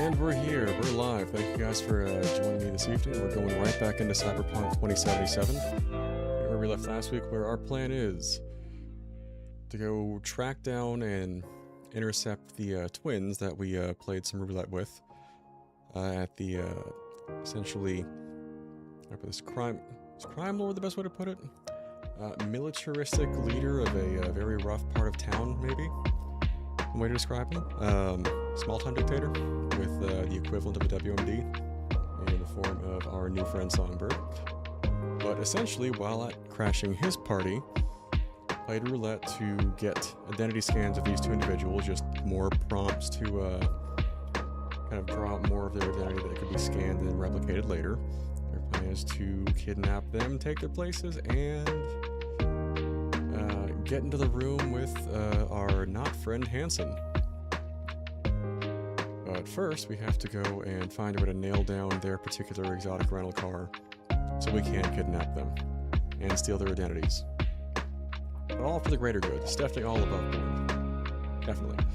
And we're here, we're live. Thank you guys for joining me this evening. We're going right back into Cyberpunk 2077, where we left last week, where our plan is to go track down and intercept the twins that we played some roulette with at the, essentially, I put this crime lord, the best way to put it? Militaristic leader of a very rough part of town, maybe? One way to describe him. Small-time dictator with the equivalent of a WMD in the form of our new friend Songbird. But essentially, while at crashing his party, played roulette to get identity scans of these two individuals, just more prompts to kind of draw out more of their identity that could be scanned and replicated later. Their plan is to kidnap them, take their places, and get into the room with our not-friend Hansen. But first, we have to go and find a way to nail down their particular exotic rental car so we can kidnap them and steal their identities. But all for the greater good. It's definitely all above board. Definitely.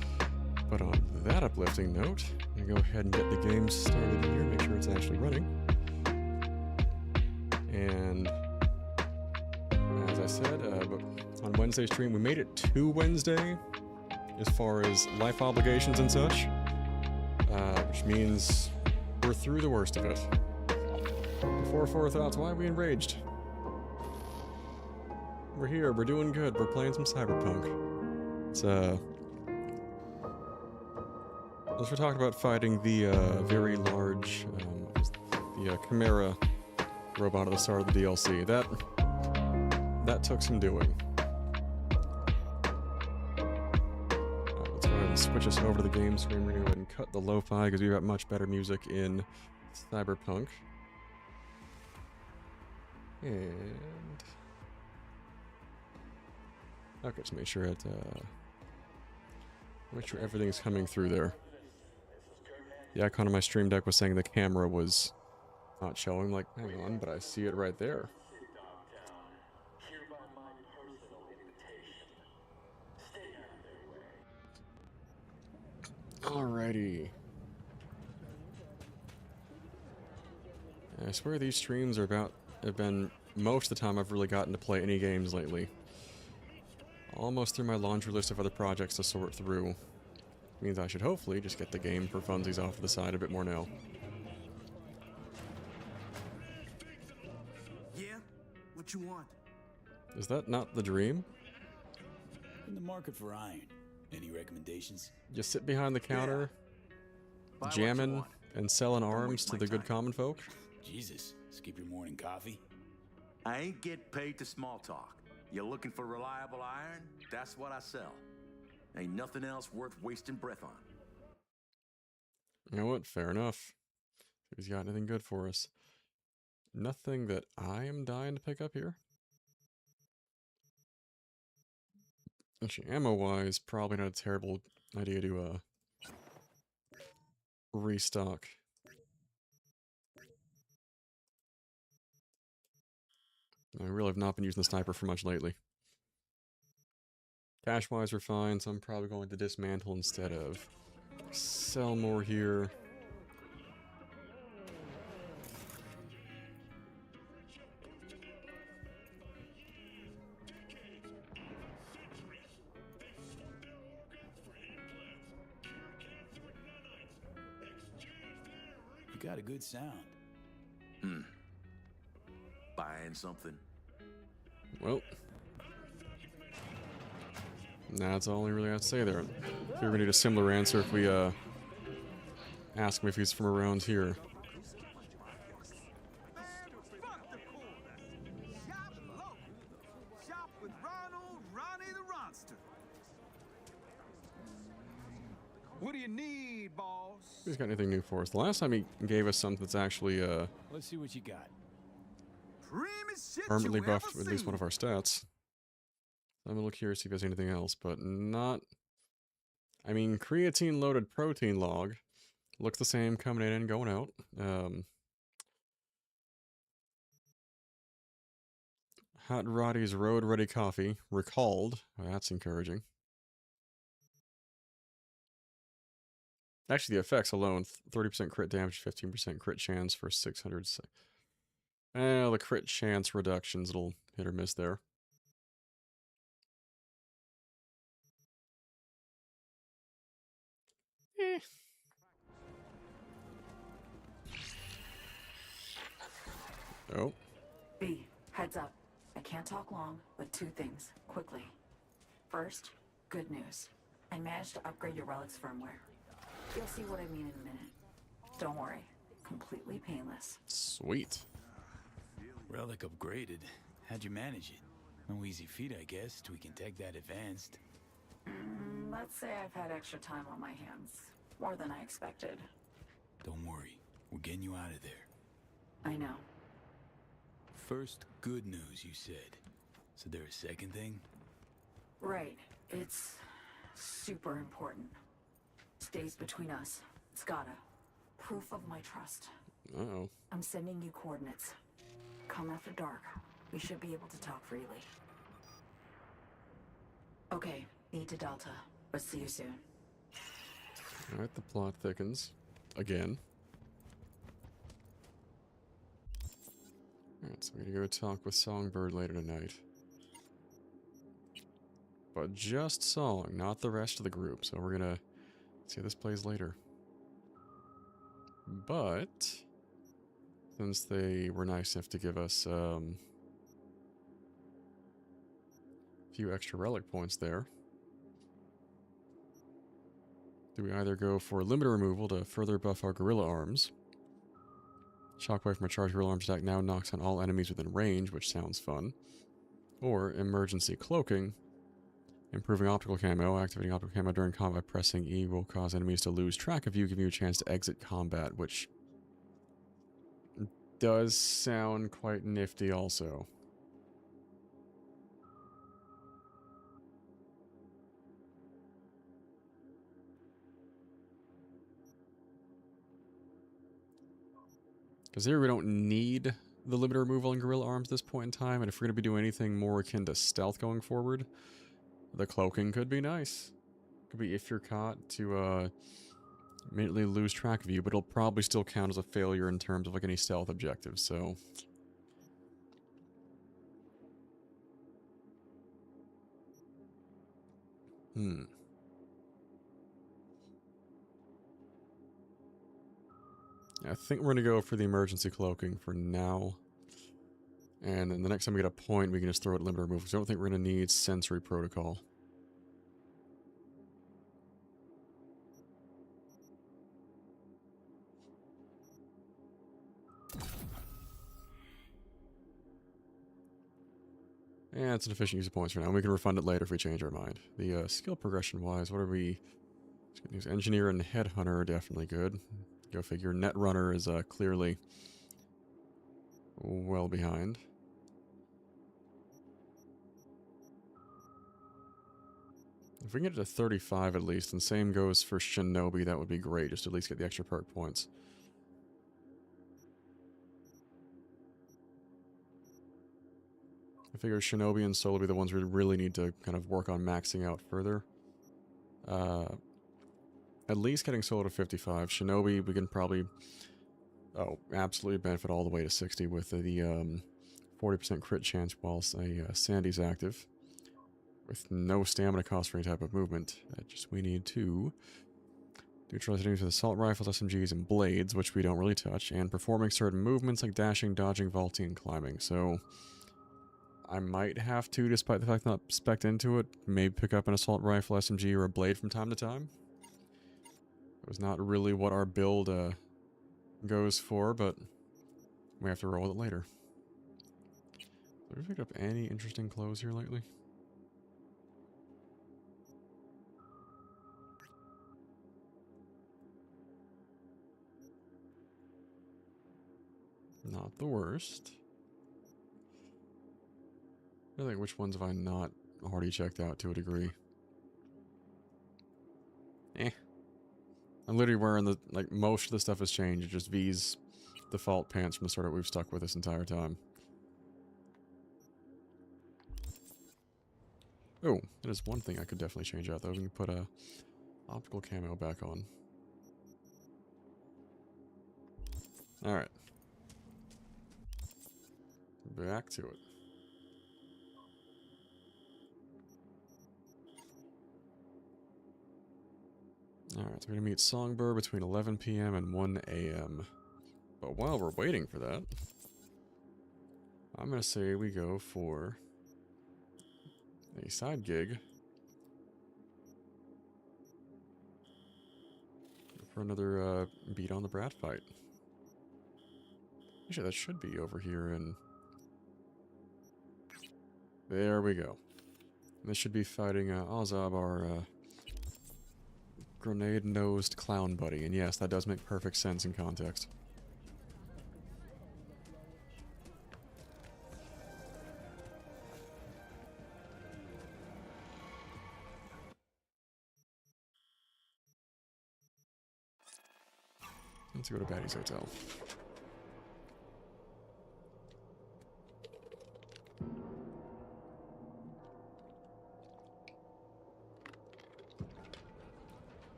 But on that uplifting note, I'm going to go ahead and get the game started here, make sure it's actually running. And as I said, on Wednesday's stream, we made it to Wednesday as far as life obligations and such, which means we're through the worst of it. Before forethoughts, why are we enraged? We're here, we're doing good, we're playing some Cyberpunk. It's, as we're talking about fighting the, very large, the, Chimera robot at the start of the DLC, that took some doing. Let's go ahead and switch us over to the game screen. We're going to go ahead and cut the lo-fi because we've got much better music in Cyberpunk. And okay, just make sure everything's coming through there. The icon on my stream deck was saying the camera was not showing. Like, hang on, but I see it right there. Alrighty. I swear these streams have been most of the time I've really gotten to play any games lately. Almost through my laundry list of other projects to sort through. Means I should hopefully just get the game for funsies off to the side a bit more now. Yeah? What you want? Is that not the dream? In the market for iron. Any recommendations? You sit behind the counter, Buy what jamming you want. and selling Don't arms waste to my the good time. common folk? Jesus, skip your morning coffee? I ain't get paid to small talk. You're looking for reliable iron? That's what I sell. Ain't nothing else worth wasting breath on. You know what? Fair enough. Who's got anything good for us? Nothing that I am dying to pick up here. Actually, ammo-wise, probably not a terrible idea to, restock. I really have not been using the sniper for much lately. Cash-wise, we're fine, so I'm probably going to dismantle instead of sell more here. You got a good sound. Buying something? Well, that's all we really have to say there. We're gonna need a similar answer if we ask him if he's from around here. Shop with Ronnie the Ronster. What do you need, boss? He's got anything new for us. The last time he gave us something that's actually Let's see what you got. Premise shit permanently you buffed ever at least one seen. of our stats. I'm a little curious if he has anything else, but not. I mean, creatine loaded protein log looks the same coming in and going out. Hot Roddy's Road Ready Coffee recalled. Well, that's encouraging. Actually, the effects alone, 30% crit damage, 15% crit chance for 600. Well, the crit chance reductions, it'll hit or miss there. Eh. Oh. B, heads up. I can't talk long, but two things, quickly. First, good news. I managed to upgrade your relic's firmware. You'll see what I mean in a minute. Don't worry, completely painless. Sweet. Relic upgraded. How'd you manage it? No easy feat, I guess, tweaking tech that advanced. Let's say I've had extra time on my hands. More than I expected. Don't worry, we're getting you out of there. I know. First, good news, you said. So there a second thing? Right. It's super important. Stays between us. It's gotta. Proof of my trust. Uh-oh. I'm sending you coordinates. Come after dark. We should be able to talk freely. Okay, need to Delta, but see you soon. Alright, the plot thickens. Again. Alright, so we're gonna go talk with Songbird later tonight. But just Song, not the rest of the group, so we're gonna see how this plays later. But since they were nice enough to give us a few extra relic points there, do we either go for limiter removal to further buff our gorilla arms? Shockwave from a charged gorilla arms attack now knocks on all enemies within range, which sounds fun. Or emergency cloaking, improving optical camo. Activating optical camo during combat pressing E will cause enemies to lose track of you, giving you a chance to exit combat, which does sound quite nifty also. Because here we don't need the limiter removal and gorilla arms at this point in time, and if we're going to be doing anything more akin to stealth going forward, the cloaking could be nice. Could be if you're caught to immediately lose track of you, but it'll probably still count as a failure in terms of like any stealth objectives, so... I think we're going to go for the emergency cloaking for now. And then the next time we get a point, we can just throw it limiter removal. So I don't think we're going to need sensory protocol. Yeah, it's an efficient use of points for now. We can refund it later if we change our mind. The skill progression-wise, what are we... Engineer and Headhunter are definitely good. Go figure. Netrunner is clearly well behind. If we can get it to 35 at least, and same goes for Shinobi, that would be great. Just to at least get the extra perk points. I figure Shinobi and Solo will be the ones we really need to kind of work on maxing out further. At least getting Solo to 55. Shinobi, we can probably... Oh, absolutely benefit all the way to 60 with the 40% crit chance whilst Sandy's active. With no stamina cost for any type of movement. We need to neutralize enemies with assault rifles, SMGs, and blades, which we don't really touch, and performing certain movements like dashing, dodging, vaulting, and climbing. So I might have to, despite the fact that I'm not spec'd into it, maybe pick up an assault rifle, SMG, or a blade from time to time. It was not really what our build goes for, but we have to roll with it later. Have we picked up any interesting clothes here lately? Not the worst. I think which ones have I not already checked out to a degree? I'm literally wearing the, like, most of the stuff has changed. It's just V's default pants from the start that we've stuck with this entire time. Oh, that is one thing I could definitely change out though. We can put a optical camo back on. Alright. Back to it. Alright, so we're gonna meet Songbird between 11 p.m. and 1 a.m. But while we're waiting for that, I'm gonna say we go for a side gig for another beat on the Brat fight. Actually, that should be over here in... There we go. This should be fighting Azab, our grenade-nosed clown buddy. And yes, that does make perfect sense in context. Let's go to Batty's Hotel.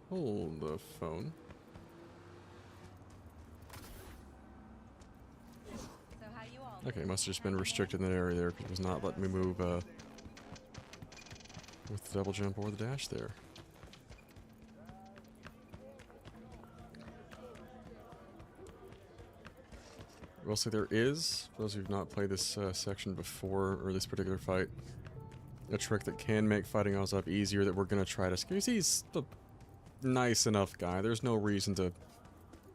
Hold the phone. Okay, must have just been restricted in that area there because it was not letting me move with the double jump or the dash there. I will say there is, for those who've not played this section before, or this particular fight, a trick that can make fighting Ozab easier that we're going to try to... Because he's a nice enough guy. There's no reason to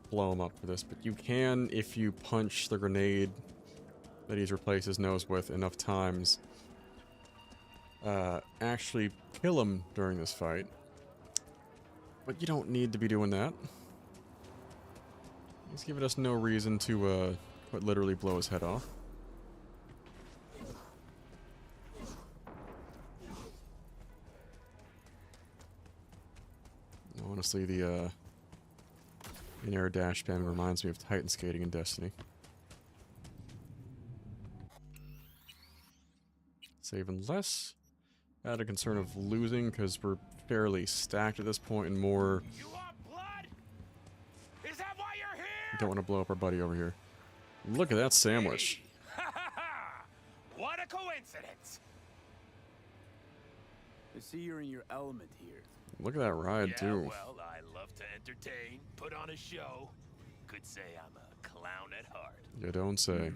blow him up for this. But you can, if you punch the grenade that he's replaced his nose with enough times, actually kill him during this fight. But you don't need to be doing that. He's giving us no reason to quite literally blow his head off. Honestly, the in-air dash spam reminds me of Titan skating in Destiny. Saving less out of concern of losing, because we're fairly stacked at this point, and more... You want blood? Is that why you're here? Don't want to blow up our buddy over here. Look at that sandwich. What a coincidence! I see you're in your element here. Look at that ride, Yeah, too. well, I love to entertain, put on a show. Could say I'm a clown at heart. You don't say.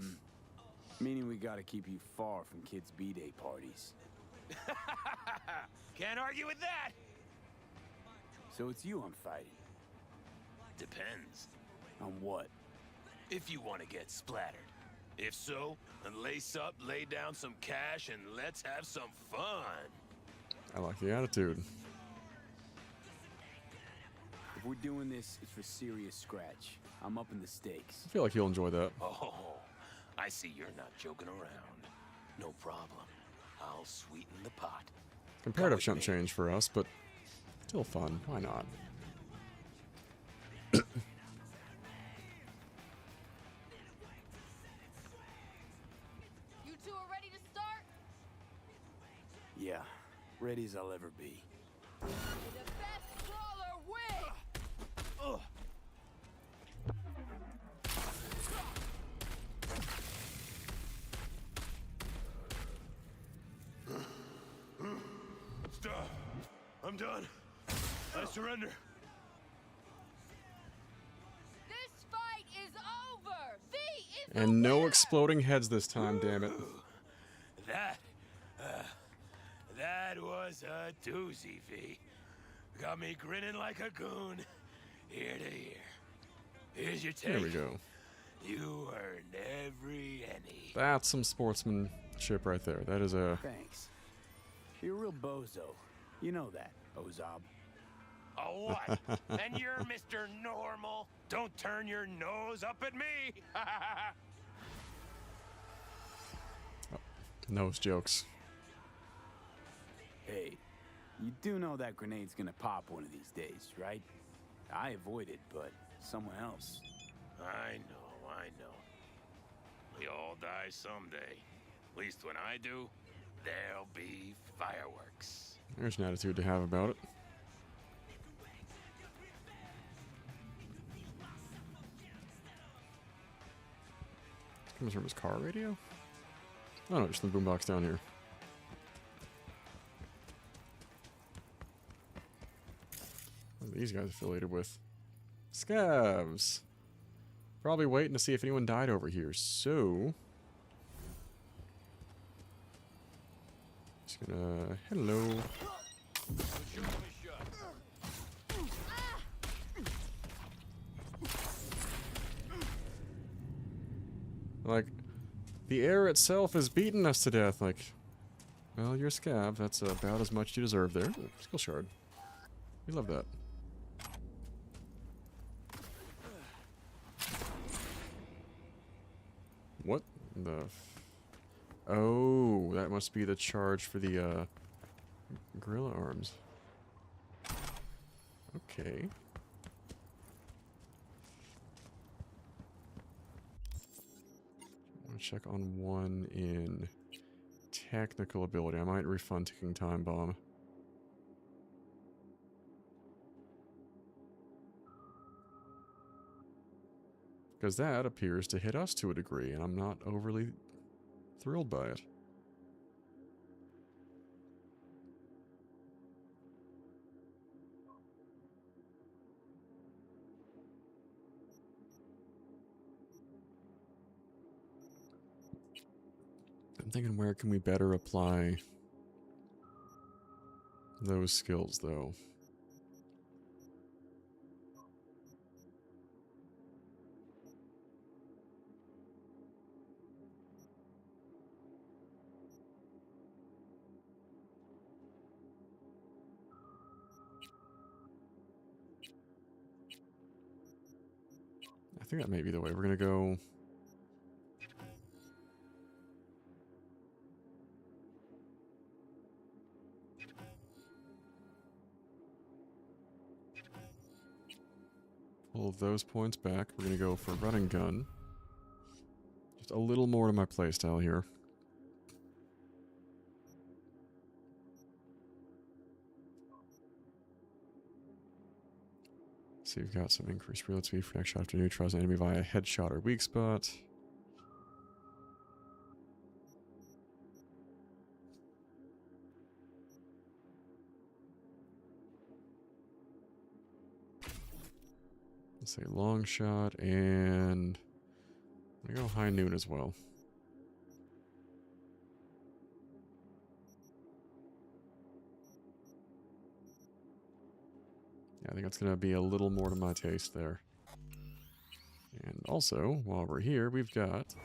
Meaning we gotta keep you far from kids' B-Day parties. Can't argue with that. So it's you I'm fighting. Depends. On what? If you want to get splattered. If so, then lace up, lay down some cash, and let's have some fun. I like the attitude. If we're doing this, it's for serious scratch. I'm up in the stakes. I feel like you'll enjoy that. Oh, I see you're not joking around. No problem. I'll sweeten the pot. Comparative chump change for us, but still fun. Why not? You two are ready to start? Yeah, ready as I'll ever be. The best brawler wins! Ugh. Stop. I'm done. I surrender. This fight is over! V is the And no winner! exploding heads this time, damn it. That was a doozy, V. Got me grinning like a goon, ear to ear. Here's your take. There we go. You earned every penny. That's some sportsmanship right there. That is a... Thanks. You're a real bozo. You know that, Ozab. Oh, what? And you're Mr. Normal? Don't turn your nose up at me! Nose jokes. Hey, You do know that grenade's gonna pop one of these days, right? I avoid it, but someone else. I know. We all die someday. At least when I do, there'll be fireworks. There's an attitude to have about it. Comes from his car radio? Oh no, just the boombox down here. What are these guys affiliated with? Scavs! Probably waiting to see if anyone died over here, so... Just gonna... Hello. Like, the air itself is beating us to death. Like, well, you're a scav. That's about as much you deserve there. Ooh, skill shard. We love that. What the... Oh, that must be the charge for the, gorilla arms. Okay. Check on one in technical ability. I might refund ticking time bomb. Because that appears to hit us to a degree, and I'm not overly thrilled by it. I'm thinking, where can we better apply those skills, though? I think that may be the way. We're gonna go... Pull those points back. We're gonna go for run and gun. Just a little more to my playstyle here. So you've got some increased reload speed for next shot after neutralize an enemy via headshot or weak spot. Let's say long shot, and I'm gonna go high noon as well. Yeah, I think that's gonna be a little more to my taste there. And also, while we're here, we've got...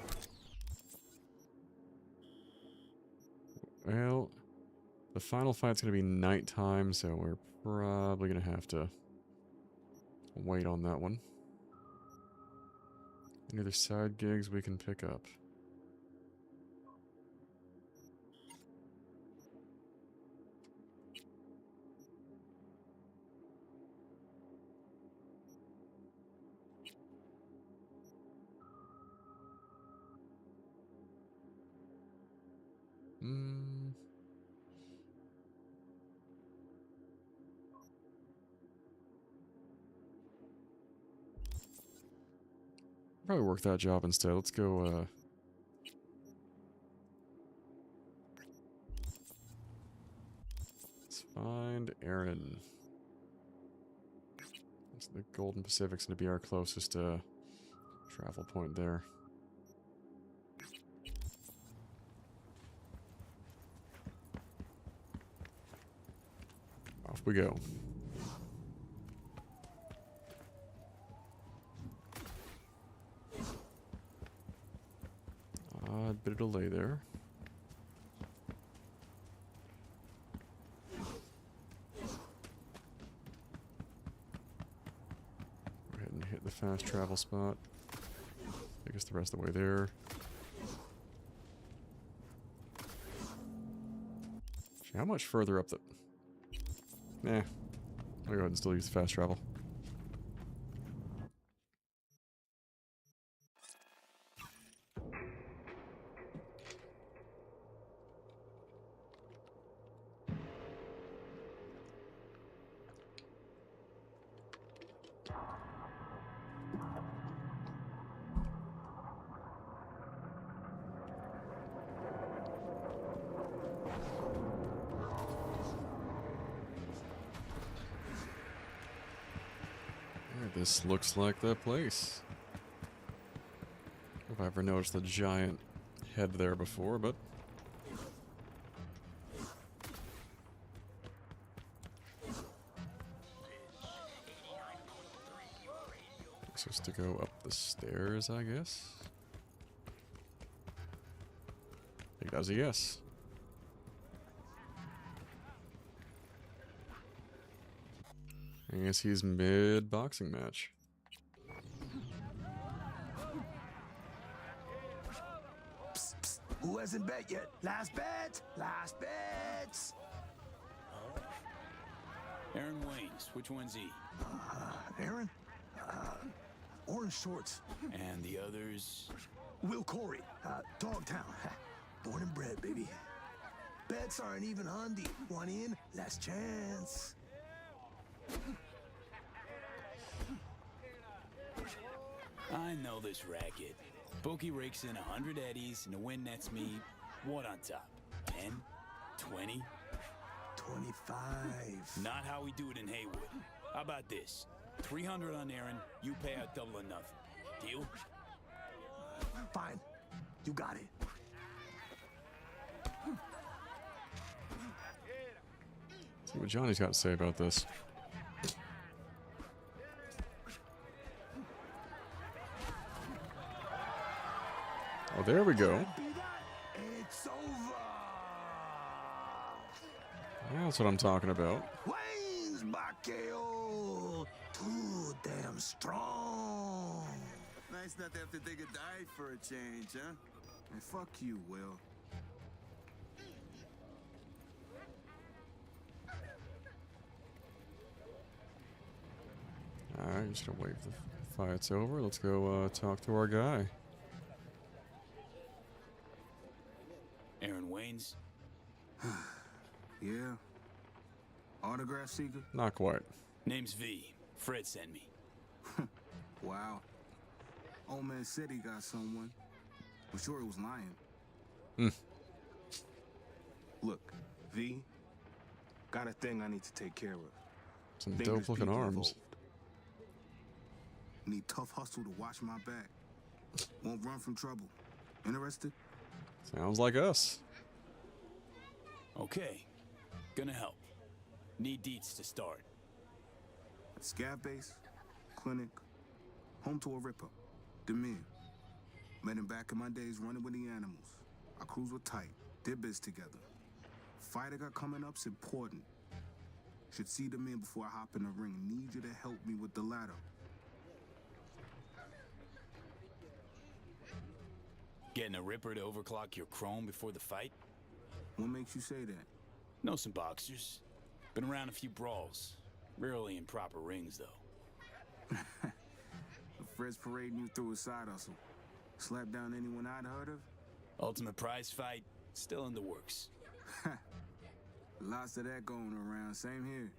Well, the final fight's gonna be nighttime, so we're probably gonna have to wait on that one. Any other side gigs we can pick up? Probably work that job instead. Let's go, let's find Aaron. The Golden Pacific's gonna be our closest, travel point there. Off we go. Odd bit of delay there. Go ahead and hit the fast travel spot. Take us the rest of the way there. How much further up the... Nah. I'll go ahead and still use fast travel. This looks like that place. If I ever noticed the giant head there before, but... Supposed to go up the stairs, I guess? I think that was a yes. I guess he's mid-boxing match. Psst, psst. Who hasn't bet yet? Last bet! Last bets! Aaron Waynes, which one's he? Aaron? Orange shorts. And the others? Will Corey. Dogtown. Born and bred, baby. Bets aren't even handy. One in, last chance. I know this racket. Bookie rakes in 100 eddies, and the win nets me what on top? 10? 20? 25. Not how we do it in Haywood. How about this? 300 on Aaron, you pay out double or nothing. Deal? Fine. You got it. See what Johnny's got to say about this. Oh, there we go. It's over. That's what I'm talking about. Wayne's Backeo. Too damn strong. Nice not to have to take a dive for a change, huh? And fuck you, Will. Alright, just gonna wait the fight's over. Let's go talk to our guy. Aaron Waynes? Yeah. Autograph seeker? Not quite. Name's V. Fred sent me. Wow. Old man said he got someone. I'm sure he was lying. Look, V, got a thing I need to take care of. Some Dangerous dope looking people arms. involved. Need tough hustle to watch my back. Won't run from trouble. Interested? Sounds like us. Okay. Gonna help. Need deets to start. Scav base, clinic, home to a ripper. Demir. Met him back in my days running with the animals. Our crews were tight, did biz together. Fight I got coming up's important. Should see Demir before I hop in the ring. Need you to help me with the ladder. Getting a ripper to overclock your chrome before the fight? What makes you say that? Know some boxers. Been around a few brawls. Rarely in proper rings, though. Fred's parading you through his side hustle. Slap down anyone I'd heard of? Ultimate prize fight, still in the works. Lots of that going around. Same here.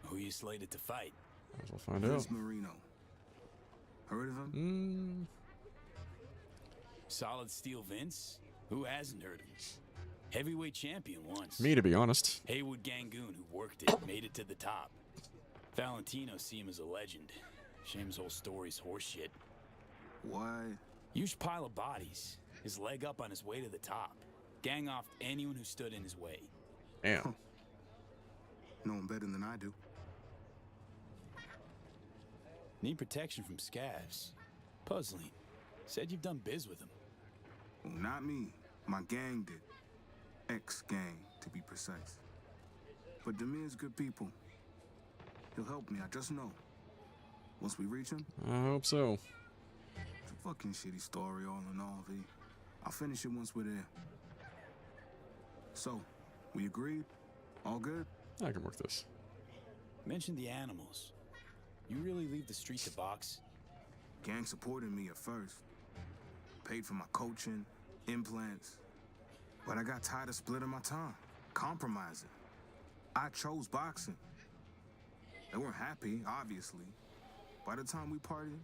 Who you slated to fight? Guess we'll find out. Vince Marino. Heard of him? Solid Steel Vince? Who hasn't heard of him? Heavyweight champion once. Me, to be honest. Haywood Gangoon, who worked it, made it to the top. Valentino see him as a legend. Shame his whole story's horseshit. What? Huge pile of bodies. His leg up on his way to the top. Gang off anyone who stood in his way. Damn. Know him better than I do. Need protection from scavs. Puzzling. Said you've done biz with him. Well, not me. My gang did. Ex-gang, to be precise. But Demir's good people. He'll help me, I just know. Once we reach him, I hope so. it's a fucking shitty story all in all, V. I'll finish it once we're there. So, We agreed? All good? I can work this. Mention the animals. You really leave the street to box? Gang supported me at first. Paid for my coaching, implants. But I got tired of splitting my time, compromising. I chose boxing. They weren't happy, obviously. By the time we partied,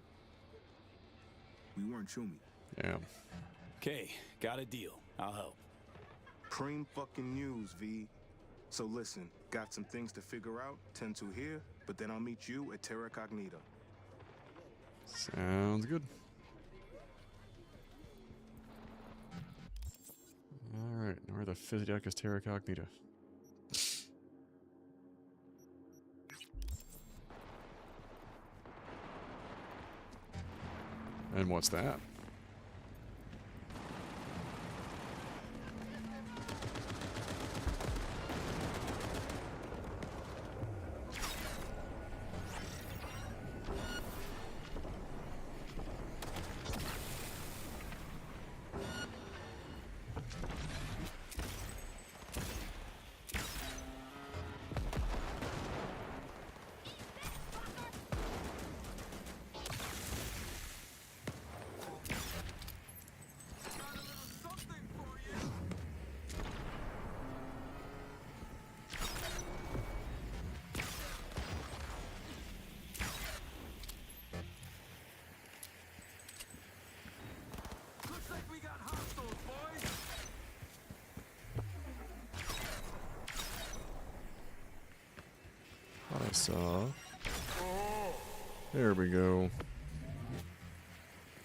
we weren't chummy. Yeah. Okay, got a deal. I'll help. Cream fucking news, V. So listen, got some things to figure out, tend to here, but then I'll meet you at Terra Cognita. Sounds good. Alright, now we're the Physiodicus Terra Cognita. And what's that? I saw. There we go.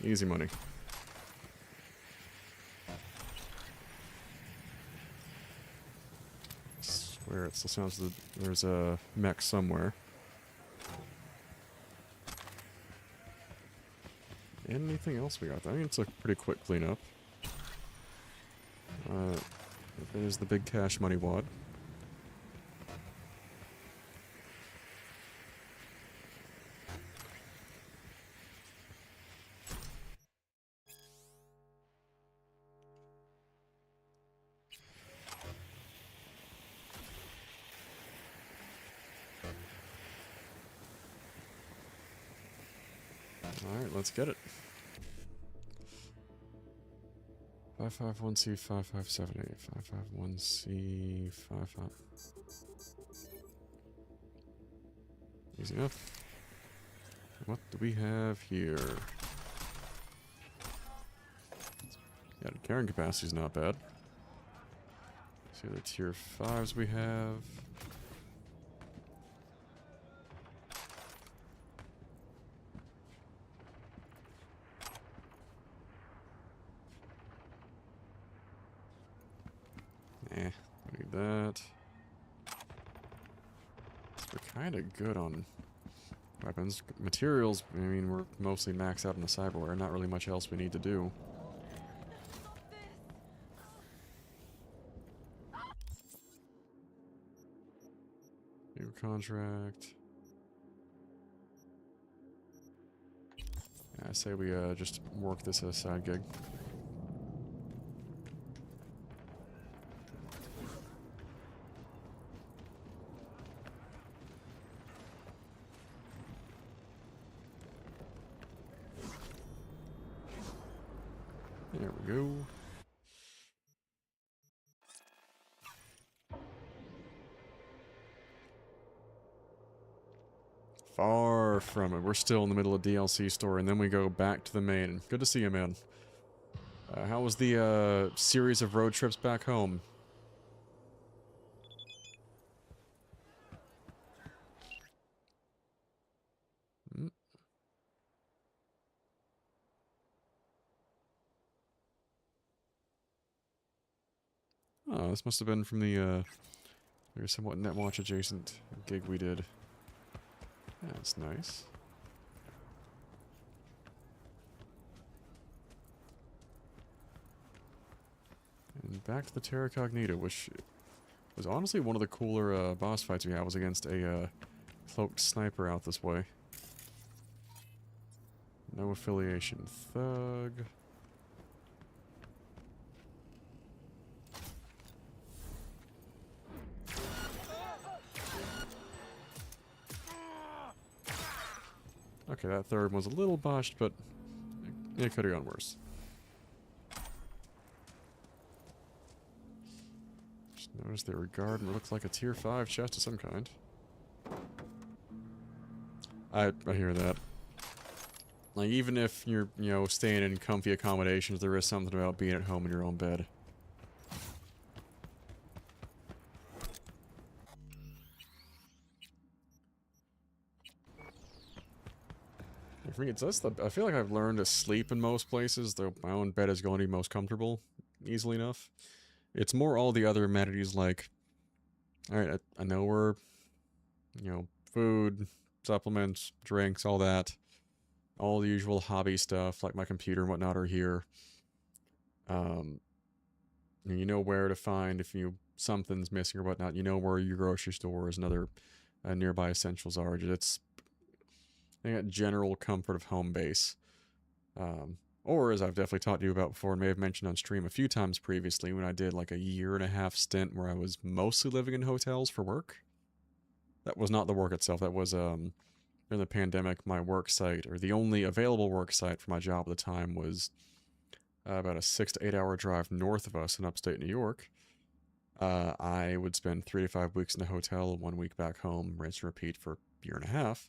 Easy money. Swear it still sounds that there's a mech somewhere. Anything else we got? I mean, it's a pretty quick cleanup. There's the big cash money wad. Alright, let's get it. 551C 5578. 551C 55. Easy enough. What do we have here? Yeah, the carrying capacity is not bad. See the tier 5s we have. Need that. We're kind of good on weapons. Materials, I mean, we're mostly maxed out on the cyberware. Not really much else we need to do. New contract. Yeah, I say we just work this as a side gig. There we go. Far from it. We're still in the middle of DLC story, and then we go back to the main. Good to see you, man. How was the series of road trips back home? Oh, this must have been from the somewhat Netwatch adjacent gig we did. That's nice. And back to the Terra Cognita, which was honestly one of the cooler boss fights we had, was against a cloaked sniper out this way. No affiliation thug. Okay, that third one was a little botched, but it could have gone worse. Just noticed they were guarding what looks like a tier 5 chest of some kind. I hear that. Like, even if you're, you know, staying in comfy accommodations, there is something about being at home in your own bed. For me, I feel like I've learned to sleep in most places, though my own bed is going to be most comfortable, easily enough. It's more all the other amenities like, alright, I know we're, you know, food, supplements, drinks, all that. All the usual hobby stuff, like my computer and whatnot, are here. You know where to find if something's missing or whatnot. You know where your grocery stores and other nearby essentials are. It's that general comfort of home base. Or, as I've definitely talked to you about before and may have mentioned on stream a few times previously, when I did like a 1.5-year stint where I was mostly living in hotels for work. That was not the work itself. That was, during the pandemic, my work site, or the only available work site for my job at the time, was about a 6 to 8 hour drive north of us in upstate New York. I would spend 3 to 5 weeks in a hotel, 1 week back home, rinse and repeat for a 1.5 years.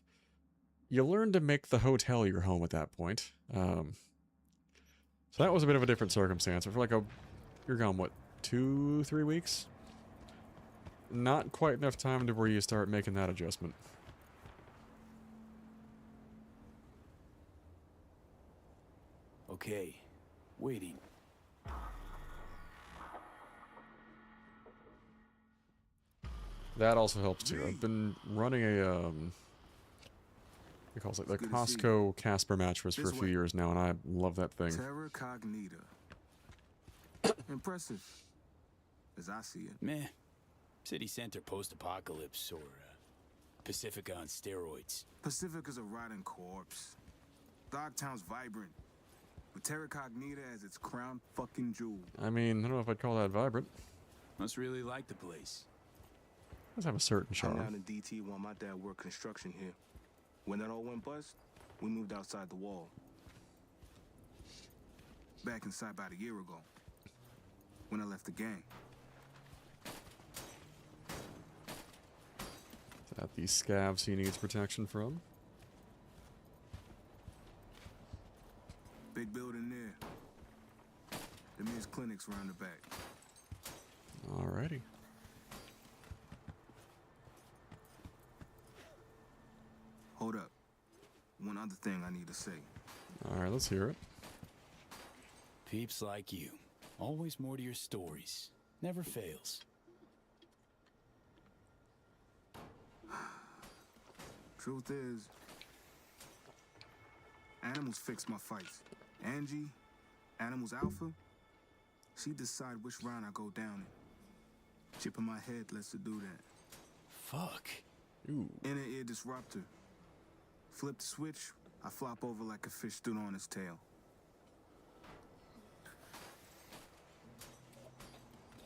You learn to make the hotel your home at that point. So that was a bit of a different circumstance. For like you're gone, what, 2-3 weeks? Not quite enough time to where you start making that adjustment. Okay, waiting. That also helps too. I've been running a it calls it the Costco Casper mattress for a few years now, and I love that thing. Terra Cognita. Impressive, as I see it. Meh. City Center post-apocalypse, or Pacifica on steroids. Pacifica's a rotting corpse. Dogtown's vibrant, with Terra Cognita as its crown fucking jewel. I mean, I don't know if I'd call that vibrant. Must really like the place. It does have a certain charm. I'm down in DT while my dad worked construction here. When that all went bust, we moved outside the wall. Back inside about 1 year ago, when I left the gang. Is that the scavs he needs protection from? Big building there. The men's clinics around the back. Alrighty. Hold up. One other thing I need to say. Alright, let's hear it. Peeps like you. Always more to your stories. Never fails. Truth is, animals fix my fights. Angie, Animals Alpha, she decide which round I go down in. Chip in my head lets her do that. Fuck. Ooh. Inner ear disruptor. Flip the switch, I flop over like a fish stood on its tail.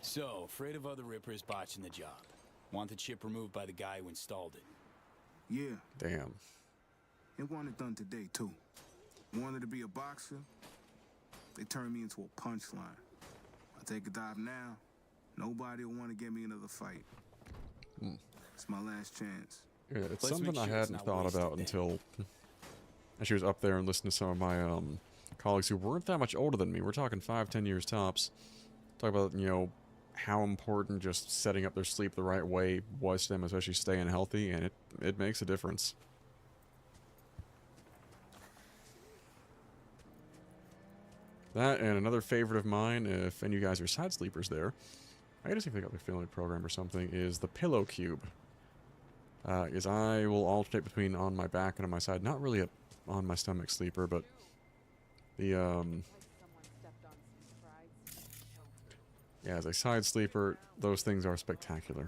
So, afraid of other rippers botching the job. Want the chip removed by the guy who installed it. Yeah. Damn. It wanted done today, too. Wanted to be a boxer. They turned me into a punchline. I take a dive now, nobody will want to get me another fight. It's my last chance. Yeah, it's Let's something make I sure it's hadn't not thought wasted about then. until she was up there and listened to some of my colleagues who weren't that much older than me. We're talking 5-10 years tops. Talk about, you know, how important just setting up their sleep the right way was to them, especially staying healthy, and it makes a difference. That and another favorite of mine, if any of you guys are side sleepers there, I gotta see if they got the family program or something, is the pillow cube. Is I will alternate between on my back and on my side. Not really a on my stomach sleeper, but the yeah, as a side sleeper, those things are spectacular.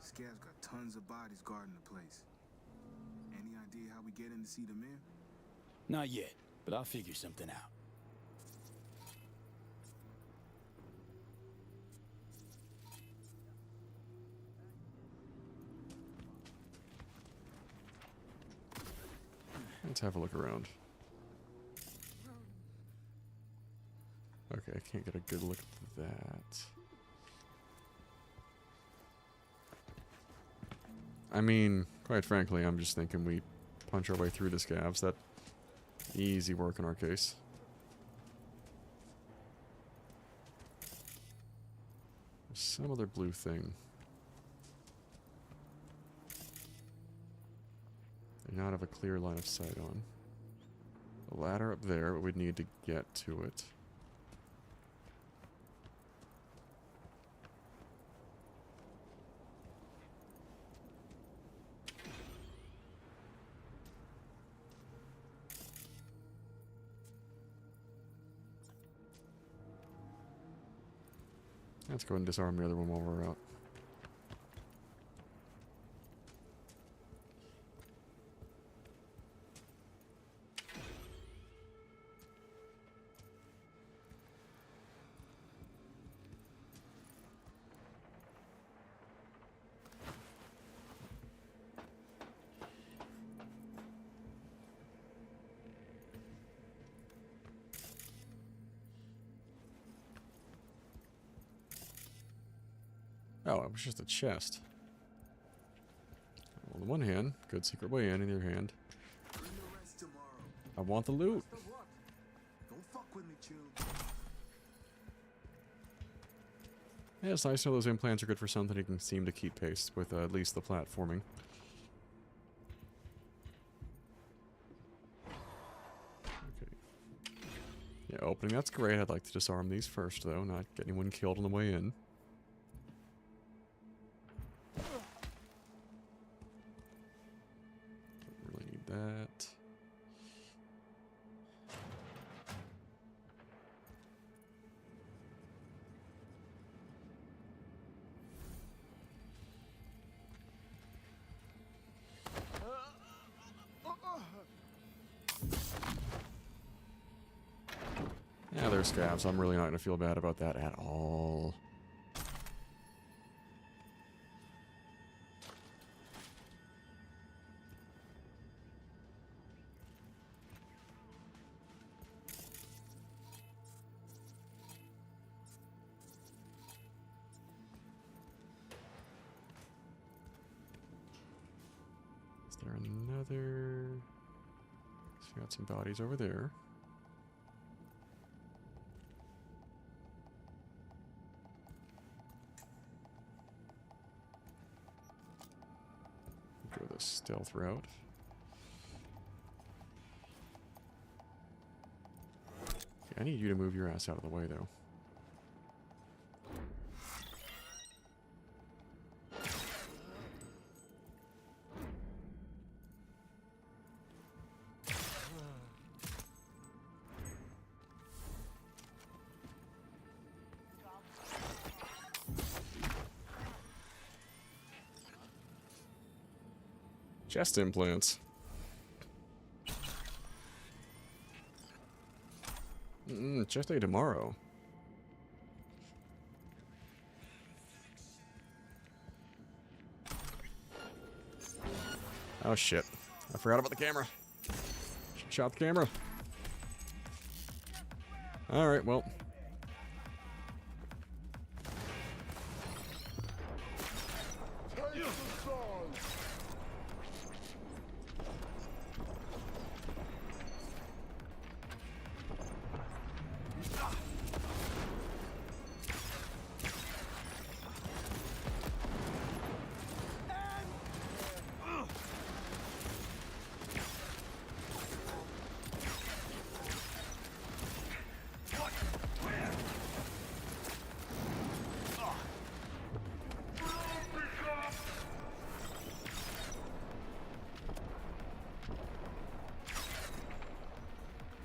Scab's got tons of bodies guarding the place. Any idea how we get in to see the mayor? Not yet, but I'll figure something out. Let's have a look around. Okay, I can't get a good look at that. I mean, quite frankly, I'm just thinking we punch our way through the scavs. That easy work in our case. There's some other blue thing. I not have a clear line of sight on. A ladder up there, but we'd need to get to it. Let's go ahead and disarm the other one while we're out. Oh, it was just a chest. On the one hand, good secret way in. On the other hand, I want the loot. Don't fuck with me, chill. Yeah, it's nice to know those implants are good for something you can seem to keep pace with at least the platforming. Okay. Yeah, opening, that's great. I'd like to disarm these first, though, not get anyone killed on the way in. That. Yeah, they're scavs. I'm really not going to feel bad about that at all. Is there another? So we got some bodies over there. Go the stealth route. Okay, I need you to move your ass out of the way, though. Chest implants. Chest day tomorrow. Oh shit. I forgot about the camera. Shot the camera. Alright, well.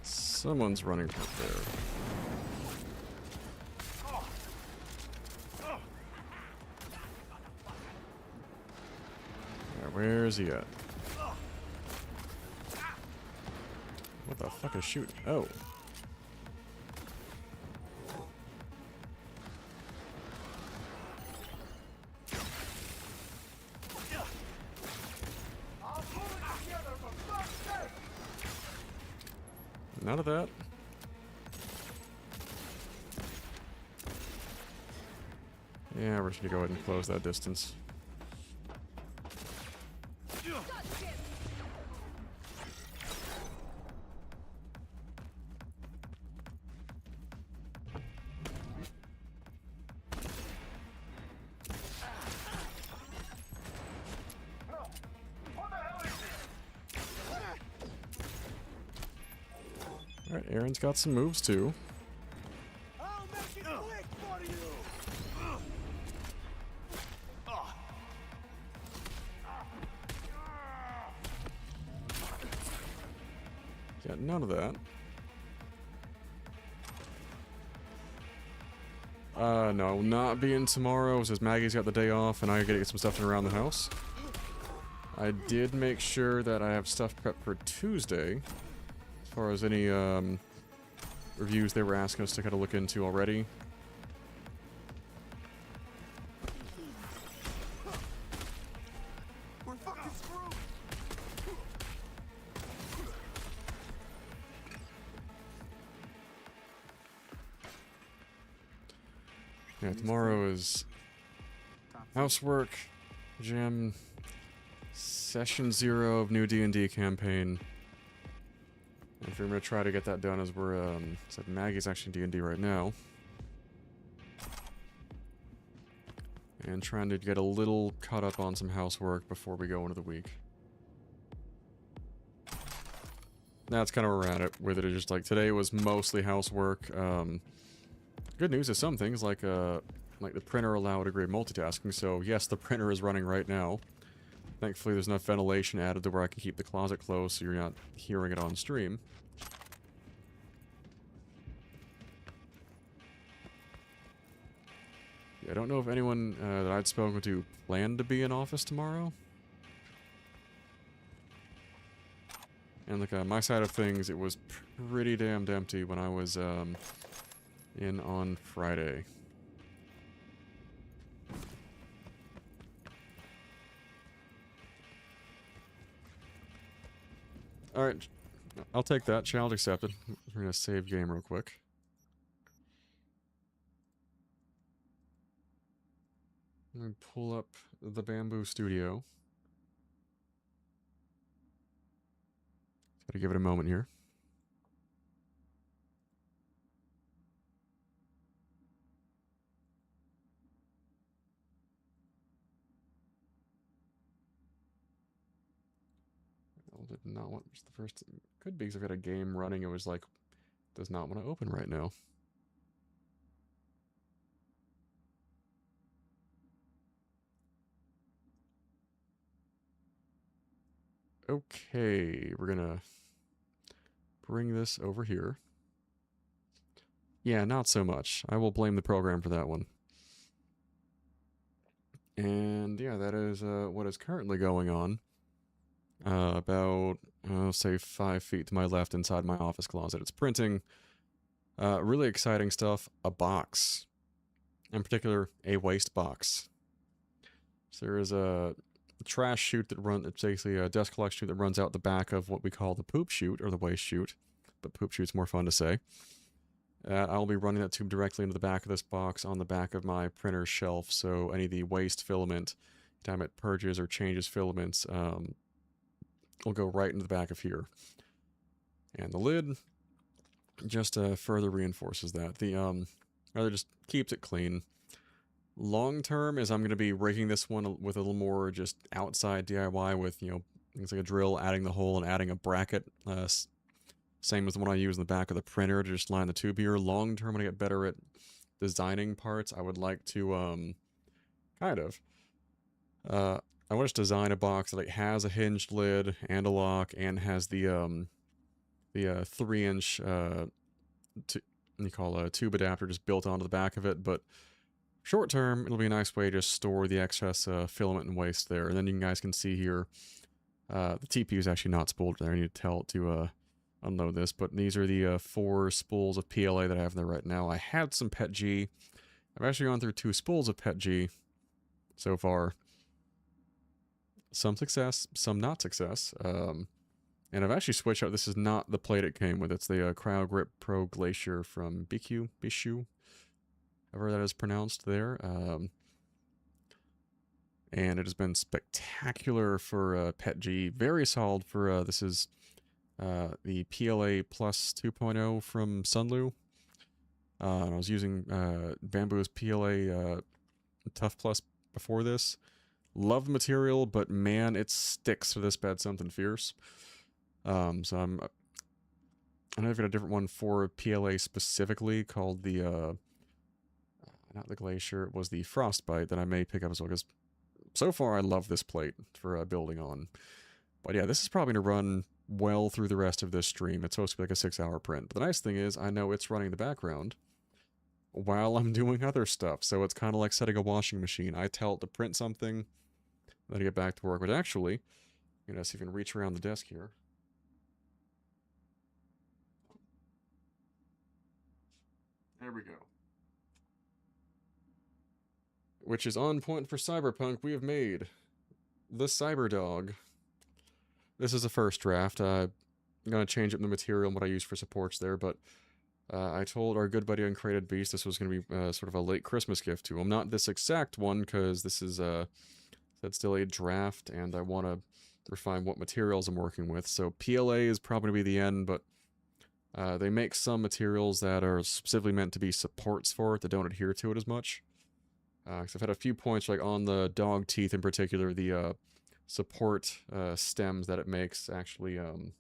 Someone's running from there. Alright, where is he at? What the fuck is shooting? Oh. None of that. Yeah, we're just gonna go ahead and close that distance. Alright, Aaron's got some moves too. I'll make it quick for you. Got none of that. No, I will not be in tomorrow since Maggie's got the day off and I gotta get some stuff done around the house. I did make sure that I have stuff prepped for Tuesday. As far as any, reviews they were asking us to kind of look into already. We're fucking screwed. Yeah, tomorrow is housework, gym, session 0 of new D&D campaign. If we're gonna try to get that done as we're, said Maggie's actually D&D right now. And trying to get a little caught up on some housework before we go into the week. That's kind of where we're at it with it. It's just like today was mostly housework. Good news is some things like the printer allow degree of multitasking. So yes, the printer is running right now. Thankfully, there's enough ventilation added to where I can keep the closet closed so you're not hearing it on stream. Yeah, I don't know if anyone that I'd spoken to planned to be in office tomorrow. And like my side of things, it was pretty damned empty when I was in on Friday. Alright, I'll take that. Challenge accepted. We're gonna save game real quick. I'm gonna pull up the Bamboo Studio. Gotta give it a moment here. Did not want the first. Could be because I've got a game running. It was like, does not want to open right now. Okay, we're gonna bring this over here. Yeah, not so much. I will blame the program for that one. And yeah, that is what is currently going on. About, say 5 feet to my left inside my office closet. It's printing really exciting stuff. A box. In particular, a waste box. So there is a trash chute that runs, it's basically a dust collection chute that runs out the back of what we call the poop chute, or the waste chute. But poop chute's more fun to say. I'll be running that tube directly into the back of this box on the back of my printer shelf, so any of the waste filament, anytime it purges or changes filaments, will go right into the back of here. And the lid just further reinforces that. The rather just keeps it clean. Long term is I'm going to be rigging this one with a little more just outside DIY with, you know, things like a drill, adding the hole and adding a bracket. Same as the one I use in the back of the printer to just line the tube here. Long term, when I get better at designing parts, I would like to I want to design a box that like has a hinged lid and a lock and has the 3-inch tube adapter just built onto the back of it. But short term, it'll be a nice way to store the excess filament and waste there. And then you guys can see here, the TPU is actually not spooled there. I need to tell it to unload this. But these are the 4 spools of PLA that I have there right now. I had some PET G. I've actually gone through 2 spools of PET G so far. Some success, some not success. And I've actually switched out. This is not the plate it came with. It's the Cryo Grip Pro Glacier from Bishu, however that is pronounced there. And it has been spectacular for PETG. Very solid for, this is the PLA Plus 2.0 from Sunlu. And I was using Bamboo's PLA Tough Plus before this. Love the material, but man, it sticks to this bed something fierce. So I know I've got a different one for PLA specifically called the, not the Glacier, it was the Frostbite that I may pick up as well, because so far I love this plate for building on. But yeah, this is probably going to run well through the rest of this stream. It's supposed to be like a 6-hour print. But the nice thing is, I know it's running in the background while I'm doing other stuff. So it's kind of like setting a washing machine. I tell it to print something, then I get back to work. But actually, you know, see if you can reach around the desk here. There we go. Which is on point for Cyberpunk. We have made the Cyberdog. This is a first draft. I'm going to change up the material and what I use for supports there, but I told our good buddy Uncrated Beast this was going to be sort of a late Christmas gift to him. Not this exact one, because this is that's still a draft, and I want to refine what materials I'm working with. So PLA is probably going to be the end, but they make some materials that are specifically meant to be supports for it that don't adhere to it as much. Because I've had a few points, like on the dog teeth in particular, the support stems that it makes actually kind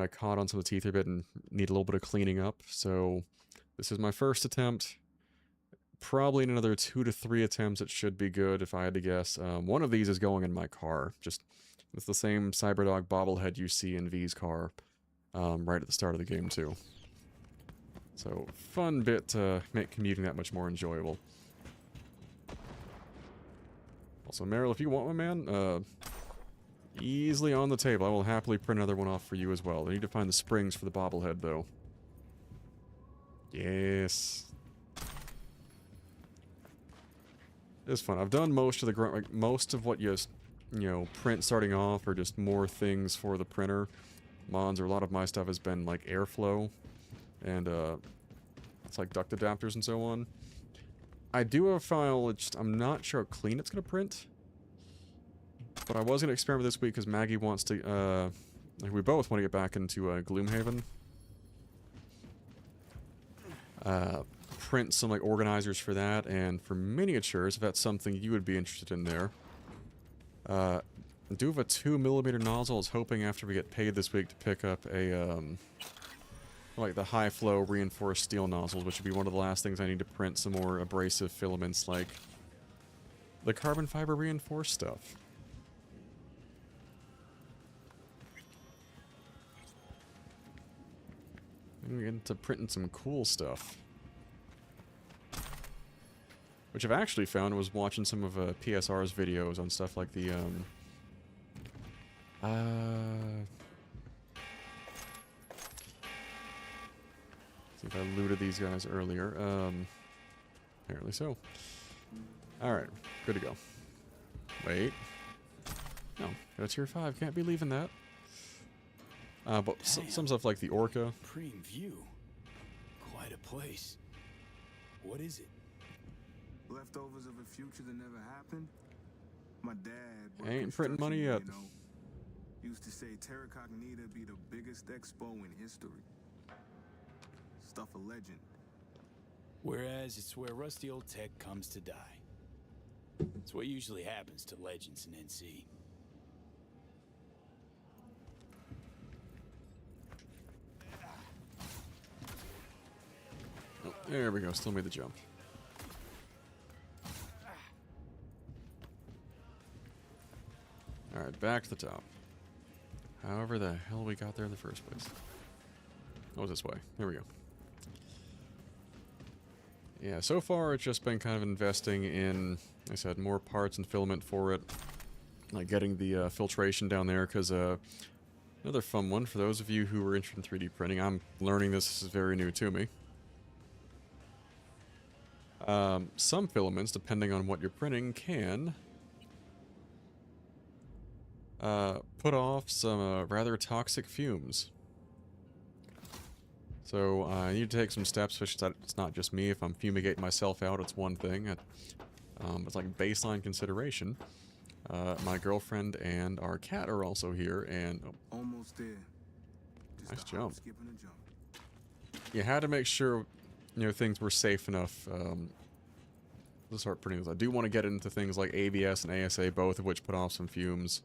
of caught on some of the teeth a bit and need a little bit of cleaning up. So this is my first attempt. Probably in another 2 to 3 attempts it should be good, if I had to guess. One of these is going in my car. Just, it's the same Cyberdog bobblehead you see in V's car right at the start of the game too. So fun bit to make commuting that much more enjoyable. Also, Meryl, if you want one, man, easily on the table. I will happily print another one off for you as well. I need to find the springs for the bobblehead, though. Yes. It's fun. I've done most of the like most of what you know, print starting off, or just more things for the printer. Mons, or a lot of my stuff has been like airflow, and it's like duct adapters and so on. I do have a file, I'm not sure how clean it's going to print. But I was going to experiment this week because Maggie wants to, like we both want to get back into Gloomhaven. Print some like organizers for that, and for miniatures, if that's something you would be interested in there. I do have a 2mm nozzle. I was hoping after we get paid this week to pick up a, like the high flow reinforced steel nozzles, which would be one of the last things I need to print some more abrasive filaments like the carbon fiber reinforced stuff. And we get into printing some cool stuff. Which I've actually found was watching some of PSR's videos on stuff like the, see if I looted these guys earlier. Apparently so. Alright, good to go. Wait. No, got a tier 5. Can't be leaving that. But some stuff like the Orca. Prime view. Quite a place. What is it? Leftovers of a future that never happened? My dad... Ain't printing money yet. You know, used to say Terra Cognita be the biggest expo in history. Stuff a legend. Whereas it's where rusty old tech comes to die. It's what usually happens to legends in NC. Oh, there we go. Still made the jump. Alright, back to the top. However the hell we got there in the first place. Oh, this way. There we go. Yeah, so far it's just been kind of investing in, like I said, more parts and filament for it. Like getting the filtration down there, because another fun one for those of you who are interested in 3D printing. I'm learning this is very new to me. Some filaments, depending on what you're printing, can put off some rather toxic fumes. So I need to take some steps, which it's not just me. If I'm fumigating myself out, it's one thing. It's like baseline consideration. My girlfriend and our cat are also here, and Almost there. Just nice a hop, jump. skip, and a jump. You had to make sure, you know, things were safe enough to start putting those. I do want to get into things like ABS and ASA, both of which put off some fumes.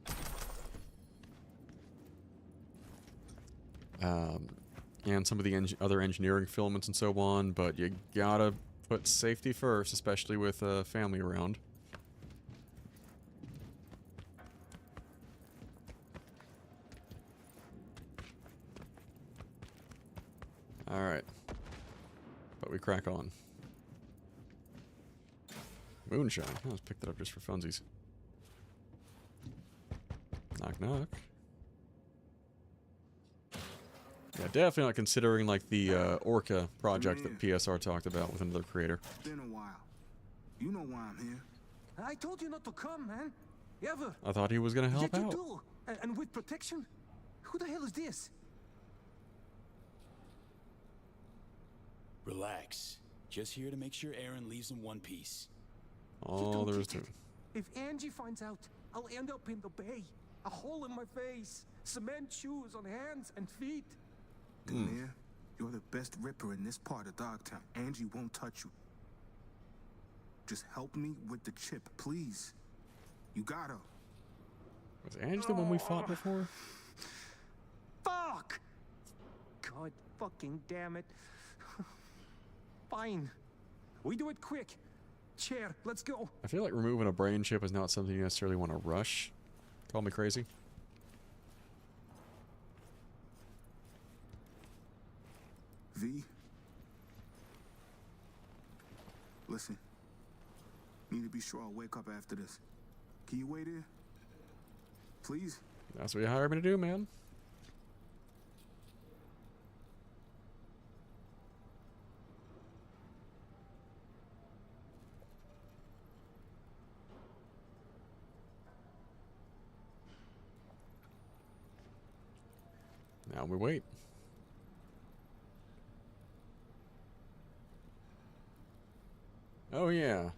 And some of the other engineering filaments and so on, but you gotta put safety first, especially with family around. Alright. But we crack on. Moonshine. I just picked it up just for funsies. Knock knock. Yeah, definitely not considering like the Orca project that PSR talked about with another creator. Been a while. You know why I'm here. I told you not to come, man. Ever. I thought he was gonna help Yet you out. do. And with protection? Who the hell is this? Relax. Just here to make sure Aaron leaves in one piece. All there is to it. If Angie finds out, I'll end up in the bay. A hole in my face. Cement shoes on hands and feet. Demir, you're the best ripper in this part of Dogtown. Angie won't touch you. Just help me with the chip, please. You gotta. Was Ange the one we fought before? Fuck! God fucking damn it. Fine. We do it quick. Chair, let's go. I feel like removing a brain chip is not something you necessarily want to rush. Call me crazy. V. Listen. Need to be sure I'll wake up after this. Can you wait here? Please? That's what you hired me to do, man. Now we wait. Oh yeah.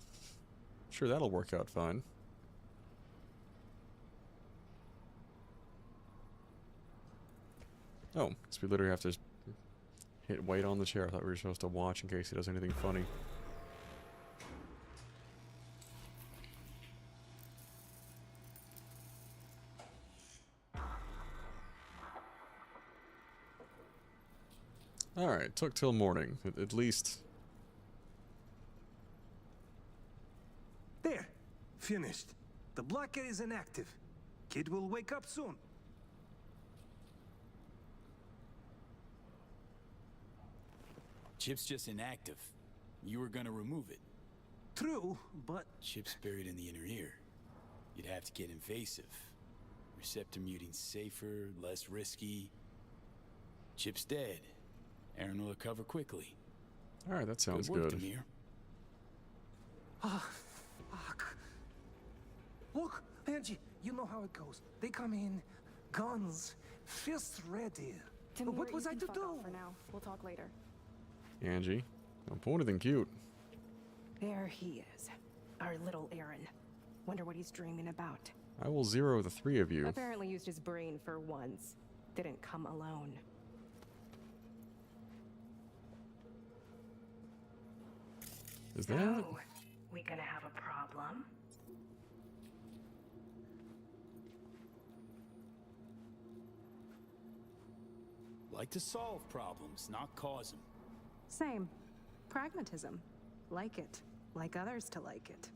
Sure, that'll work out fine. Oh, so we literally have to hit wait on the chair. I thought we were supposed to watch in case he does anything funny. Alright, took till morning. At least. There. Finished. The blockade is inactive. Kid will wake up soon. Chip's just inactive. You were gonna remove it. True, but... Chip's buried in the inner ear. You'd have to get invasive. Receptor muting's safer, less risky. Chip's dead. Aaron will recover quickly. Alright, that sounds Good work, good. Demir. Ah, fuck. Look, Angie, you know how it goes. They come in, guns, fists ready. Demir, What was you I can to fuck do? off for now. We'll talk later. Angie. No pointed than cute. There he is. Our little Aaron. Wonder what he's dreaming about. I will zero the three of you. Apparently used his brain for once. Didn't come alone. Is that? So, we gonna have a problem? Like to solve problems, not cause them. Same. Pragmatism. Like it. Like others to like it.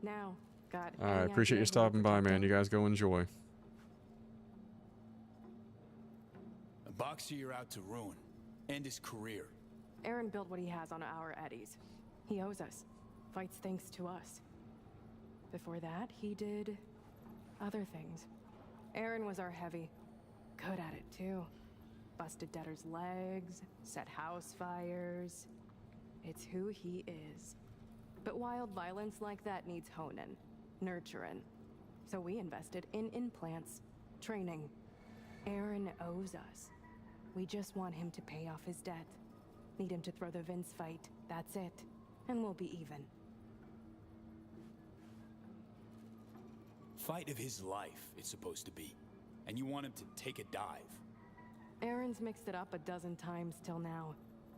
Now, got I any appreciate idea you who we're stopping by, man. protecting? You guys go enjoy. A boxer you're out to ruin. End his career. Aaron built what he has on our eddies. He owes us. Fights thanks to us. Before that, he did other things. Aaron was our heavy. Good at it, too. Busted debtors' legs, set house fires. It's who he is. But wild violence like that needs honin', nurturing. So we invested in implants, training. Aaron owes us. We just want him to pay off his debt. Need him to throw the Vince fight, that's it. And we'll be even. Fight of his life, it's supposed to be. And you want him to take a dive. Aaron's mixed it up a dozen times till now.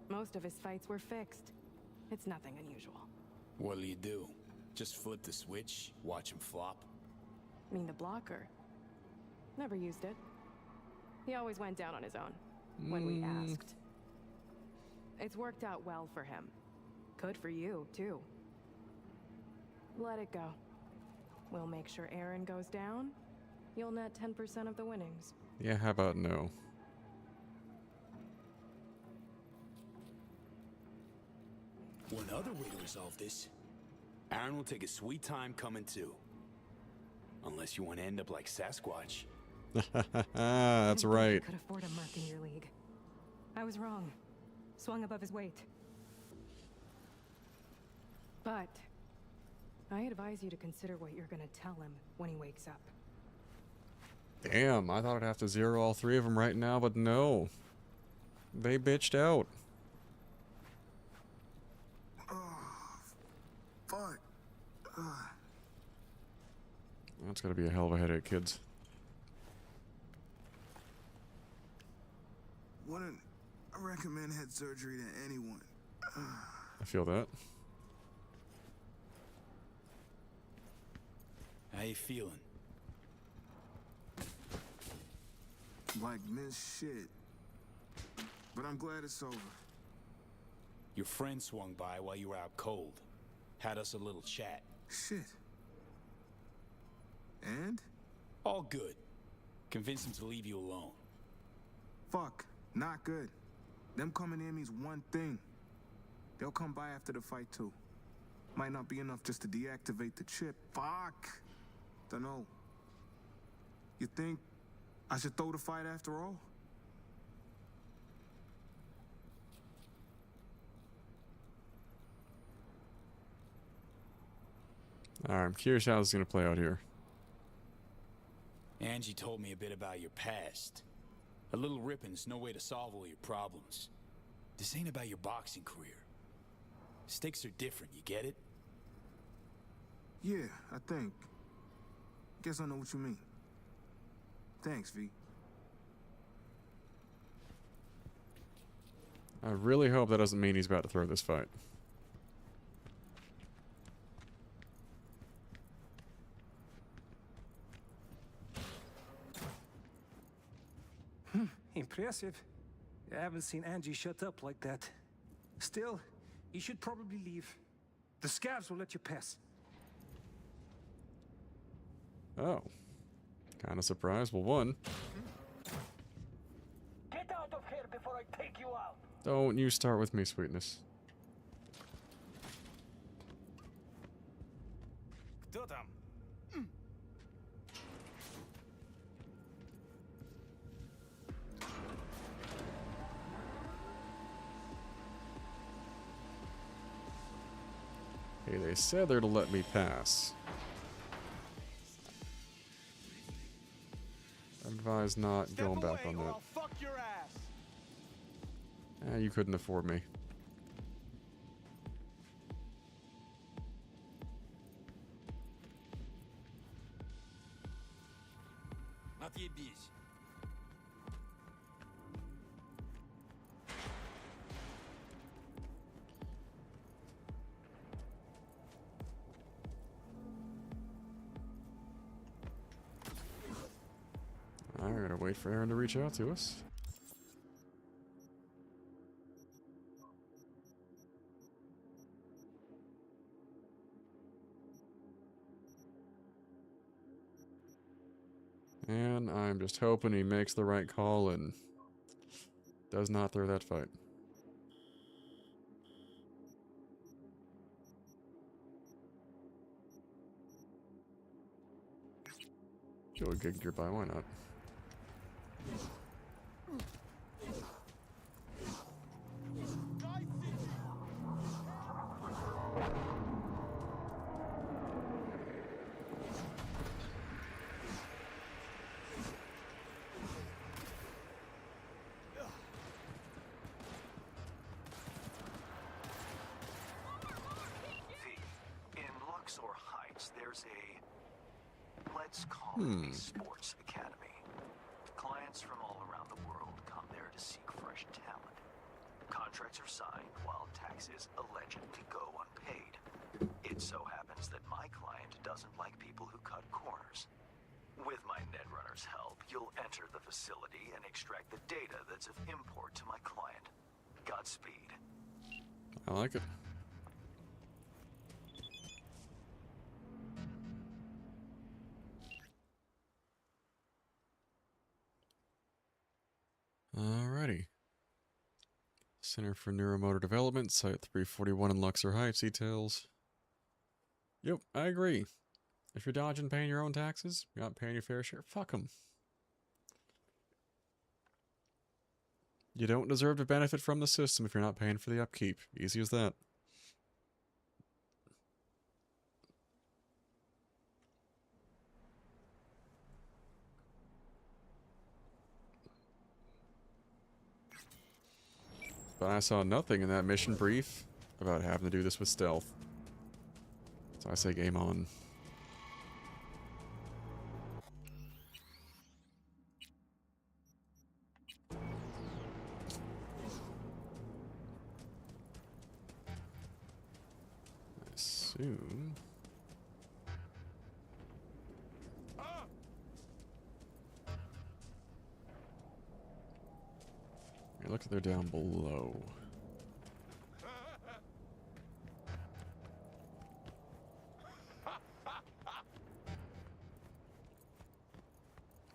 Most of his fights were fixed. It's nothing unusual. What'll you do? Just flip the switch, watch him flop? Mean the blocker? Never used it. He always went down on his own, when we asked. It's worked out well for him. Could for you, too. Let it go. We'll make sure Aaron goes down. You'll net 10% of the winnings. Yeah, how about no? One other way to resolve this. Aaron will take a sweet time coming too. Unless you want to end up like Sasquatch. That's right. You could afford a merc in your league. I was wrong. Swung above his weight. But I advise you to consider what you're gonna tell him when he wakes up. Damn, I thought I'd have to zero all three of them right now, but no. They bitched out. Fuck. That's gotta be a hell of a headache, kids. Wouldn't I recommend head surgery to anyone? I feel that. How you feeling? Like miss shit. But I'm glad it's over. Your friend swung by while you were out cold. Had us a little chat. Shit. And? All good. Convinced him to leave you alone. Fuck. Not good. Them coming in means one thing. They'll come by after the fight too. Might not be enough just to deactivate the chip. Fuck. Dunno. You think I should throw the fight after all? Alright, I'm curious how this is gonna play out here. Angie told me a bit about your past. A little ripping's no way to solve all your problems. This ain't about your boxing career. Stakes are different, you get it? Yeah, I think. Guess I know what you mean. Thanks, V. I really hope that doesn't mean he's about to throw this fight. Impressive. I haven't seen Angie shut up like that. Still, you should probably leave. The scabs will let you pass. Oh. Kind of surprised. Well, one. Get out of here before I take you out. Don't you start with me, sweetness. Кто там? Hey, they said they're to let me pass. I advise not going back on that. Fuck your ass. You couldn't afford me. Отъебись. I gotta wait for Aaron to reach out to us. And I'm just hoping he makes the right call and does not throw that fight. Go a gig nearby, why not? offers let's call it a sports academy. Clients from all around the world come there to seek fresh talent. Contracts are signed while taxes allegedly go unpaid. It so happens that my client doesn't like people who cut corners. With my Netrunner's help, you'll enter the facility and extract the data that's of import to my client. Godspeed. I like it. Alrighty. Center for Neuromotor Development, Site 341 in Luxor Heights, details. Yep, I agree. If you're dodging paying your own taxes, you're not paying your fair share, fuck them. You don't deserve to benefit from the system if you're not paying for the upkeep. Easy as that. But I saw nothing in that mission brief about having to do this with stealth. So I say game on. I assume... It looks like they're down below.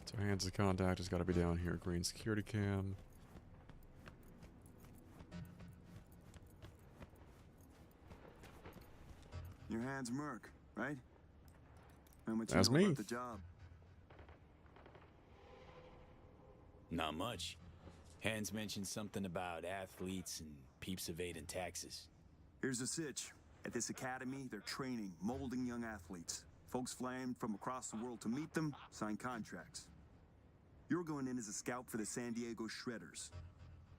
So hands of contact has got to be down here. Green security cam. Your hand's Merc, right? How much That's you know me. about the job? Not much. Hans mentioned something about athletes and peeps evading taxes. Here's the sitch. At this academy, they're training, molding young athletes. Folks flying from across the world to meet them, sign contracts. You're going in as a scout for the San Diego Shredders.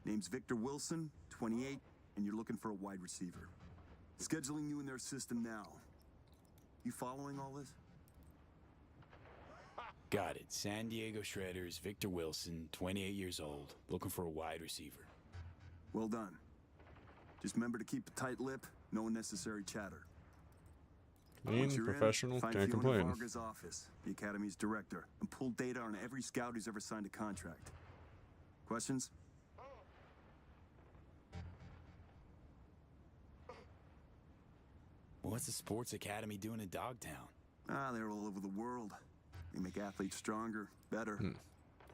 Name's Victor Wilson, 28, and you're looking for a wide receiver. Scheduling you in their system now. You following all this? Got it. San Diego Shredders, Victor Wilson, 28 years old, looking for a wide receiver. Well done. Just remember to keep a tight lip, no unnecessary chatter. Clean, Once you're professional, in, find can't Fiona complain. Varga's office, the Academy's director, and pull data on every scout who's ever signed a contract. Questions? What's the sports academy doing in Dogtown? They're all over the world. They make athletes stronger, better.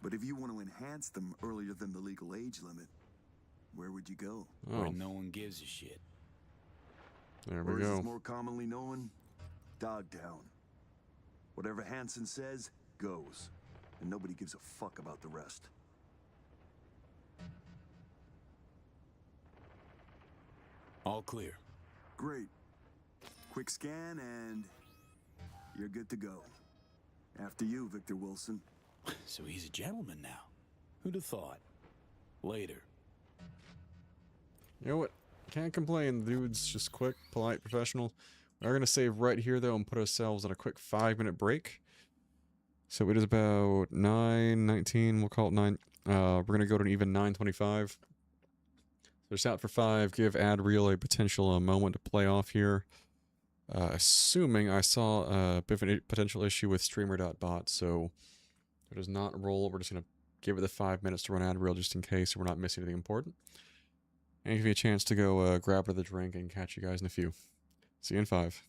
But if you want to enhance them earlier than the legal age limit, where would you go? Where no one gives a shit. There Or we as go. it's more commonly known, Dogtown. Whatever Hansen says, goes. And nobody gives a fuck about the rest. All clear. Great. Quick scan and you're good to go. After you, Victor Wilson. So he's a gentleman now. Who'd have thought? Later. You know what? Can't complain. The dude's just quick, polite, professional. We're going to save right here, though, and put ourselves on a quick 5-minute break. So it is about 9:19. We'll call it 9. We're going to go to an even 9:25. So just out for 5. Give ad reel a potential moment to play off here. Assuming I saw a bit of a potential issue with streamer.bot, so it does not roll. We're just going to give it the 5 minutes to run ad reel just in case we're not missing anything important. And give you a chance to go grab another drink and catch you guys in a few. See you in 5.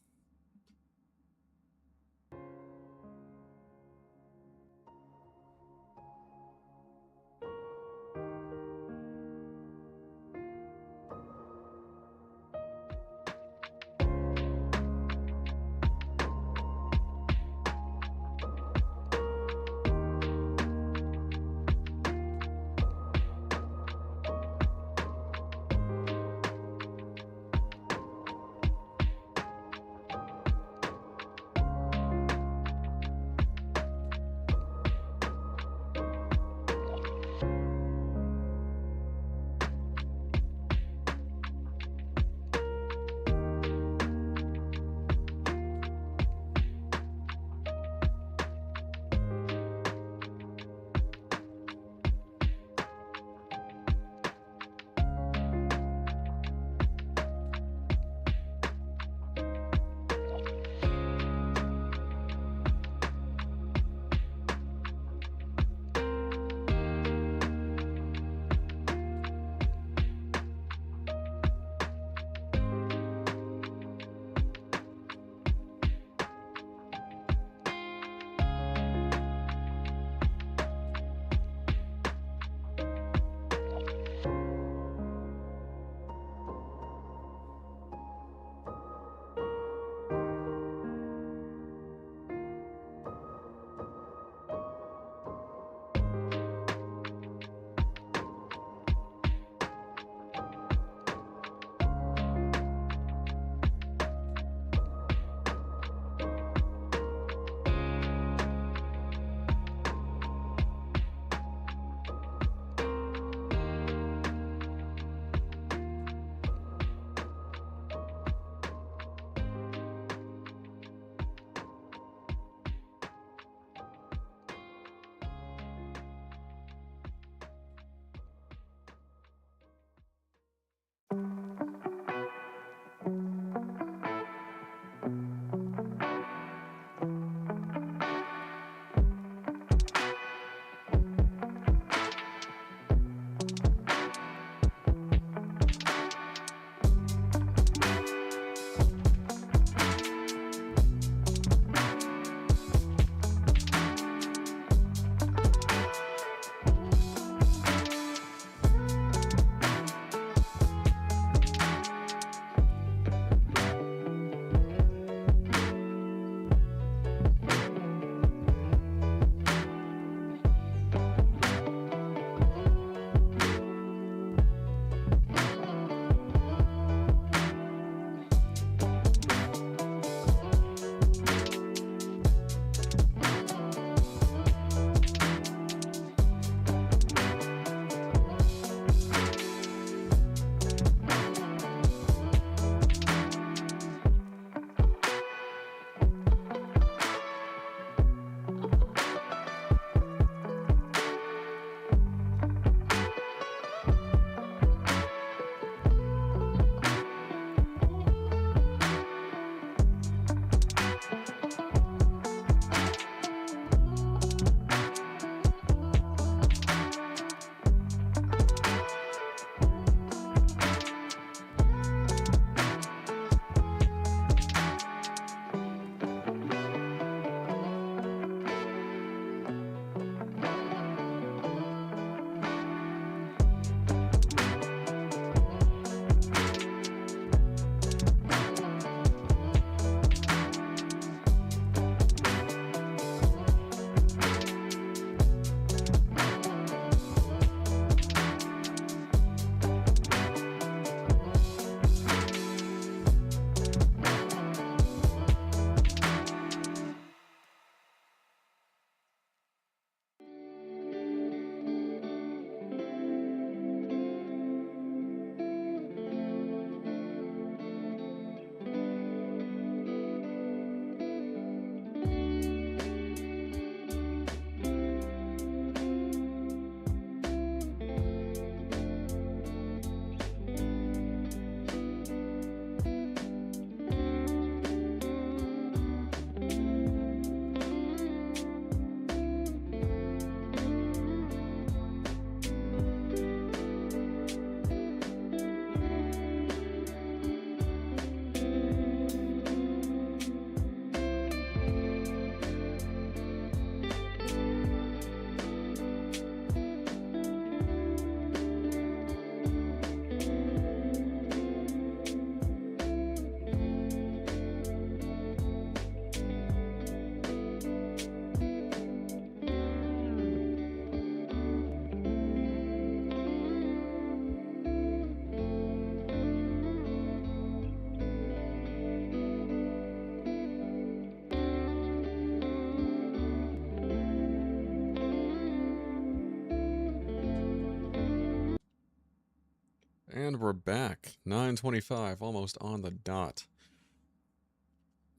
And we're back. 9:25, almost on the dot.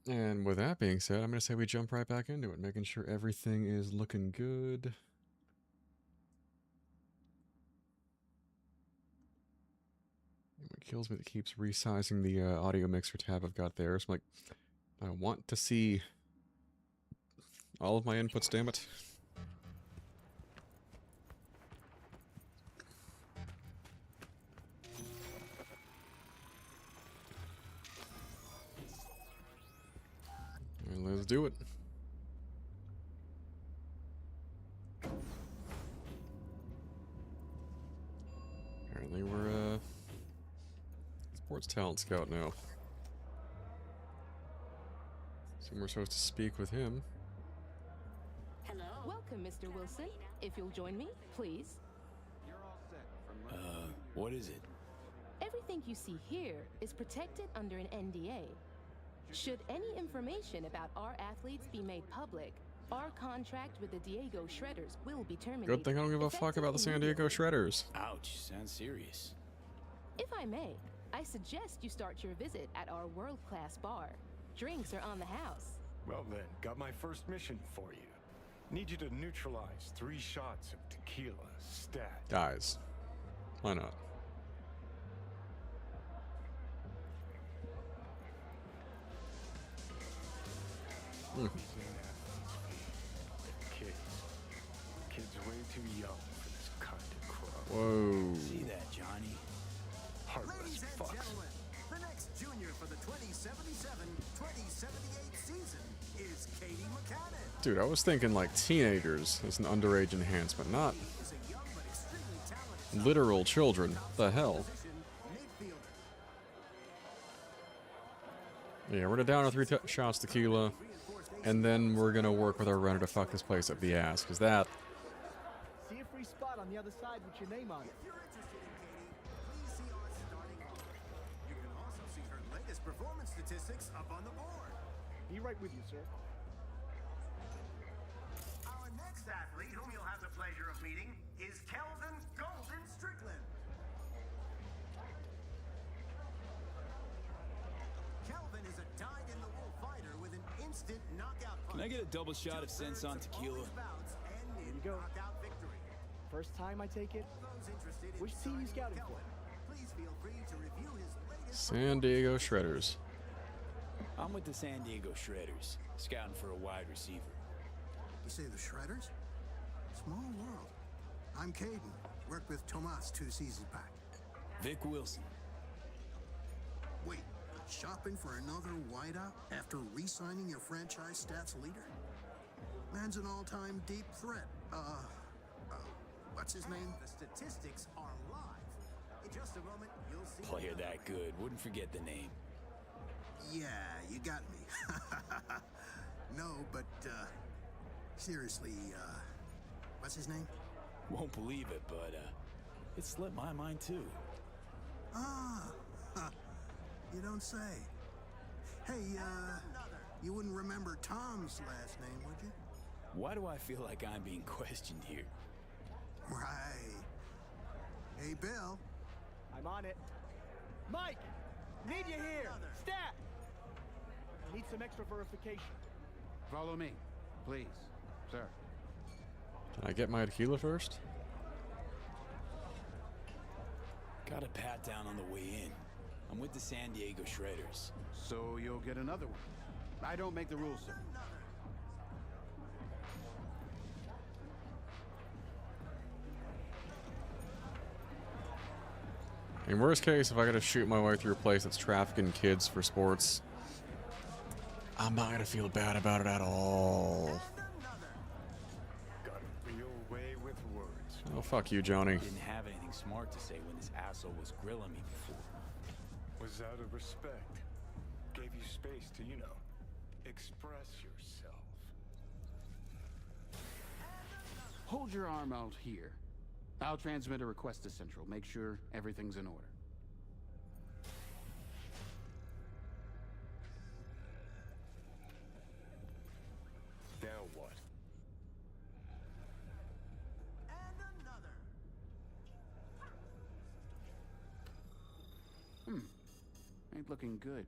And with that being said, I'm going to say we jump right back into it, making sure everything is looking good. It kills me that it keeps resizing the audio mixer tab I've got there. So I'm like, I want to see all of my inputs, damn it. And let's do it. Apparently we're sports talent scout now. So we're supposed to speak with him. Hello. Welcome, Mr. Wilson. If you'll join me, please. What is it? Everything you see here is protected under an NDA. Should any information about our athletes be made public, our contract with the Diego Shredders will be terminated. Good thing I don't give a fuck about the San Diego Shredders. Ouch, sounds serious. If I may, I suggest you start your visit at our world-class bar. Drinks are on the house. Well then, got my first mission for you. Need you to neutralize 3 shots of tequila, stat. Guys, why not? Kids way too young for this kind of crap. Whoa. See that, Johnny? Heartless Ladies and fucks. gentlemen, the next junior for the 2077-2078 season is Katie McCannon. Dude, I was thinking like teenagers as an underage enhancement, not Is a young but extremely talented literal children. The hell? Yeah, we're gonna down our 3 shots tequila, and then we're gonna work with our runner to fuck this place up the ass, because that... See a free spot on the other side with your name on it. If you're interested in Katie, please see our starting lineup. You can also see her latest performance statistics up on the board. Be right with you, sir. Our next athlete, whom you'll have the pleasure of meeting, is Kelvin Golden Strickland. Kelvin is a dyed-in-the-wool fighter with an instant knockout punch. Can I get a double shot of Sense on tequila? Here you go. First time I take it. Which team you scouting for? Please feel free to review his latest. San Diego Shredders. I'm with the San Diego Shredders, scouting for a wide receiver. You say the Shredders? Small world. I'm Caden. Worked with Tomas 2 seasons back. Vic Wilson. Wait, shopping for another wideout after re-signing your franchise stats leader? Man's an all-time deep threat. What's his name? The statistics are live. In just a moment, you'll see. Player that good, wouldn't forget the name. Yeah, you got me. No, but, seriously, what's his name? Won't believe it, but, it slipped my mind too. You don't say. Hey, you wouldn't remember Tom's last name, would you? Why do I feel like I'm being questioned here? Right. Hey, Bill. I'm on it. Mike! Need you here! Stat! Need some extra verification. Follow me, please, sir. Can I get my tequila first? Got a pat down on the way in. I'm with the San Diego Shredders. So you'll get another one. I don't make the rules, sir. In worst case, if I gotta shoot my way through a place that's trafficking kids for sports, I'm not gonna feel bad about it at all. Got a real way with words. Oh, fuck you, Johnny. Didn't have anything smart to say when this asshole was grilling me before. Was out of respect. Gave you space to, express yourself. Hold your arm out here. I'll transmit a request to Central. Make sure everything's in order. Now what? looking good.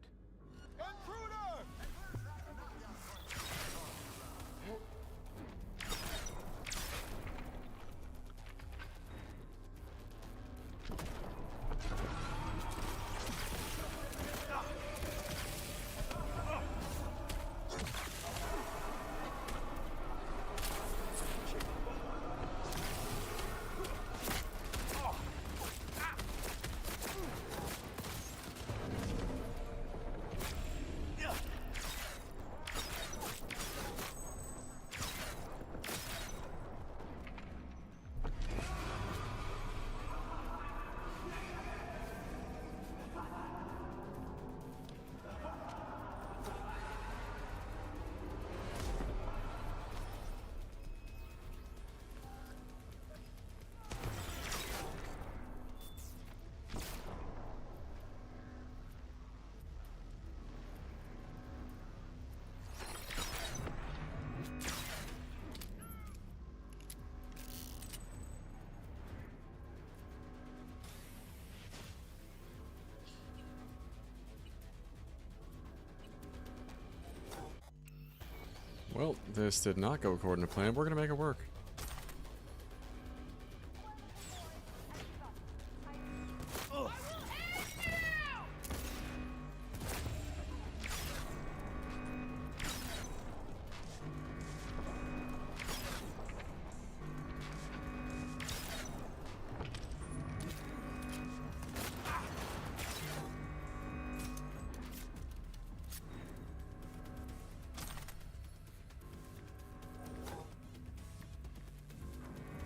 Well, this did not go according to plan. We're gonna make it work.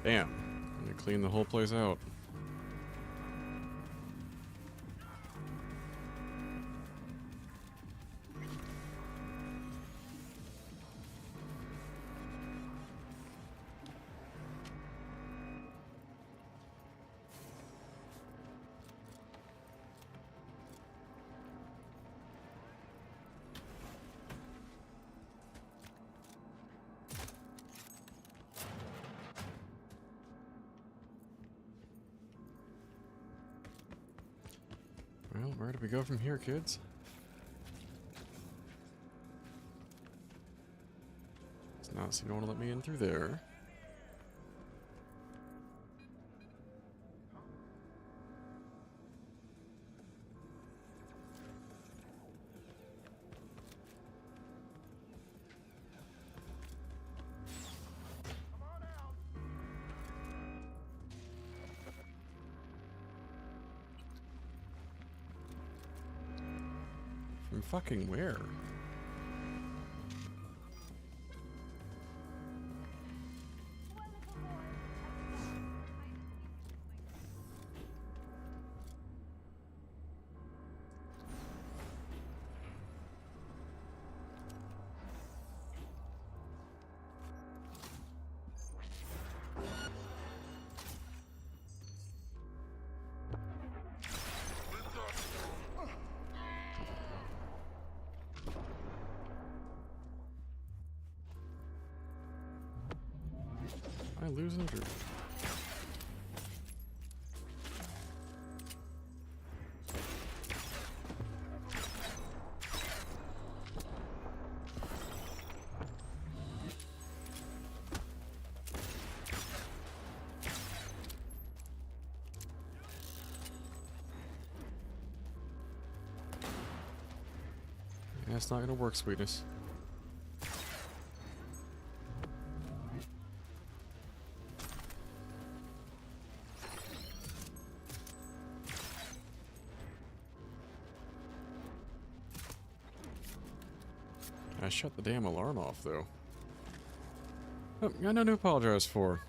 Damn. I'm gonna clean the whole place out. Well, where do we go from here, kids? It's not seem to want to let me in through there. From fucking where? Am I losing or? That's not gonna work, sweetness. I shut the damn alarm off, though. Oh, got nothing to apologize for.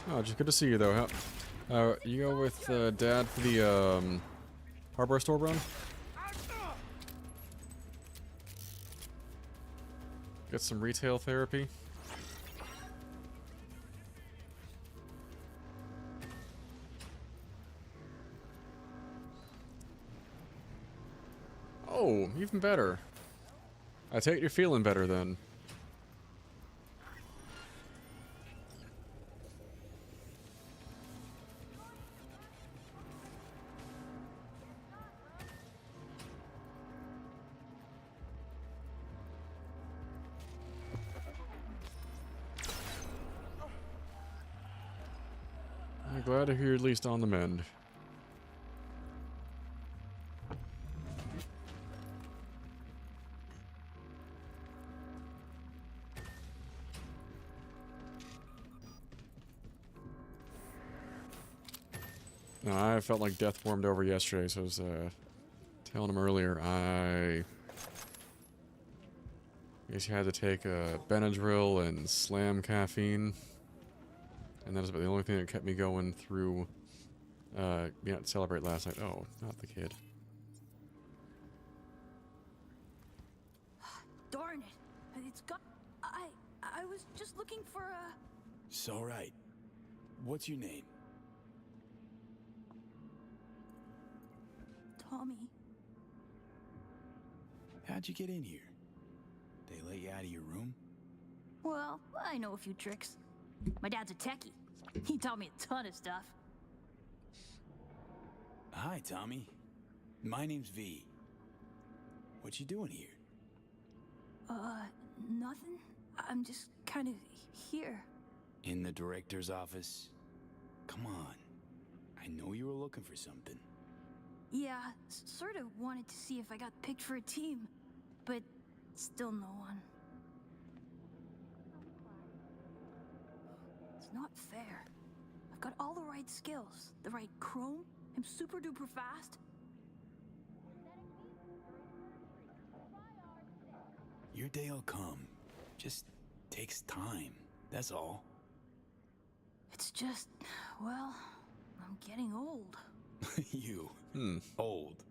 Oh, just good to see you, though. You go with Dad for the hardware store run? Get some retail therapy. Oh, even better. I take it you're feeling better then. glad to hear you're at least on the mend. No, I felt like death warmed over yesterday, so I was telling him earlier, I guess you had to take a Benadryl and slam caffeine. And that was about the only thing that kept me going through being able to celebrate last night. Oh, not the kid. Darn it. It's got... I was just looking for a... It's alright. What's your name? Tommy. How'd you get in here? They let you out of your room? Well, I know a few tricks. My dad's a techie. He taught me a ton of stuff. Hi, Tommy. My name's V. What you doing here? Nothing. I'm just kind of here. In the director's office? Come on. I know you were looking for something. Yeah, sort of wanted to see if I got picked for a team, but still no one. It's not fair. I've got all the right skills, the right chrome, I'm super duper fast. Your day'll come. Just takes time, that's all. It's just, well, I'm getting old. You. Old.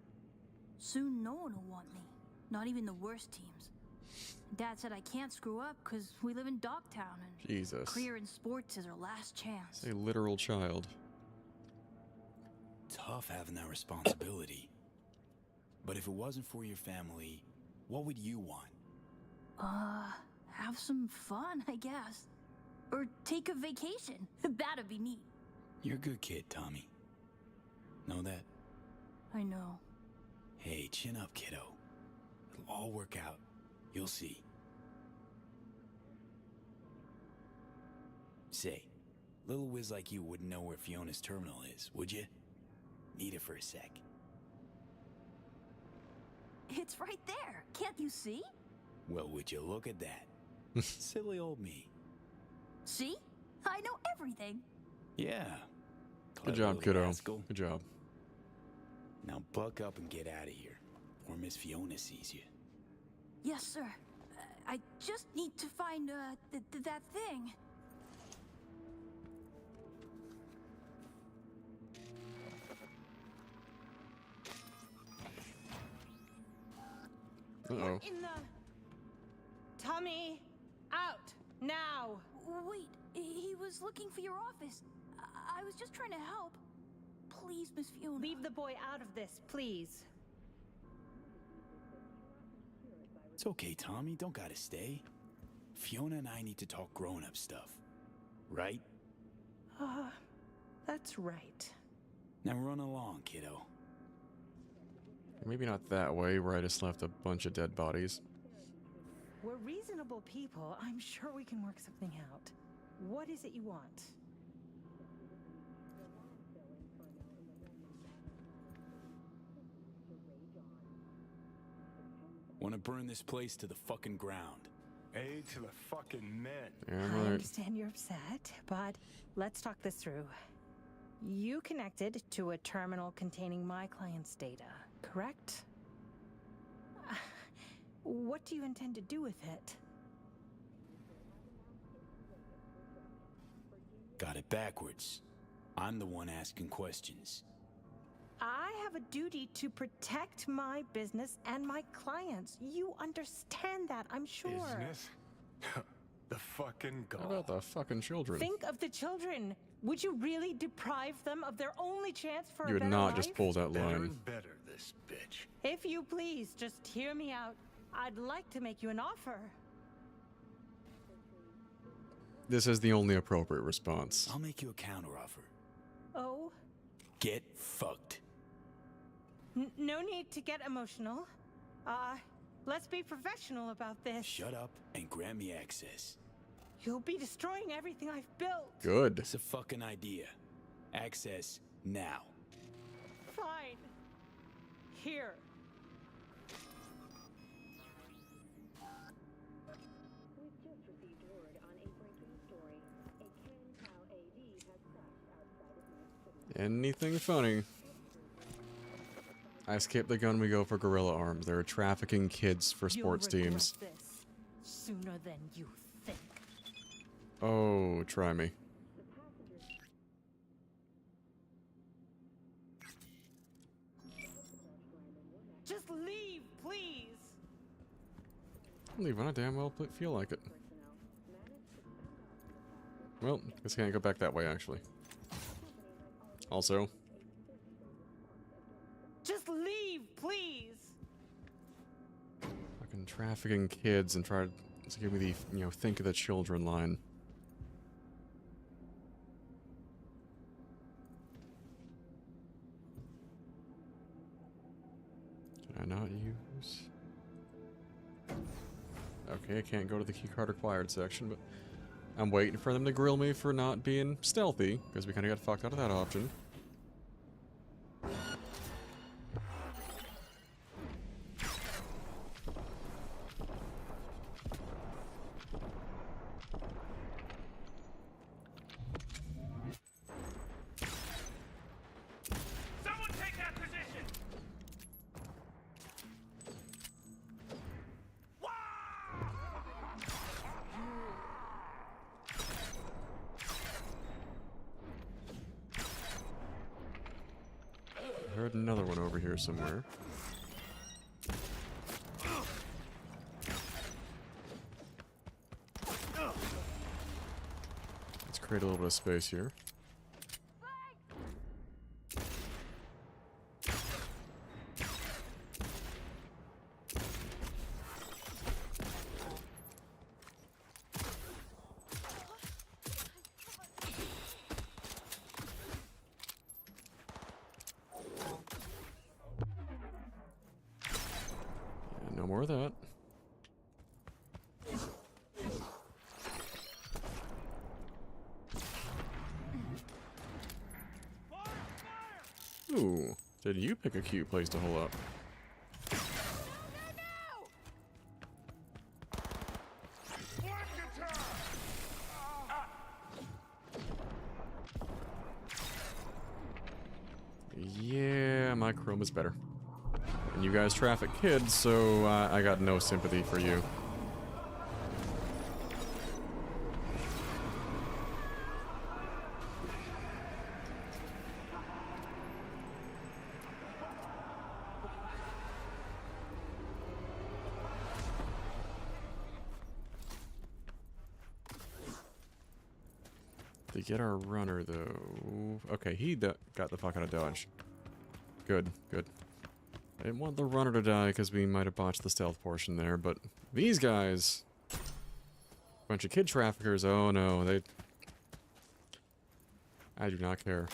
Soon no one will want me. Not even the worst teams. Dad said I can't screw up because we live in Dogtown and Jesus. career in sports is our last chance. A literal child. Tough having that responsibility. But if it wasn't for your family, what would you want? Have some fun, I guess. Or take a vacation. That'd be neat. You're a good kid, Tommy. Know that? I know. Hey, chin up, kiddo. It'll all work out. You'll see. Say, little whiz like you wouldn't know where Fiona's terminal is, would you? Need it for a sec. It's right there. Can't you see? Well, would you look at that? Silly old me. See? I know everything. Yeah. Good job, kiddo. Good job. Now buck up and get out of here, or Miss Fiona sees you. Yes, sir. I just need to find, that thing. Uh-oh. In the... Tommy, out, now. Wait, he was looking for your office. I was just trying to help. Please, Miss Fiona. Leave the boy out of this, please. It's okay, Tommy. Don't gotta stay. Fiona and I need to talk grown-up stuff. Right? That's right. Now run along, kiddo. Maybe not that way, where I just left a bunch of dead bodies. We're reasonable people. I'm sure we can work something out. What is it you want? Wanna burn this place to the fucking ground. A to the fucking men. Yeah, I right. understand you're upset, but let's talk this through. You connected to a terminal containing my client's data, correct? What do you intend to do with it? Got it backwards. I'm the one asking questions. I have a duty to protect my business and my clients. You understand that, I'm sure. Business? The fucking god. How about the fucking children? Think of the children. Would you really deprive them of their only chance for You a would better not life? just pull that Better line. and better, this bitch. If you please, just hear me out. I'd like to make you an offer. This is the only appropriate response. I'll make you a counteroffer. Oh? Get fucked. No need to get emotional. Let's be professional about this. Shut up and grant me access. You'll be destroying everything I've built. Good. It's a fucking idea. Access now. Fine. Here. Anything funny? I skip the gun, we go for gorilla arms. They're trafficking kids for sports teams. This sooner than you think. Oh, try me. Just leave, please. Leave, I damn well feel like it. Well, guess I can't go back that way, actually. Also, Just leave, please. fucking trafficking kids and try to give me the, think of the children line. Can I not use? Okay, I can't go to the keycard required section, but I'm waiting for them to grill me for not being stealthy, because we kind of got fucked out of that option. Someone take that position! I heard another one over here somewhere. Let's create a little bit of space here. No more of that. Ooh, did you pick a cute place to hole up? Yeah, my chrome is better. And you guys traffic kids, so I got no sympathy for you. To get our runner, though... Okay, he got the fuck out of dodge. Good, good. I didn't want the runner to die because we might have botched the stealth portion there, but these guys... Bunch of kid traffickers, oh no, they... I do not care.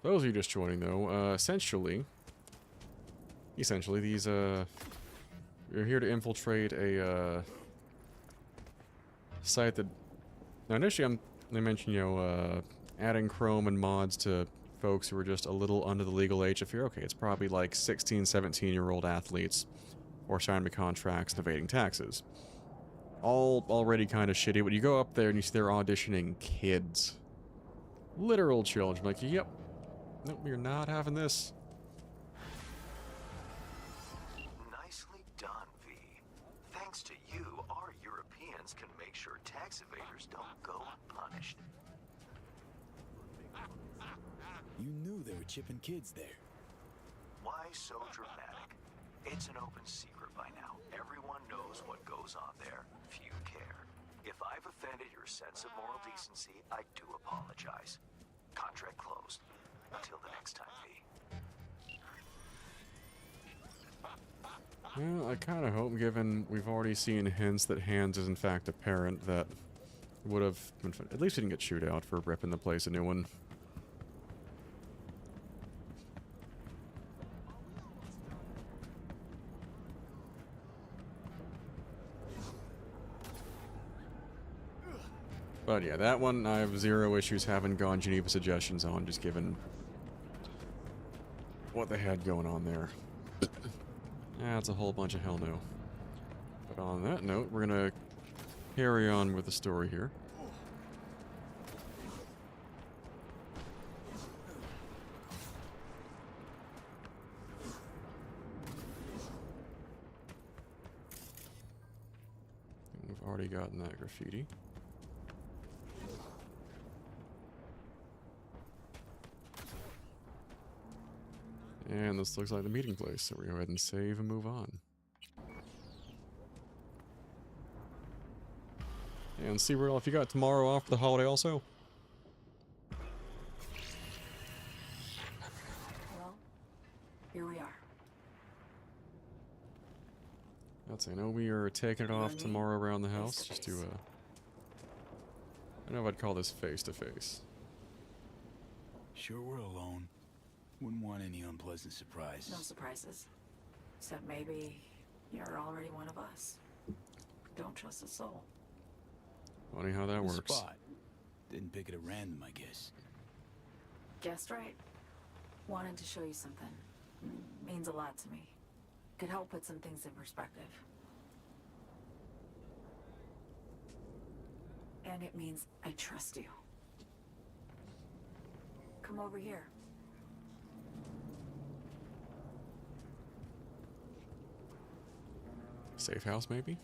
Those of you just joining, though, essentially, these, we're here to infiltrate a, site that... Now, initially, they mentioned, adding Chrome and mods to folks who are just a little under the legal age of fear. Okay, it's probably like 16, 17-year-old athletes or signing contracts and evading taxes. All already kind of shitty, but you go up there and you see they're auditioning kids. Literal children. Like, yep. Nope, you're not having this. Nicely done, V. Thanks to you, our Europeans can make sure tax evaders don't go unpunished. You knew there were chipping kids there. Why so dramatic? It's an open secret by now. Everyone knows what goes on there. Few care. If I've offended your sense of moral decency, I do apologize. Contract closed. Until the next time, V. Well, I kind of hope, given we've already seen hints that Hans is in fact a parent, that would have been fun. At least we didn't get chewed out for ripping the place a new one. But yeah, that one I have zero issues having gone Geneva Suggestions on, just given what they had going on there. That's a whole bunch of hell no. But on that note, we're gonna carry on with the story here. We've already gotten that graffiti. And this looks like the meeting place, so we're gonna go ahead and save and move on. And SeaWorld, if you got tomorrow off for the holiday also? Well, here we are. Let's see, I know we are taking it off tomorrow around the house, just to, I don't know if I'd call this face-to-face. Sure we're alone. Wouldn't want any unpleasant surprises. No surprises. Except maybe you're already one of us. Don't trust a soul. Funny how that The works. Spot. Didn't pick it at random, I guess. Guessed right. Wanted to show you something. Means a lot to me. Could help put some things in perspective. And it means I trust you. Come over here. Safe house, maybe?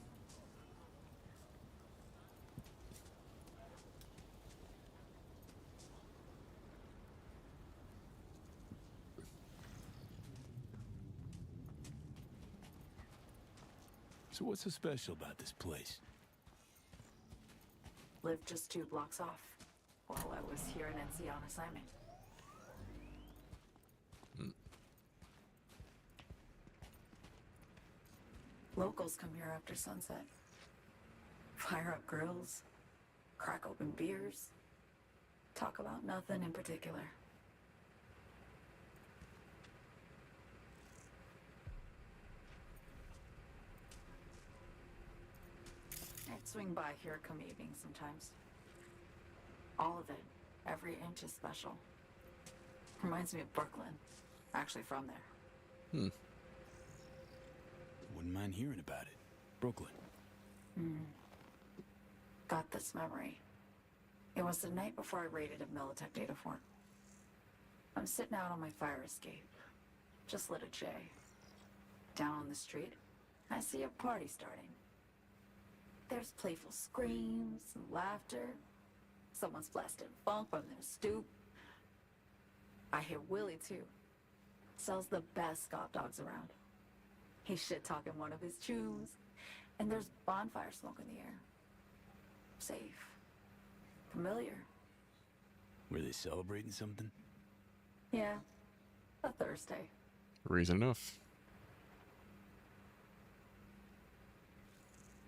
So what's so special about this place? Lived just 2 blocks off while I was here in NC on assignment. Locals come here after sunset. Fire up grills, crack open beers, talk about nothing in particular. I'd swing by here come evening sometimes. All of it, every inch is special. Reminds me of Brooklyn. Actually from there. Wouldn't mind hearing about it. Brooklyn. Got this memory. It was the night before I raided a Militech data fort. I'm sitting out on my fire escape. Just lit a J. Down on the street, I see a party starting. There's playful screams and laughter. Someone's blasting funk from their stoop. I hear Willie too. Sells the best Scott dogs around. He's shit-talking one of his chews. And there's bonfire smoke in the air. Safe. Familiar. Were they celebrating something? Yeah. A Thursday. Reason enough.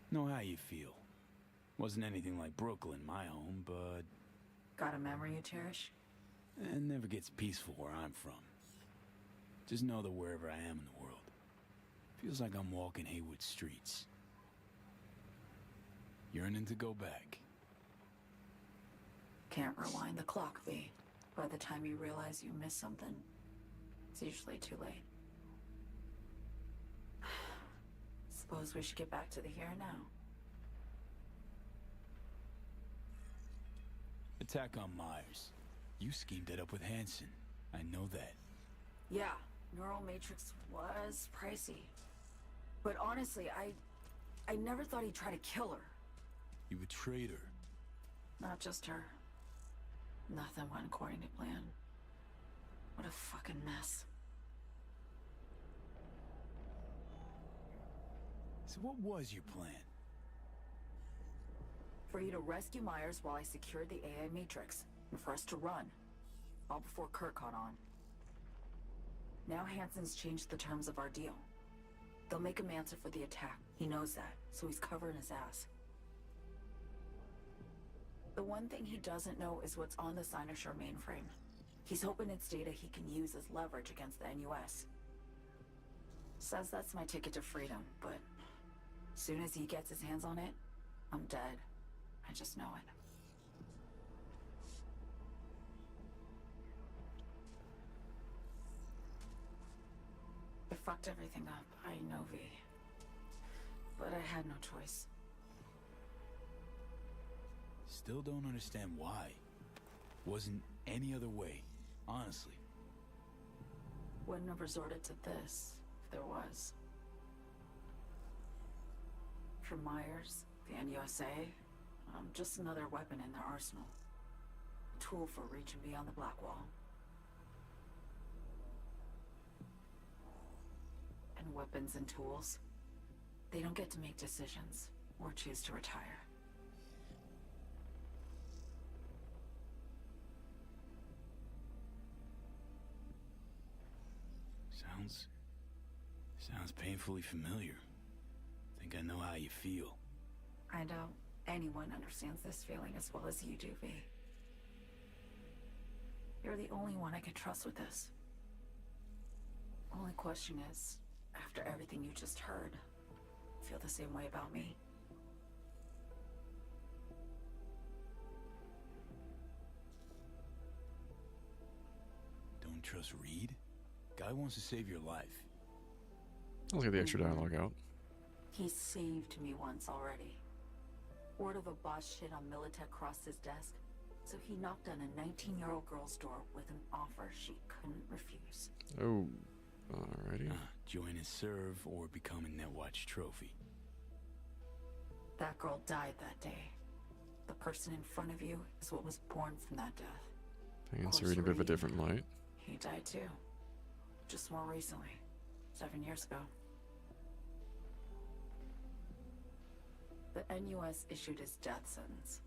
Know how you feel. Wasn't anything like Brooklyn, my home, but... Got a memory you cherish? It never gets peaceful where I'm from. Just know that wherever I am in the world, feels like I'm walking Haywood streets. Yearning to go back. Can't rewind the clock, V. By the time you realize you missed something, it's usually too late. Suppose we should get back to the here and now. Attack on Myers. You schemed it up with Hansen. I know that. Yeah, Neural Matrix was pricey. But honestly, I never thought he'd try to kill her. You betrayed her. Not just her. Nothing went according to plan. What a fucking mess. So what was your plan? For you to rescue Myers while I secured the AI Matrix, and for us to run. All before Kurt caught on. Now Hansen's changed the terms of our deal. They'll make him answer for the attack. He knows that, so he's covering his ass. The one thing he doesn't know is what's on the Cynosure mainframe. He's hoping it's data he can use as leverage against the NUS. Says that's my ticket to freedom, but soon as he gets his hands on it, I'm dead. I just know it. fucked everything up, I know, V. But I had no choice. Still don't understand why. Wasn't any other way, honestly. Wouldn't have resorted to this if there was. For Myers, the NUSA, I'm just another weapon in their arsenal. A tool for reaching beyond the Black Wall. And weapons and tools, they don't get to make decisions or choose to retire. Sounds painfully familiar. Think I know how you feel. I doubt anyone understands this feeling as well as you do, V. You're the only one I can trust with this. Only question is, after everything you just heard, feel the same way about me? Don't trust Reed? Guy wants to save your life. I'll get the extra dialogue out. He saved me once already. Word of a boss shit on Militech crossed his desk, so he knocked on a 19-year-old girl's door with an offer she couldn't refuse. Oh, alrighty. Join and serve or become a Netwatch trophy. That girl died that day. The person in front of you is what was born from that death. Painting Reed in a bit of a different light. He died too. Just more recently. 7 years ago. The NUS issued his death sentence,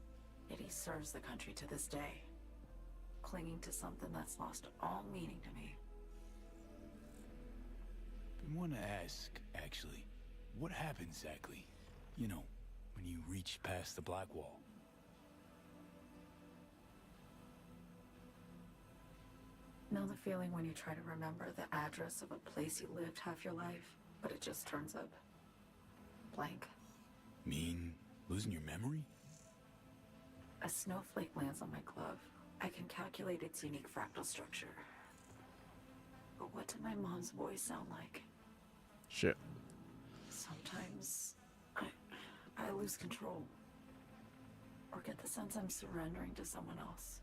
yet he serves the country to this day, clinging to something that's lost all meaning to me. I want to ask, actually, what happened exactly? You know, when you reached past the Black Wall. Know the feeling when you try to remember the address of a place you lived half your life, but it just turns up blank? Mean losing your memory? A snowflake lands on my glove. I can calculate its unique fractal structure. But what did my mom's voice sound like? Shit. Sometimes I lose control. Or get the sense I'm surrendering to someone else.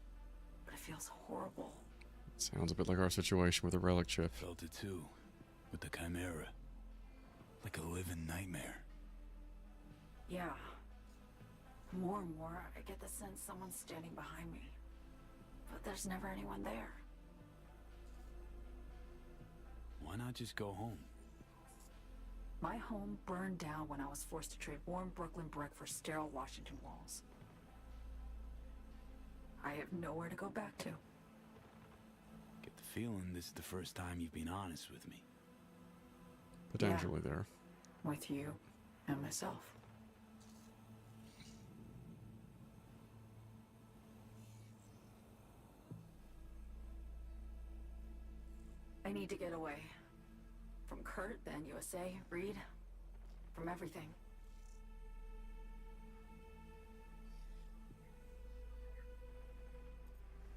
But it feels horrible. Sounds a bit like our situation with the relic chip. Felt it too, with the Chimera. Like a living nightmare. Yeah. More and more, I get the sense someone's standing behind me. But there's never anyone there. Why not just go home? My home burned down when I was forced to trade warm Brooklyn brick for sterile Washington walls. I have nowhere to go back to. Get the feeling this is the first time you've been honest with me. Potentially there. With you and myself. I need to get away. From Kurt, the NUSA, Reed, from everything.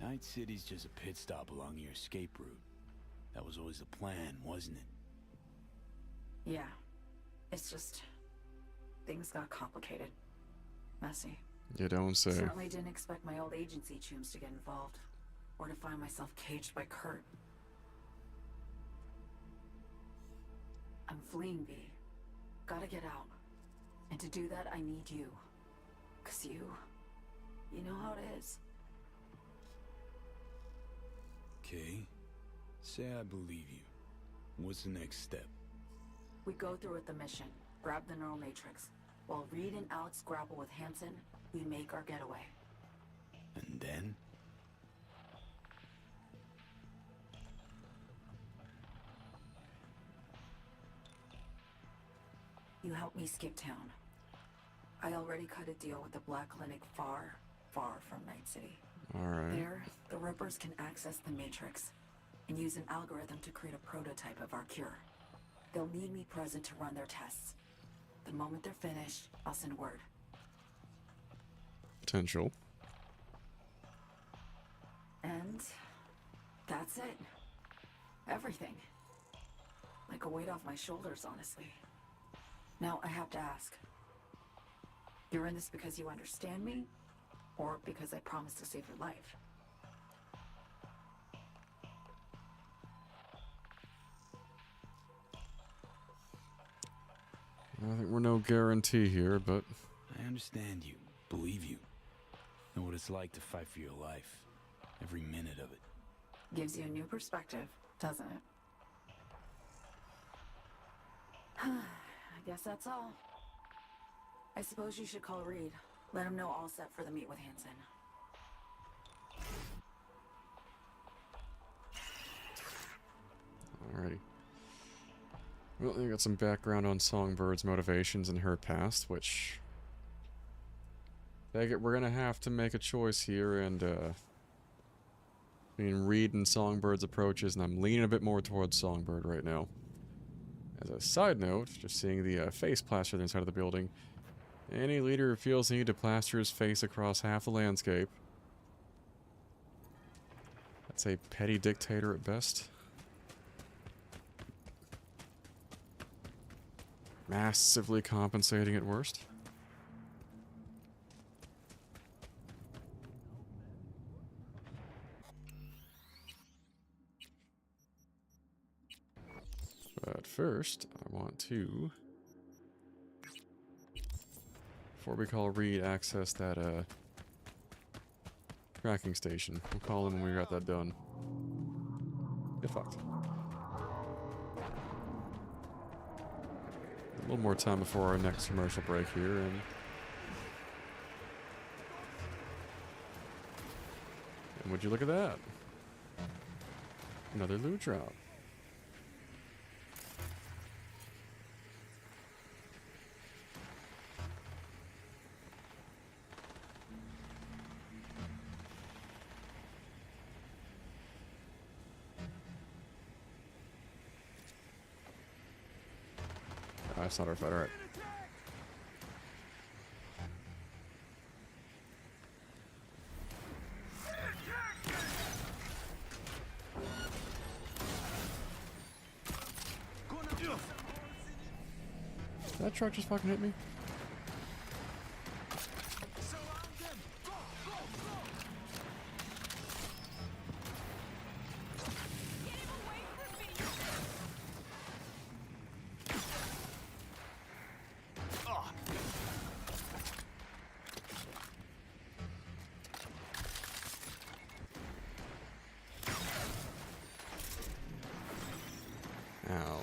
Night City's just a pit stop along your escape route. That was always the plan, wasn't it? Yeah. It's just... things got complicated. Messy. You don't say. Certainly didn't expect my old agency chooms to get involved. Or to find myself caged by Kurt. I'm fleeing, V. Gotta get out. And to do that, I need you. 'Cause you know how it is. Okay. Say I believe you. What's the next step? We go through with the mission. Grab the neural matrix. While Reed and Alex grapple with Hansen, we make our getaway. And then? You help me skip town. I already cut a deal with the Black Clinic far, far from Night City. Alright. There, the Rippers can access the Matrix and use an algorithm to create a prototype of our cure. They'll need me present to run their tests. The moment they're finished, I'll send word. Potential. And that's it. Everything. like a weight off my shoulders, honestly. Now, I have to ask. You're in this because you understand me? Or because I promised to save your life? I think we're no guarantee here, but... I understand you. Believe you. Know what it's like to fight for your life. Every minute of it. Gives you a new perspective, doesn't it? I guess that's all. I suppose you should call Reed. Let him know all set for the meet with Hansen. Alrighty. Well, you got some background on Songbird's motivations in her past, which... we're gonna have to make a choice here, and, between Reed and Songbird's approaches, and I'm leaning a bit more towards Songbird right now. As a side note, just seeing the face plaster on the inside of the building, any leader who feels the need to plaster his face across half the landscape. That's a petty dictator at best. Massively compensating at worst. But first, I want to, before we call Reed, access that tracking station. We'll call him when we got that done. Get fucked. A little more time before our next commercial break here, and would you look at that? Another loot drop. That's not our fight, alright. Did that truck just fucking hit me? Ow.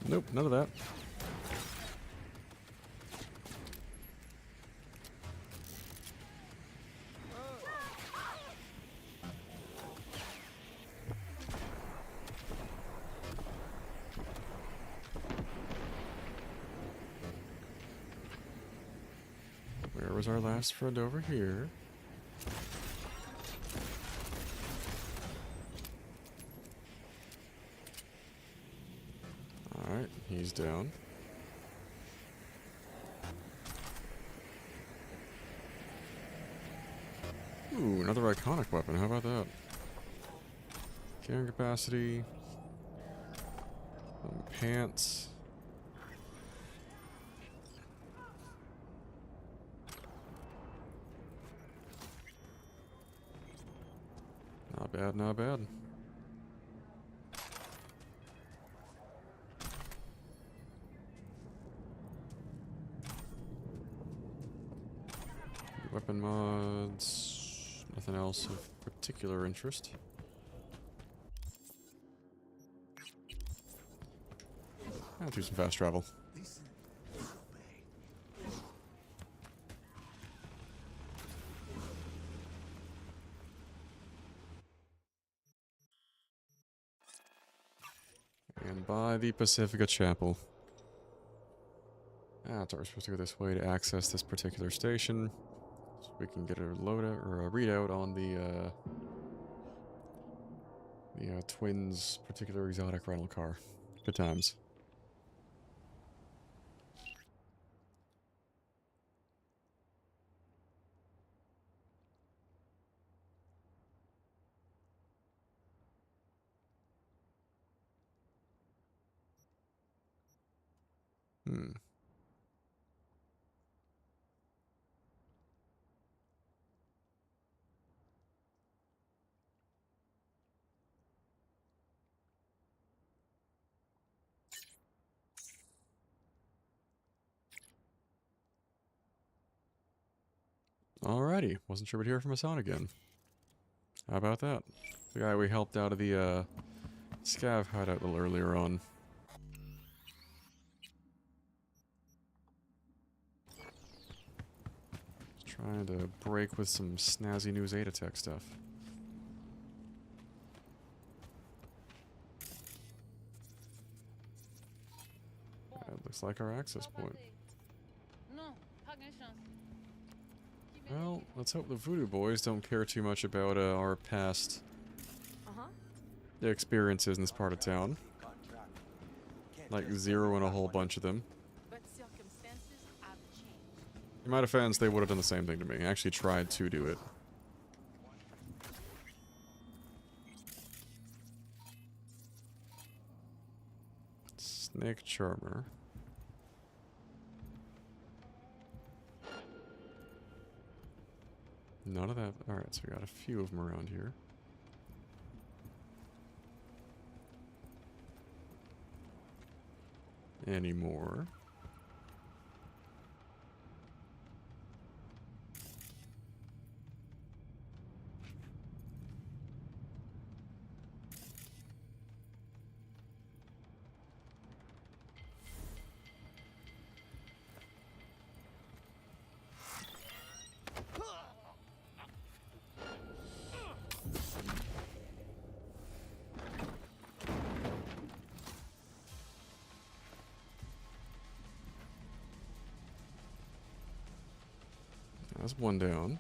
Nope, none of that. Where was our last friend over here? Alright, he's down. Ooh, another iconic weapon. How about that? Carrying capacity. Pants. Not bad, not bad. weapon mods. Nothing else of particular interest. I'll do some fast travel. And by the Pacifica Chapel. Ah, so we're supposed to go this way to access this particular station. So we can get a loadout or a readout on the twins' particular exotic rental car. Good times. Alrighty, wasn't sure we'd hear from Hassan again. How about that? The guy we helped out of the scav hideout a little earlier on. Just trying to break with some snazzy New Zeta Tech stuff. That looks like our access point. Well, let's hope the Voodoo Boys don't care too much about our past experiences in this part of town. Like Zero and a whole bunch of them. In my defense, they would have done the same thing to me. I actually tried to do it. Snake Charmer. None of that. Alright, so we got a few of them around here. Any more? That's one down.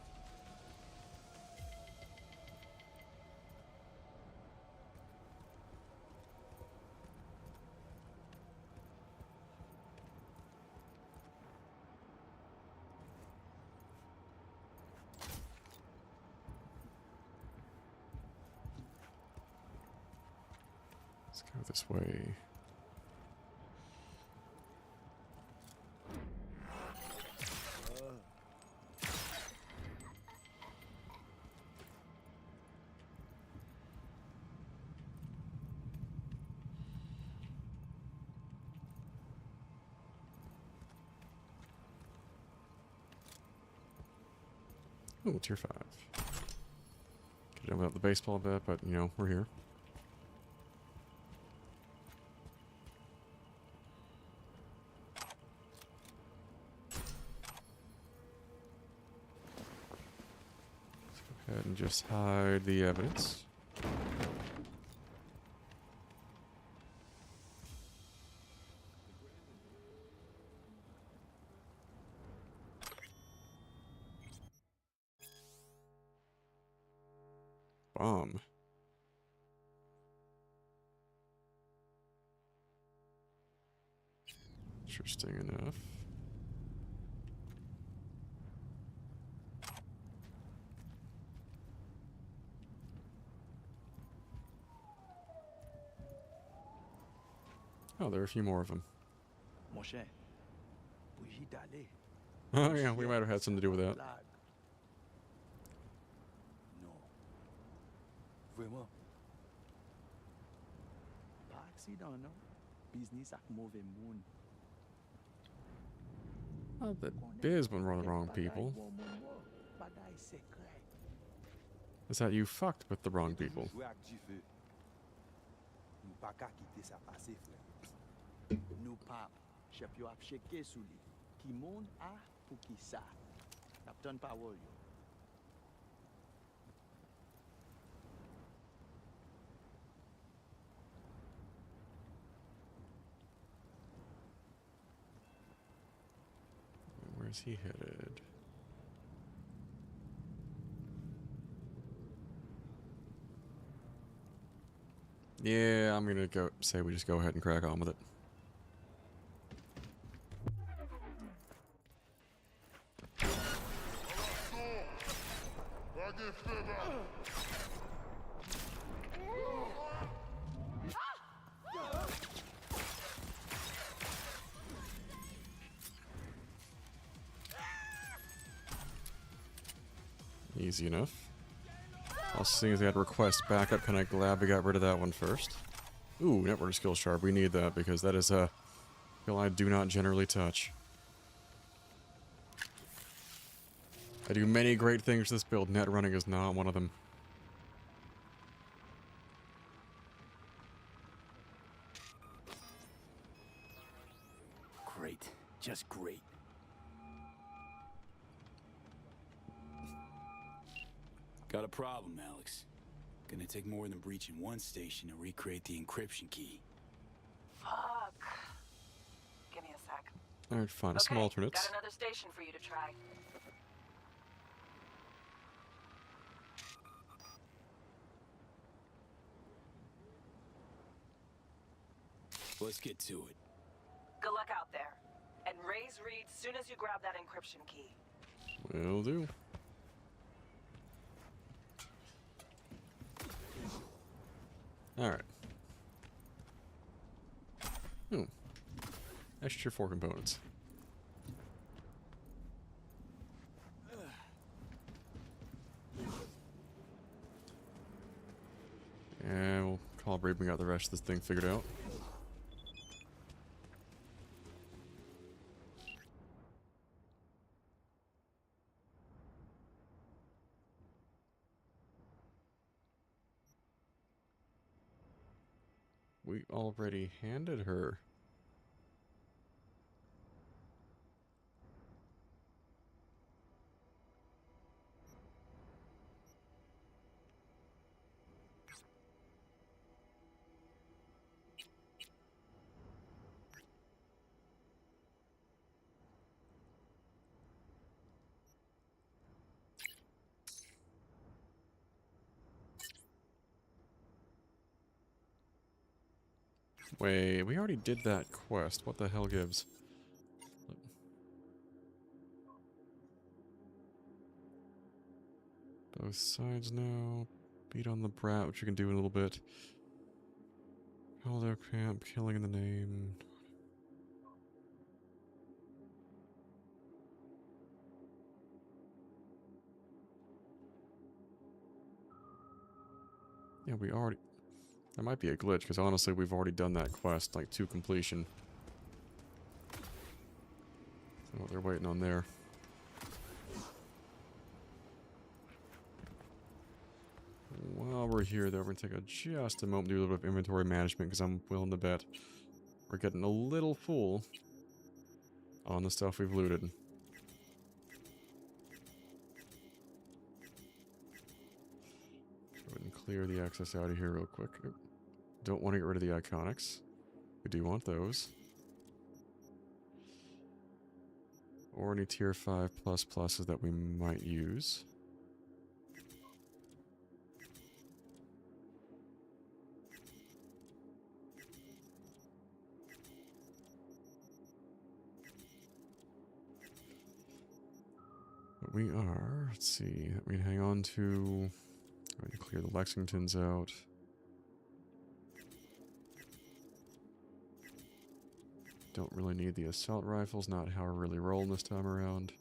Let's go this way. Ooh, tier 5. Could have done without the baseball bat, but, you know, we're here. Let's go ahead and just hide the evidence. Bomb. Interesting enough. Oh, there are a few more of them. Oh yeah, we might have had something to do with that. Vraiment. Pas accident, non? Business avec mauvais monde. Oh, the biz went wrong the wrong people. Is that you fucked with the wrong people. Nou pap, chef yo ap cheke sou li. Ki moun a pou ki sa. Nap ton parol yo. Where's he headed? Yeah, I'm gonna say we just go ahead and crack on with it. Easy enough. Also, seeing as they had request backup, kind of glad we got rid of that one first. Ooh, network skill sharp. We need that because that is a skill I do not generally touch. I do many great things to this build. Net running is not one of them. Great. Just great. Got a problem, Alex. Gonna take more than breaching one station to recreate the encryption key. Fuck. Give me a sec. Alright, fine. Some alternates. Got another station for you to try. Let's get to it. Good luck out there. And raise Reed soon as you grab that encryption key. Will do. Alright. Extra 4 components. And we'll call Reed when we got the rest of this thing figured out. We already handed her. Wait, we already did that quest. What the hell gives? Both sides now. Beat on the brat, which you can do in a little bit. Hold their camp, killing in the name. Yeah, we already... That might be a glitch, because honestly, we've already done that quest, like, to completion. So what they're waiting on there. While we're here, though, we're going to take just a moment to do a little bit of inventory management, because I'm willing to bet we're getting a little full on the stuff we've looted. Go ahead and clear the access out of here real quick. Don't want to get rid of the iconics. We do want those. Or any tier 5 pluses that we might use. But we are, let's see, we can hang on to, I can clear the Lexingtons out. Don't really need the assault rifles, not how we're really rolling this time around.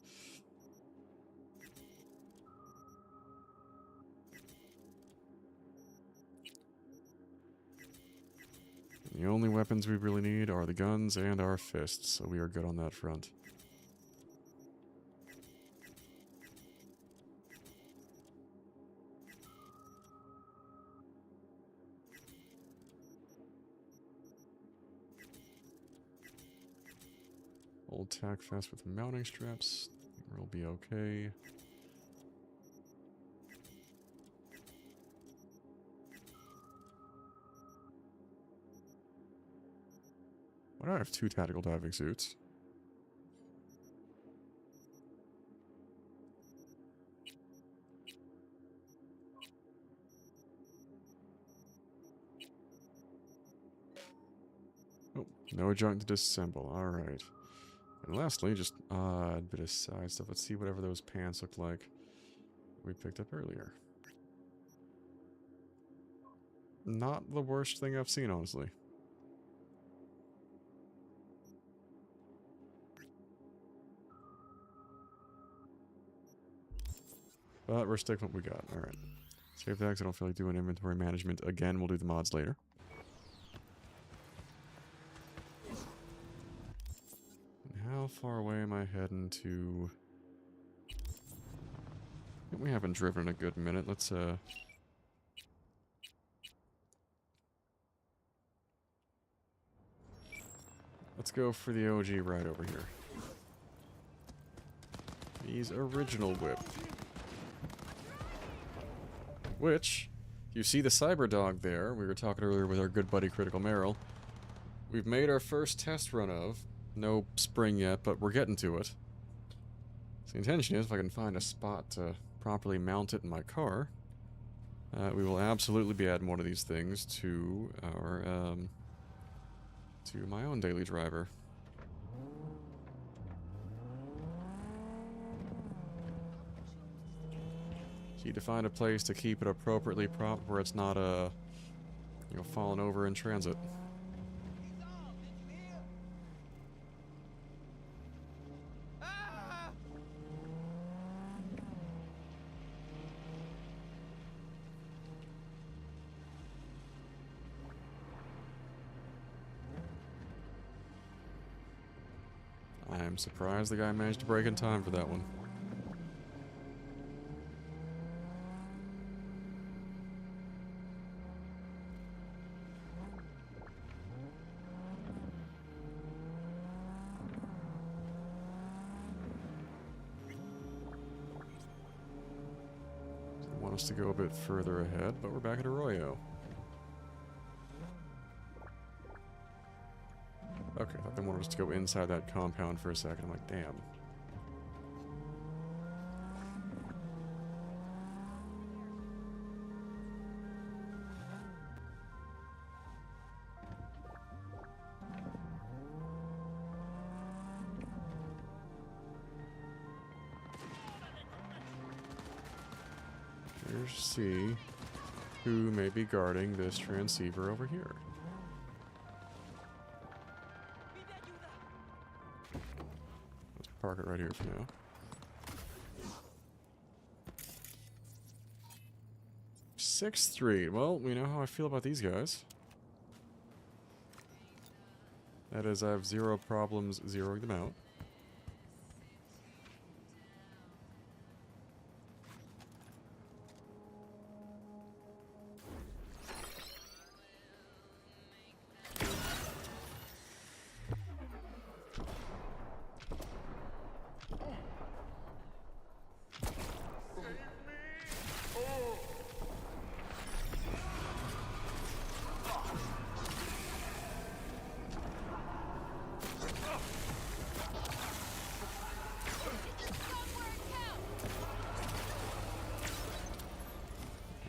And the only weapons we really need are the guns and our fists, so we are good on that front. Old tack vest with mounting straps. We'll be okay. Why do I have 2 tactical diving suits? Oh, no junk to disassemble. Alright. And lastly, just a bit of side stuff. Let's see whatever those pants look like we picked up earlier. Not the worst thing I've seen, honestly. But we're sticking with what we got. Alright. Save tags. I don't feel like doing inventory management again. We'll do the mods later. And how far away am I heading to? I think we haven't driven in a good minute. Let's go for the OG right over here. He's original whip. Which, you see the cyber dog there, we were talking earlier with our good buddy Critical Merrill. We've made our first test run of. No spring yet, but we're getting to it. So the intention is, if I can find a spot to properly mount it in my car, we will absolutely be adding one of these things to our, to my own daily driver. Need to find a place to keep it appropriately propped where it's not, you know, falling over in transit. I'm surprised the guy managed to break in time for that one. Want us to go a bit further ahead, but we're back at Arroyo. Okay, I thought they wanted us to go inside that compound for a second. I'm like, damn. Here's see who may be guarding this transceiver over here. Let's park it right here for now. Six 3. Well, we know how I feel about these guys. That is, I have zero problems zeroing them out.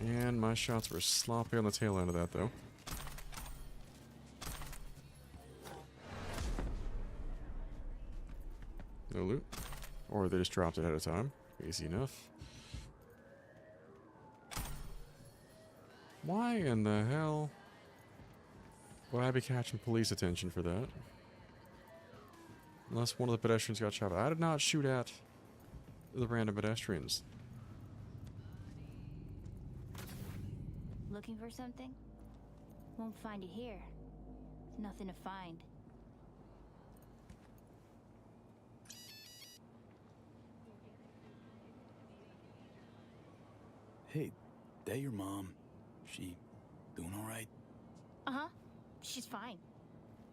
And my shots were sloppy on the tail end of that, though. No loot. Or they just dropped it ahead of time. Easy enough. Why in the hell would I be catching police attention for that? Unless one of the pedestrians got shot. I did not shoot at the random pedestrians. Looking for something? Won't find it here. Nothing to find. Hey, that your mom? She doing all right? Uh-huh. She's fine.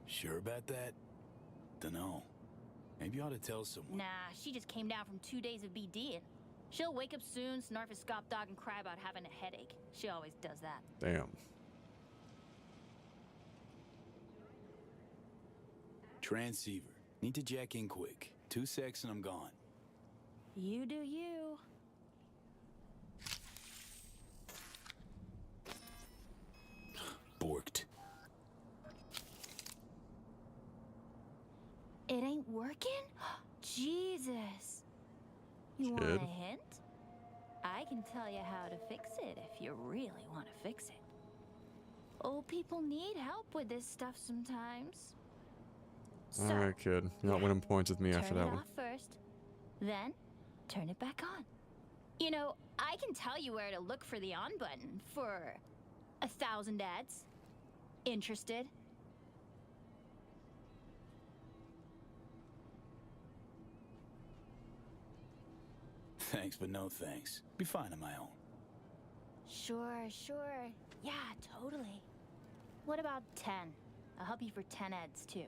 Sure about that? Dunno. Maybe you ought to tell someone. Nah, she just came down from 2 days of BDing. She'll wake up soon, snarf a scop dog, and cry about having a headache. She always does that. Damn. Transceiver. Need to jack in quick. 2 secs and I'm gone. You do you. Borked. It ain't working? Jesus. You want Shit. a hint? I can tell you how to fix it if you really want to fix it. Old people need help with this stuff sometimes. So, Alright, kid. You're not winning points with me after turn that it one. off first, then turn it back on. You know, I can tell you where to look for the on button for 1,000 ads. Interested? Thanks, but no thanks. Be fine on my own. Sure. Yeah, totally. What about 10? I'll help you for 10 ads too.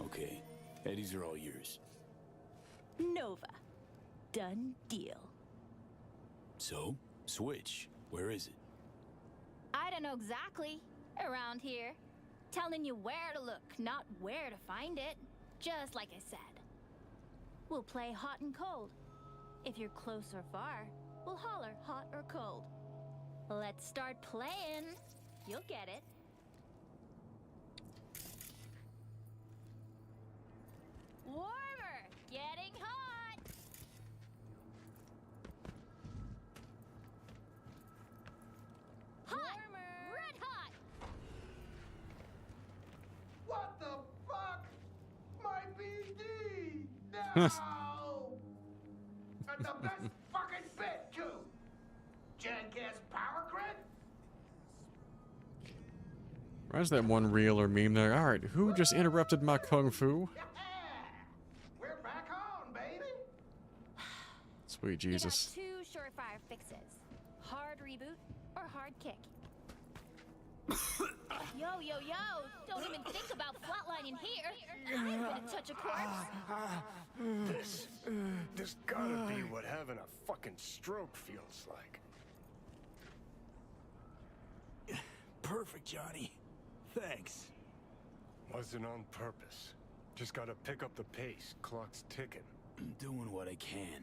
Okay. Eddies are all yours. Nova. Done deal. So, switch. Where is it? I don't know exactly. Around here. Telling you where to look, not where to find it. Just like I said. We'll play hot and cold. If you're close or far, we'll holler hot or cold. Let's start playing. You'll get it. Warmer! Getting hot! Hot! Warmer! Red hot! What the fuck? My BD! No! And the best fucking bit, too! Jackass power grid? Where's that one reel or meme there? Alright, who just interrupted my kung fu? We're back on, baby! Sweet Jesus. You got 2 surefire fixes. Hard reboot or hard kick. Yo! Don't even think about flatlining here. I'm gonna touch a corpse. This gotta be what having a fucking stroke feels like. Perfect, Johnny. Thanks. Wasn't on purpose. Just gotta pick up the pace. Clock's ticking. I'm doing what I can.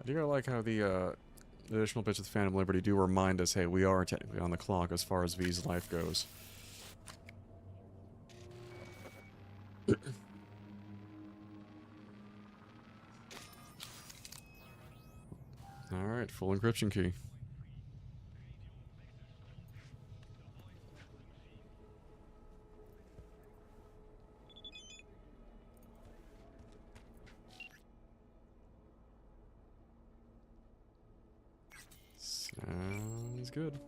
I do like how the additional bits of Phantom Liberty do remind us, hey, we are technically on the clock as far as V's life goes. Alright, full encryption key. Sounds good.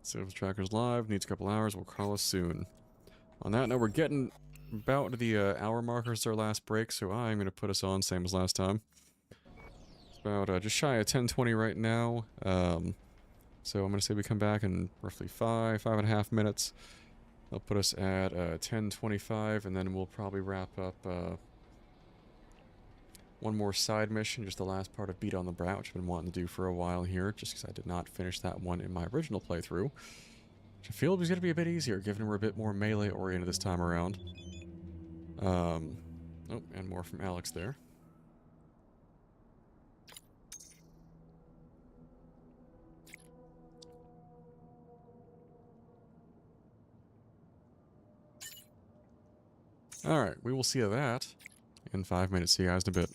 Sales Tracker's live. Needs a couple hours. Will call us soon. On that note, we're getting about to the hour markers, our last break, so I'm going to put us on, same as last time. It's about just shy of 10:20 right now. So I'm going to say we come back in roughly 5.5 minutes. That'll put us at 10:25, and then we'll probably wrap up one more side mission, just the last part of Beat on the Brat, which I've been wanting to do for a while here, just because I did not finish that one in my original playthrough. Which I feel was going to be a bit easier, given we're a bit more melee-oriented this time around. Oh, and more from Alex there. Alright, we will see that in 5 minutes. See you guys in a bit.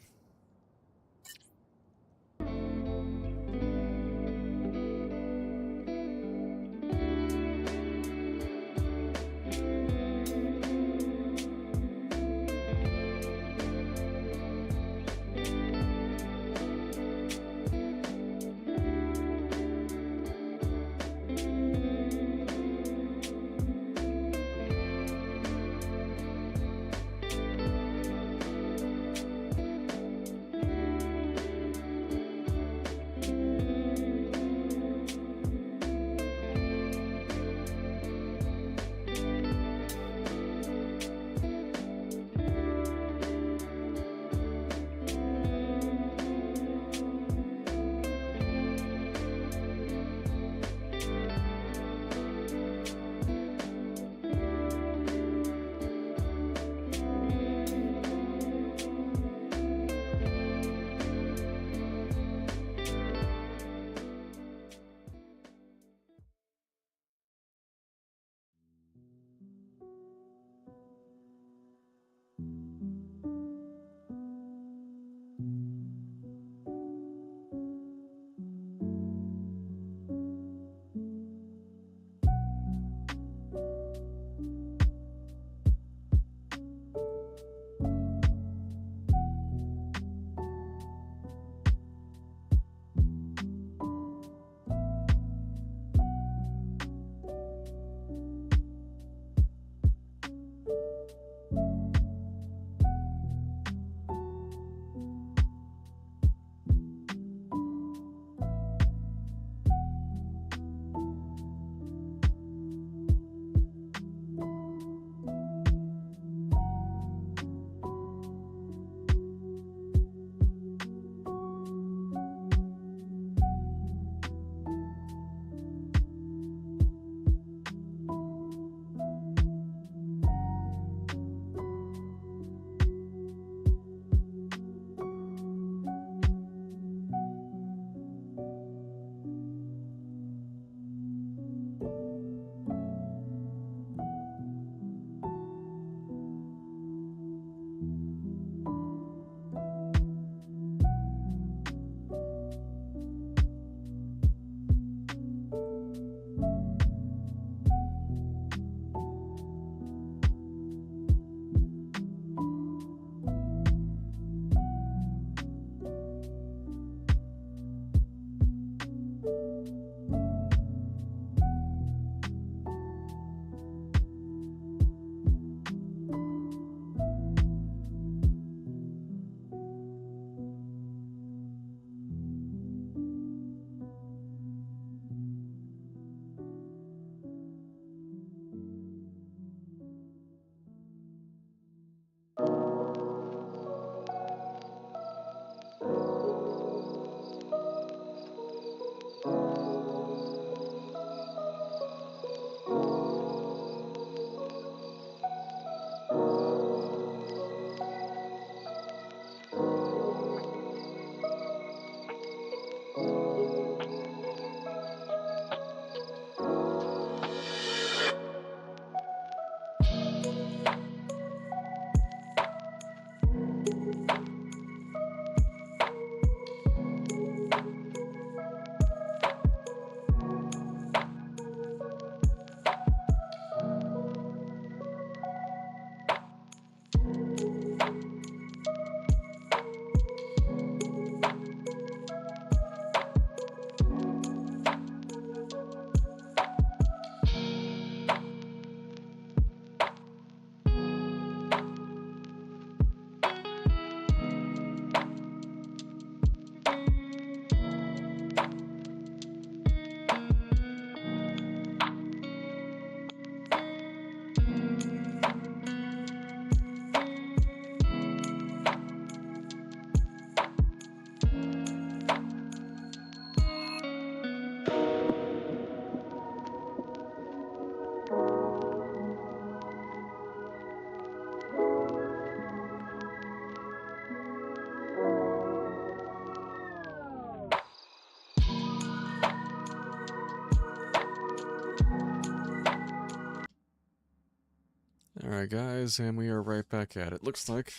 Alright guys, and we are right back at it. Looks like,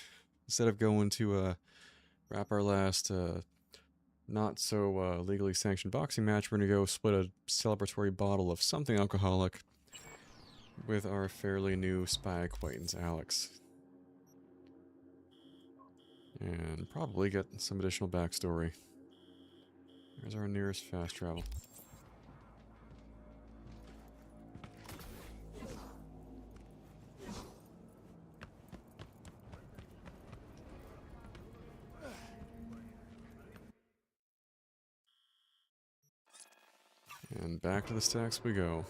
instead of going to wrap our last not so legally sanctioned boxing match, we're going to go split a celebratory bottle of something alcoholic with our fairly new spy acquaintance, Alex. And probably get some additional backstory. There's our nearest fast travel. And back to the stacks we go.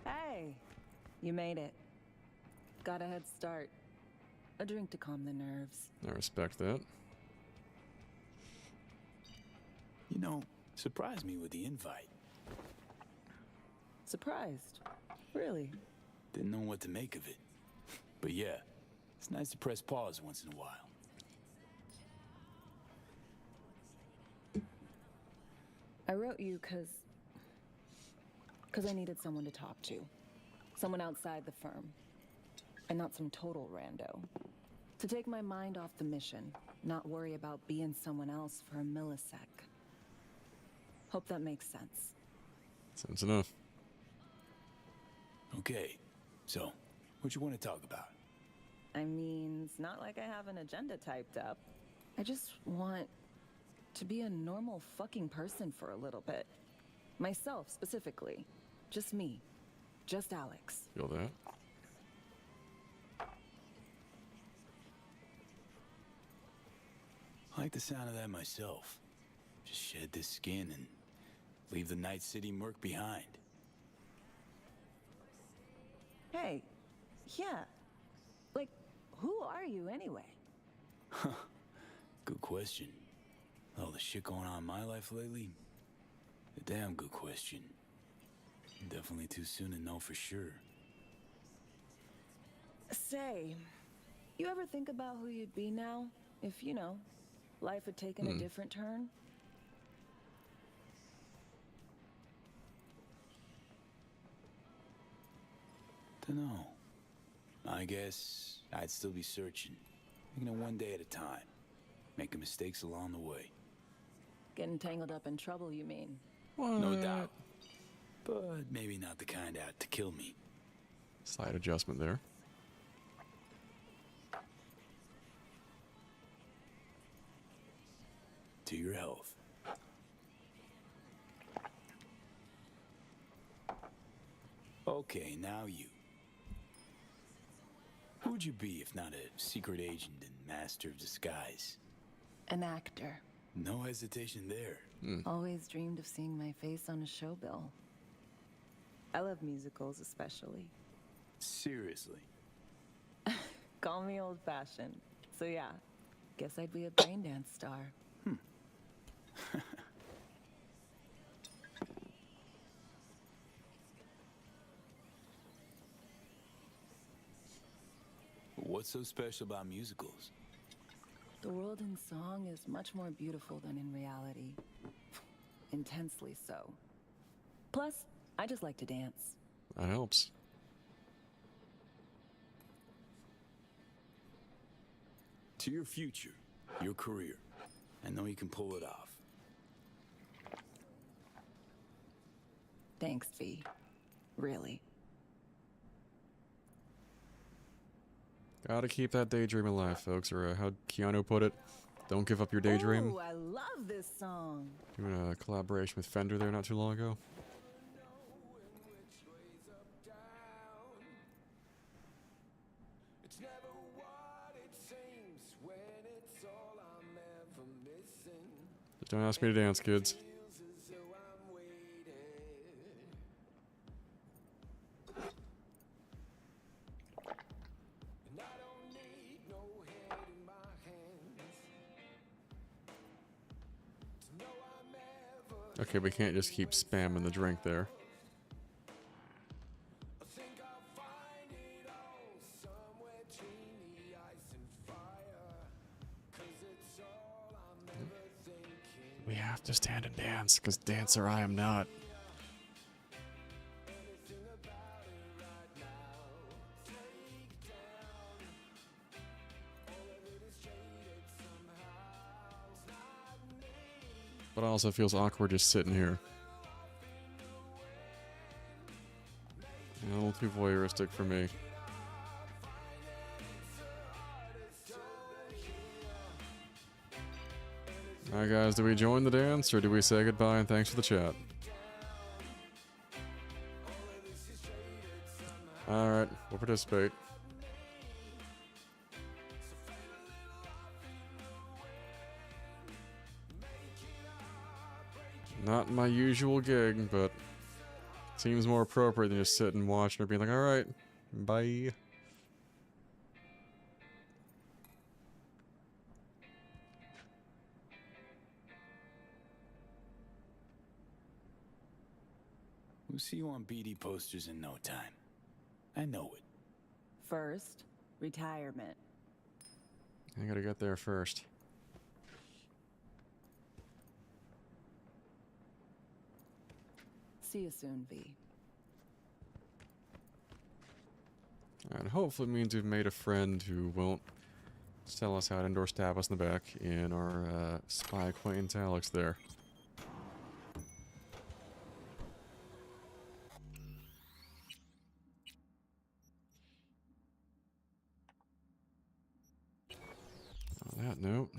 Hey, you made it. Got a head start. A drink to calm the nerves. I respect that. You know, surprised me with the invite. Surprised? Really? Didn't know what to make of it. But yeah, it's nice to press pause once in a while. I wrote you because I needed someone to talk to. Someone outside the firm. And not some total rando. To take my mind off the mission, not worry about being someone else for a millisec. Hope that makes sense. Sense enough. Okay, so, what you want to talk about? I mean, it's not like I have an agenda typed up. I just want to be a normal fucking person for a little bit. Myself, specifically. Just me. Just Alex. Feel that? I like the sound of that myself. Just shed this skin and leave the Night City murk behind. Hey, yeah. Like, who are you anyway? Huh. Good question. All the shit going on in my life lately? A damn good question. Definitely too soon to know for sure. Say, you ever think about who you'd be now? If, you know, life had taken a different turn? Dunno. I guess I'd still be searching. Taking it one day at a time. Making mistakes along the way. Getting tangled up in trouble, you mean? No doubt. But maybe not the kind out to kill me. Slight adjustment there. To your health. Okay, now you. Who would you be if not a secret agent and master of disguise? An actor. No hesitation there. Always dreamed of seeing my face on a show bill. I love musicals, especially. Seriously? Call me old-fashioned. So yeah, guess I'd be a brain dance star. What's so special about musicals? The world in song is much more beautiful than in reality. Intensely so. Plus, I just like to dance. That helps. To your future, your career. I know you can pull it off. Thanks, V. Really. Gotta keep that daydream alive, folks, or how Keanu put it, don't give up your daydream. Ooh, I love this song. Doing a collaboration with Fender there not too long ago. Just don't ask me to dance, kids. Okay, we can't just keep spamming the drink there. We have to stand and dance, because dancer I am not. But it also feels awkward just sitting here. A little too voyeuristic for me. Alright guys, do we join the dance or do we say goodbye and thanks for the chat? Alright, we'll participate. Not my usual gig, but seems more appropriate than just sitting and watching or being like, alright, bye. We'll see you on BD posters in no time. I know it. First, retirement. I gotta get there first. See you soon, V. And hopefully it means we've made a friend who won't tell us how to indoor stab us in the back in our spy acquaintance Alex there. On that note,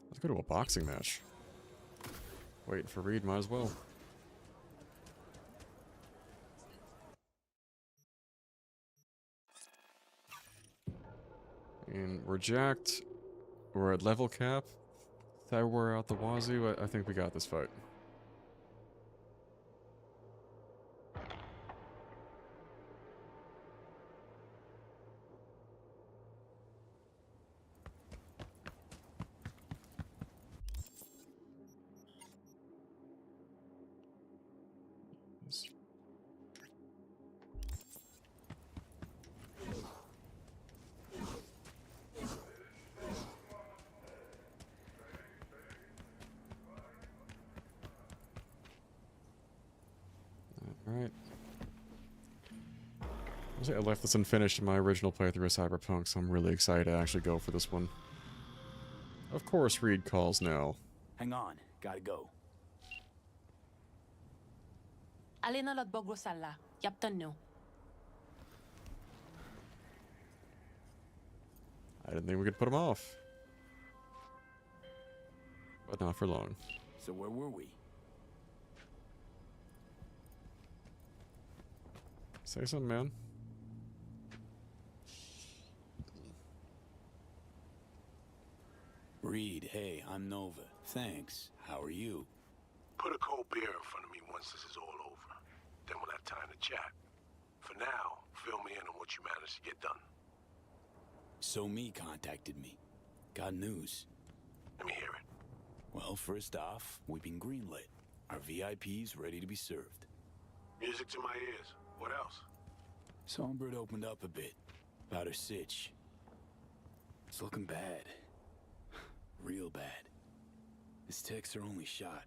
let's go to a boxing match. Waiting for Reed, might as well. And we're jacked. We're at level cap. We're out the wazoo. I think we got this fight. Alright. I left this unfinished in my original playthrough of Cyberpunk, so I'm really excited to actually go for this one. Of course, Reed calls now. Hang on, gotta go. Alina Lodbogrosalla, Yaptanno. I didn't think we could put him off. But not for long. So where were we? Say something, man. Reed, hey, I'm Nova. Thanks. How are you? Put a cold beer in front of me once this is all over. Then we'll have time to chat. For now, fill me in on what you managed to get done. So Me contacted me. Got news. Let me hear it. Well, first off, we've been greenlit. Our VIP's ready to be served. Music to my ears. What else? Songbird opened up a bit about her sitch. It's looking bad. Real bad. His tech's her only shot.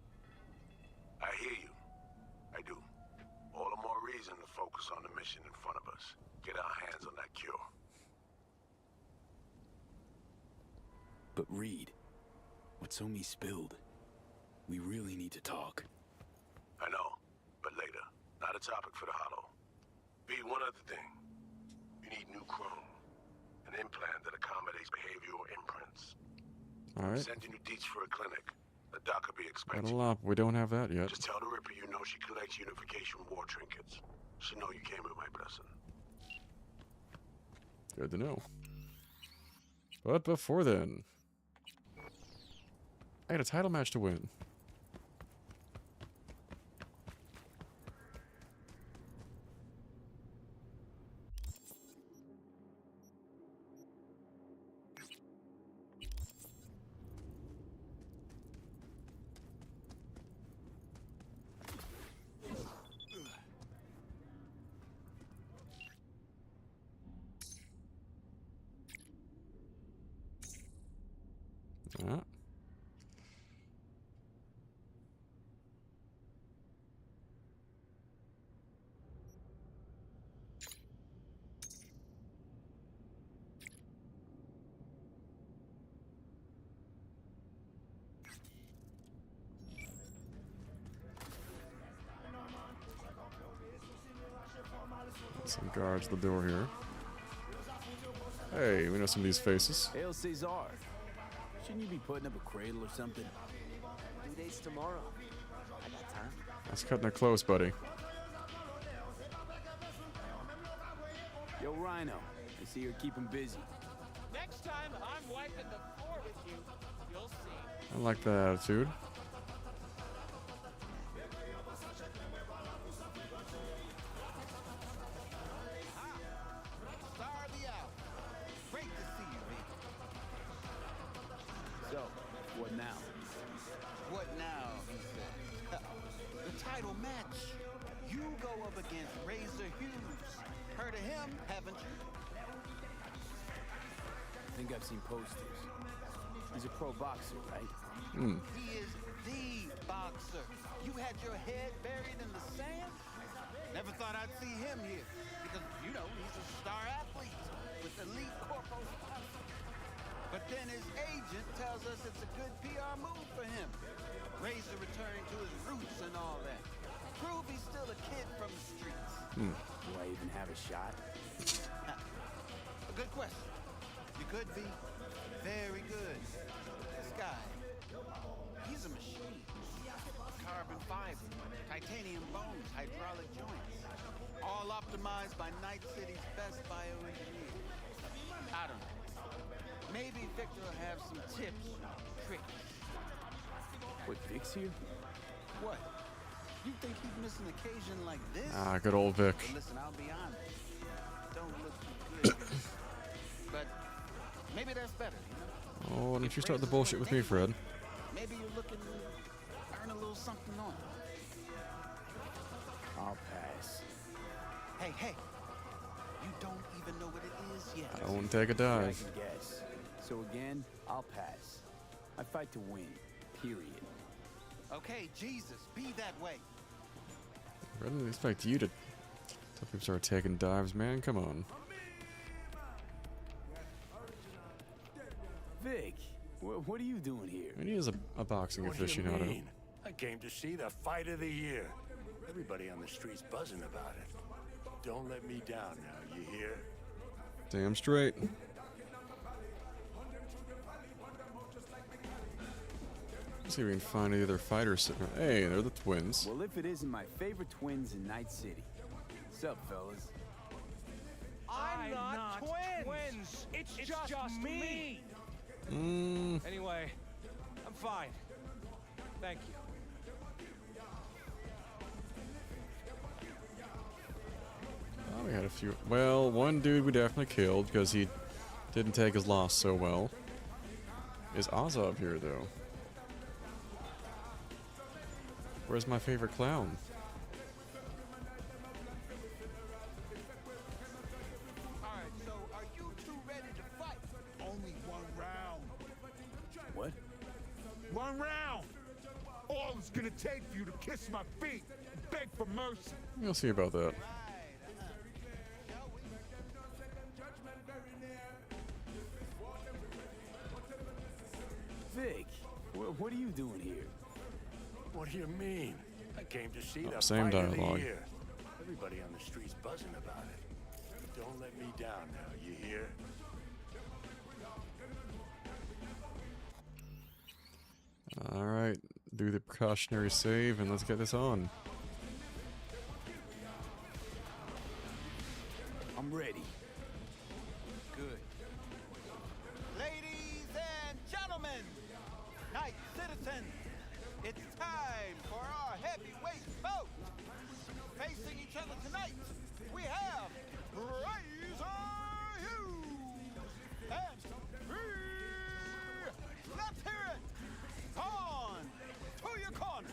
I hear you. I do. All the more reason to focus on the mission in front of us. Get our hands on that cure. But Reed, what Somi spilled, we really need to talk. I know, but later. Not a topic for the hollow. B, one other thing. You need new chrome. An implant that accommodates behavioral imprints. Alright. Send you new deets for a clinic. The doc will be Got expensive. a lot. We don't have that yet. Just tell the Ripper you know she collects unification war trinkets. She know you came with my blessing. Good to know. But before then, I got a title match to win. Ah. Some guards at the door here. Hey, we know some of these faces. Hail Cesar. Shouldn't you be putting up a cradle or something? Due date's tomorrow. I got time. That's cutting it close, buddy. Yo, Rhino. I see you're keeping busy. Next time I'm wiping the floor with you, you'll see. I like that attitude. Star of the hour. Great to see you, V. So, what now? What now, he said. The title match. You go up against Razor Hughes. Heard of him, haven't you? I think I've seen posters. He's a pro boxer, right? He is the boxer. You had your head buried in the sand? Never thought I'd see him here. Because, you know, he's a star athlete with elite corporal status. But then his agent tells us it's a good PR move for him. Razor returning to his roots and all that. Prove he's still a kid from the streets. Do I even have a shot? A good question. You could be. Very good. This guy, he's a machine. Carbon fiber, titanium bones, hydraulic joints. All optimized by Night City's best bioengineers. I don't know. Maybe Victor will have some tips, tricks. What, Vic's here? What? You think he'd miss an occasion like this? Ah, good old Vic. Well, listen, I'll be honest. Don't look too good. But maybe that's better, you know? Oh, why don't you start the bullshit with me, Fred? Maybe you're looking to earn a little something on it. I'll pass. Hey, hey. You don't even know what it is yet. I won't take a Yeah, I dive. can guess. So again, I'll pass. I fight to win. Period. Okay, Jesus, be that way. I didn't expect you to tell people start taking dives, man. Come on. Vic, what are you doing here? I mean, he is a boxing What do you aficionado. mean? I came to see the fight of the year. Everybody on the street's buzzing about it. Don't let me down now, you hear? Damn straight. Let's see if we can find any other fighters sitting around. Hey, they're the twins. Well, if it isn't my favorite twins in Night City. What's up, fellas? I'm not twins. It's just me. Anyway, I'm fine. Thank you. Oh, we had a few. Well, one dude we definitely killed because he didn't take his loss so well. Is Azov here, though? Where's my favorite clown? Alright, so are you two ready to fight? Only one round. What? One round. All it's gonna take for you to kiss my feet and beg for mercy. We'll see about that. Vic, what are you doing here? What do you mean? I came to see Oh, the same fight of dialogue. the year. Everybody on the street's buzzing about it. Don't let me down now, you hear? Alright, do the precautionary save and let's get this on. I'm ready. Good. Ladies and gentlemen, night citizens, it's time for our heavyweight bout. Facing each other tonight, we have Razor Hughes and let's hear it. On to your corner.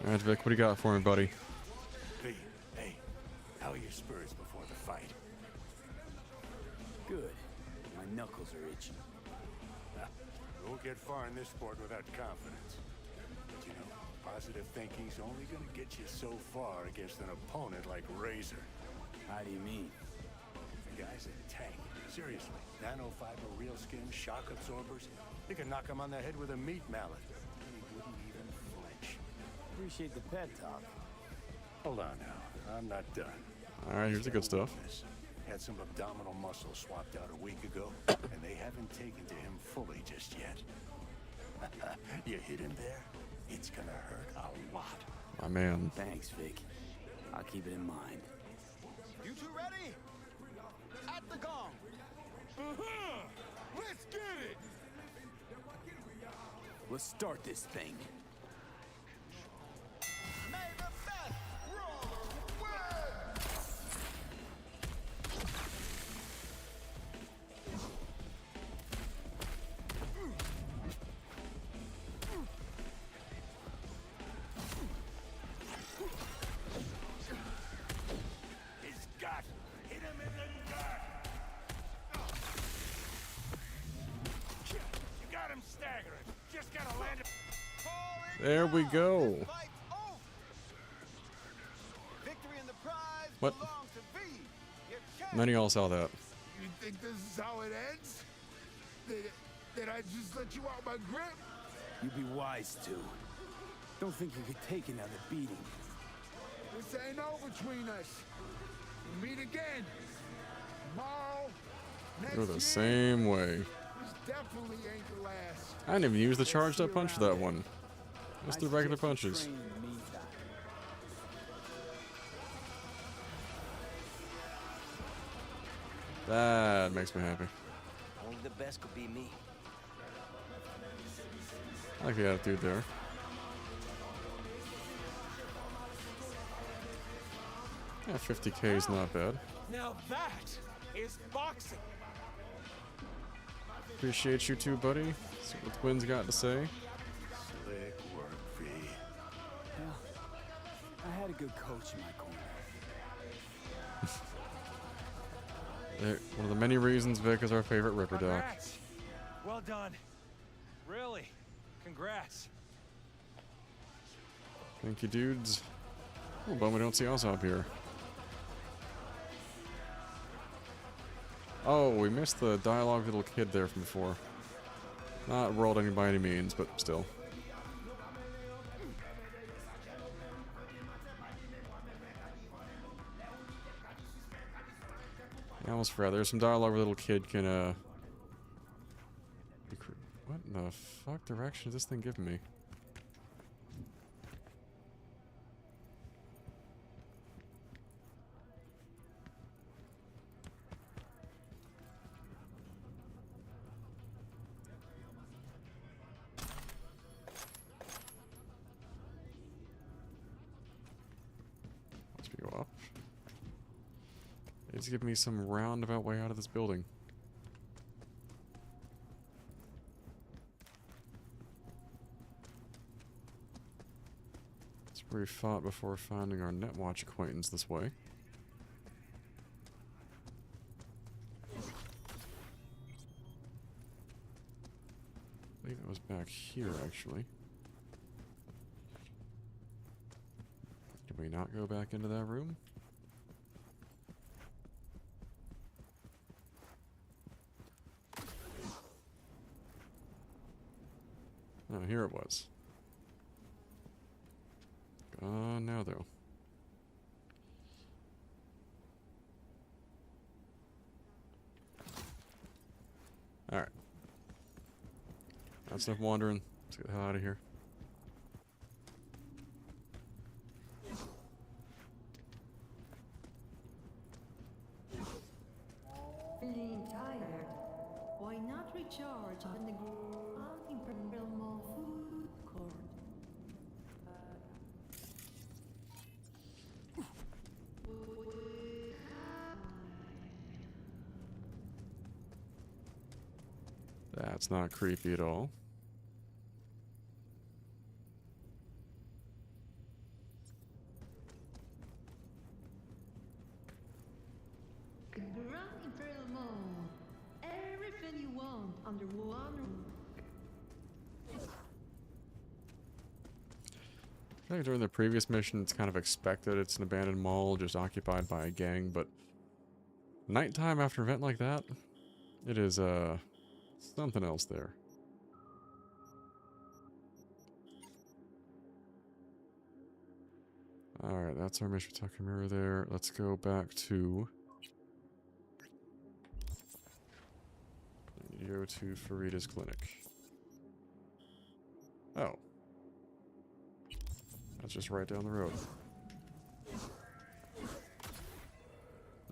Alright, Vic, what do you got for me, buddy? V, hey, how are your spurs before the fight? Good. My knuckles are itching. You won't get far in this sport without confidence. But you know, positive thinking's only gonna get you so far against an opponent like Razor. How do you mean? The guy's a tank. Seriously. Nanofiber, real skin, shock absorbers. You can knock him on the head with a meat mallet. And he wouldn't even flinch. Appreciate the pet talk. Hold on now. I'm not done. Alright, here's the good stuff. Had some abdominal muscle swapped out a week ago, and they haven't taken to him fully just yet. You hit him there, it's gonna hurt a lot. My man. Thanks, Vic. I'll keep it in mind. You two ready? At the gong. Let's get it! Let's start this thing. May the best brawler win! His gut! Hit him in the gut! You got him staggering. Just gotta land it. There we go. Victory and the prize What? belong to V. Your None of y'all saw that. You think this is how it ends? Did I just let you out my grip? You'd be wise to. Don't think you could take another beating. This ain't over between us. We'll meet again. Tomorrow. Next Go the year. same way. This definitely ain't the last. I didn't even use the charged up punch for that one. Just the regular punches. That makes me happy. Only the best could be me. I like the attitude there. Yeah, 50K is not bad. Now that is boxing. Appreciate you too, buddy. See what the twins got to say. Slick work, V. Well, I had a good coach in my corner. One of the many reasons Vic is our favorite Ripper Doc. Congrats. Well done. Really. Congrats. Thank you, dudes. Oh, but we don't see us up here. Oh, we missed the dialogue little kid there from before. Not world ending by any means, but still. I almost forgot. There's some dialogue where little kid can, what in the fuck direction is this thing giving me? Let's go up. It's giving me some roundabout way out of this building. That's where we fought before finding our Netwatch acquaintance this way. I believe it was back here, actually. Did we not go back into that room? Oh, here it was. Gone now, though. Alright. That's enough wandering. Let's get the hell out of here. Feeling tired? Why not recharge on the Imperial food court? That's not creepy at all. under one. I feel like during the previous mission, it's kind of expected it's an abandoned mall just occupied by a gang, but nighttime after an event like that, it is something else there. Alright, that's our mission Takamura there. Let's go back to... I need to go to Farida's clinic. Oh. That's just right down the road.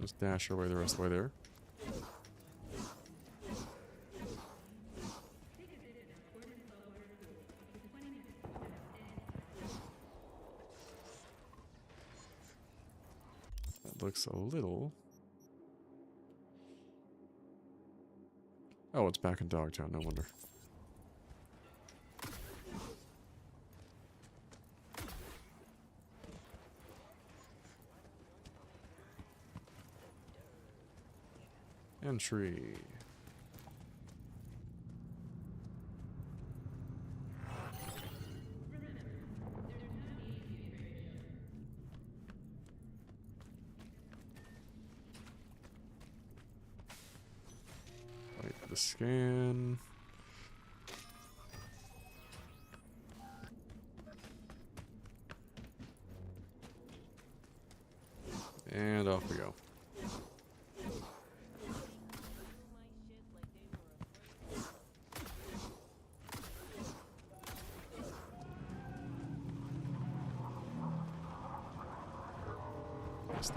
Just dash our way the rest of the way there. That looks a little... Oh, it's back in Dogtown, no wonder. Entry. Wait for the scan. And off we go.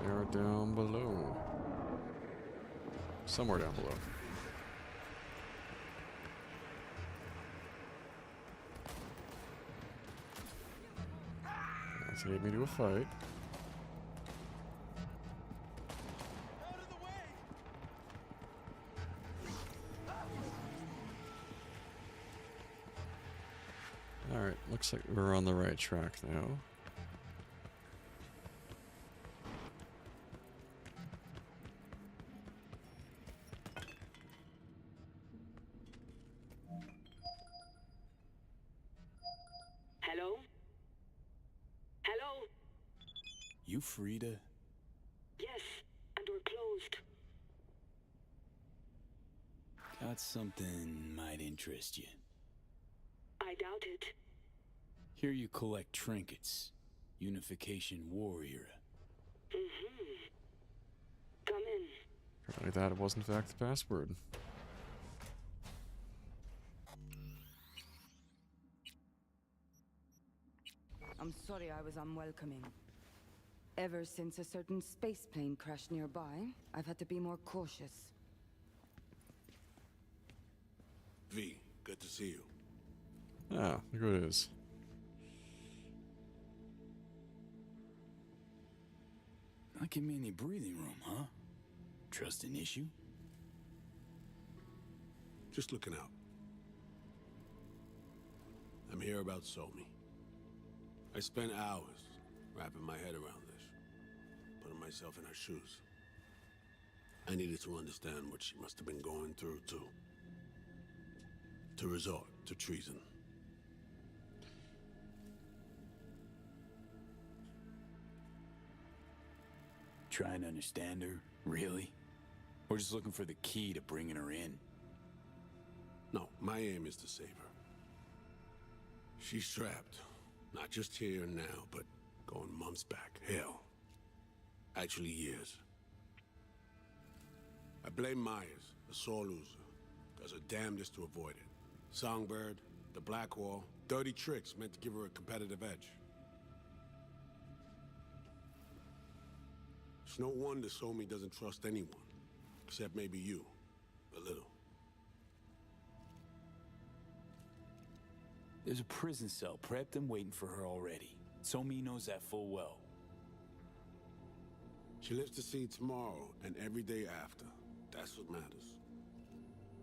They are down below. Somewhere down below. That's gave me to a fight. Alright, looks like we're on the right track now. Hello? Hello? You Frida? Yes, and we're closed. Got something might interest you. I doubt it. Here you collect trinkets. Unification War era. Mm-hmm. Come in. Apparently that was in fact the password. I'm sorry I was unwelcoming. Ever since a certain space plane crashed nearby, I've had to be more cautious. V, good to see you. Ah, look who it is. Not give me any breathing room, huh? Trust an issue? Just looking out. I'm here about Somi. I spent hours wrapping my head around this, putting myself in her shoes. I needed to understand what she must have been going through, to resort to treason. Trying to understand her, really? Or just looking for the key to bringing her in? No, my aim is to save her. She's trapped. Not just here and now, but going months back. Hell. Actually years. I blame Myers, the sore loser. Does her damnedest to avoid it. Songbird, the Blackwall, dirty tricks meant to give her a competitive edge. It's no wonder Somi doesn't trust anyone. Except maybe you. A little. There's a prison cell prepped and waiting for her already. Somi knows that full well. She lives to see tomorrow and every day after. That's what matters.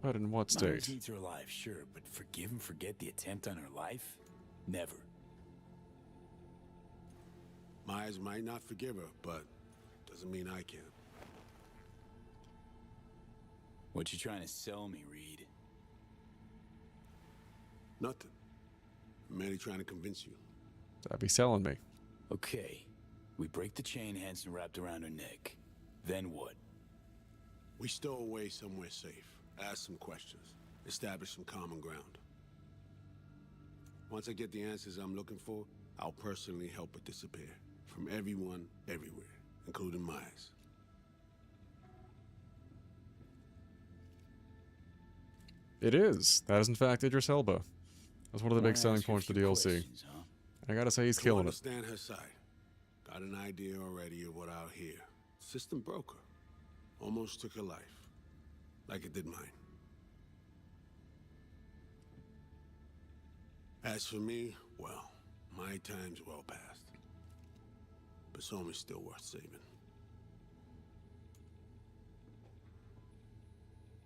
But in what Myers state? needs her alive, sure, but forgive and forget the attempt on her life? Never. Myers might not forgive her, but doesn't mean I can. What you trying to sell me, Reed? Nothing. I'm merely trying to convince you. That'd be selling me. Okay. We break the chain Hansen wrapped around her neck. Then what? We stow away somewhere safe. Ask some questions. Establish some common ground. Once I get the answers I'm looking for, I'll personally help it disappear. From everyone, everywhere, including Myers. It is. That is, in fact, Idris Elba. That's one of the big selling points of the DLC. I gotta say, he's killing it. Understand her side. Got an idea already of what I'll hear. System broke her. Almost took her life. Like it did mine. As for me, well, my time's well past. But Somi's still worth saving.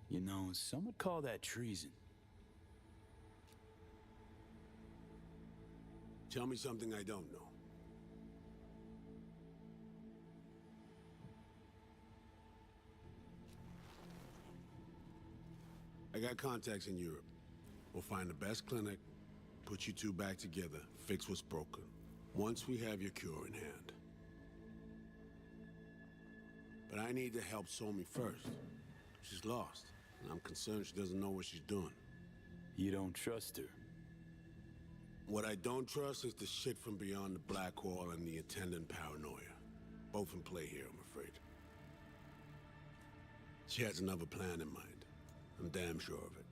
You know, some would call that treason. Tell me something I don't know. I got contacts in Europe. We'll find the best clinic, put you two back together, fix what's broken. Once we have your cure in hand. But I need to help Somi first. She's lost, and I'm concerned she doesn't know what she's doing. You don't trust her? What I don't trust is the shit from beyond the black hole and the attendant paranoia. Both in play here, I'm afraid. She has another plan in mind. I'm damn sure of it.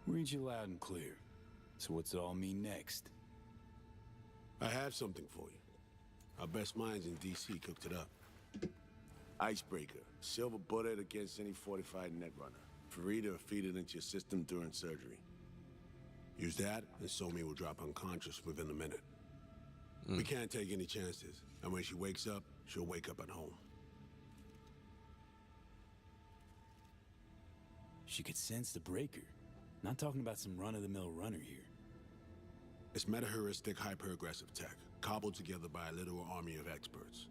Read you loud and clear. So what's it all mean next? I have something for you. Our best minds in DC cooked it up. Icebreaker. Silver bullet against any fortified netrunner. Farida feed it into your system during surgery. Use that, and Somi will drop unconscious within a minute. We can't take any chances, and when she wakes up, she'll wake up at home. She could sense the breaker. Not talking about some run-of-the-mill runner here. It's meta-heuristic, hyper-aggressive tech, cobbled together by a literal army of experts.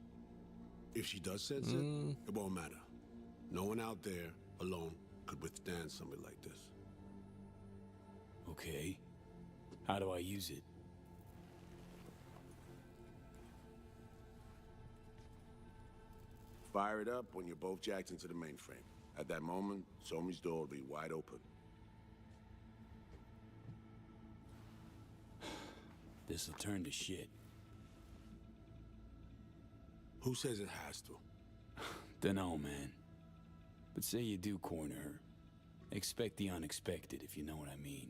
If she does sense it, it won't matter. No one out there, alone, could withstand something like this. Okay. How do I use it? Fire it up when you're both jacked into the mainframe. At that moment, Somi's door will be wide open. This'll turn to shit. Who says it has to? Dunno, man. But say you do corner her. Expect the unexpected, if you know what I mean.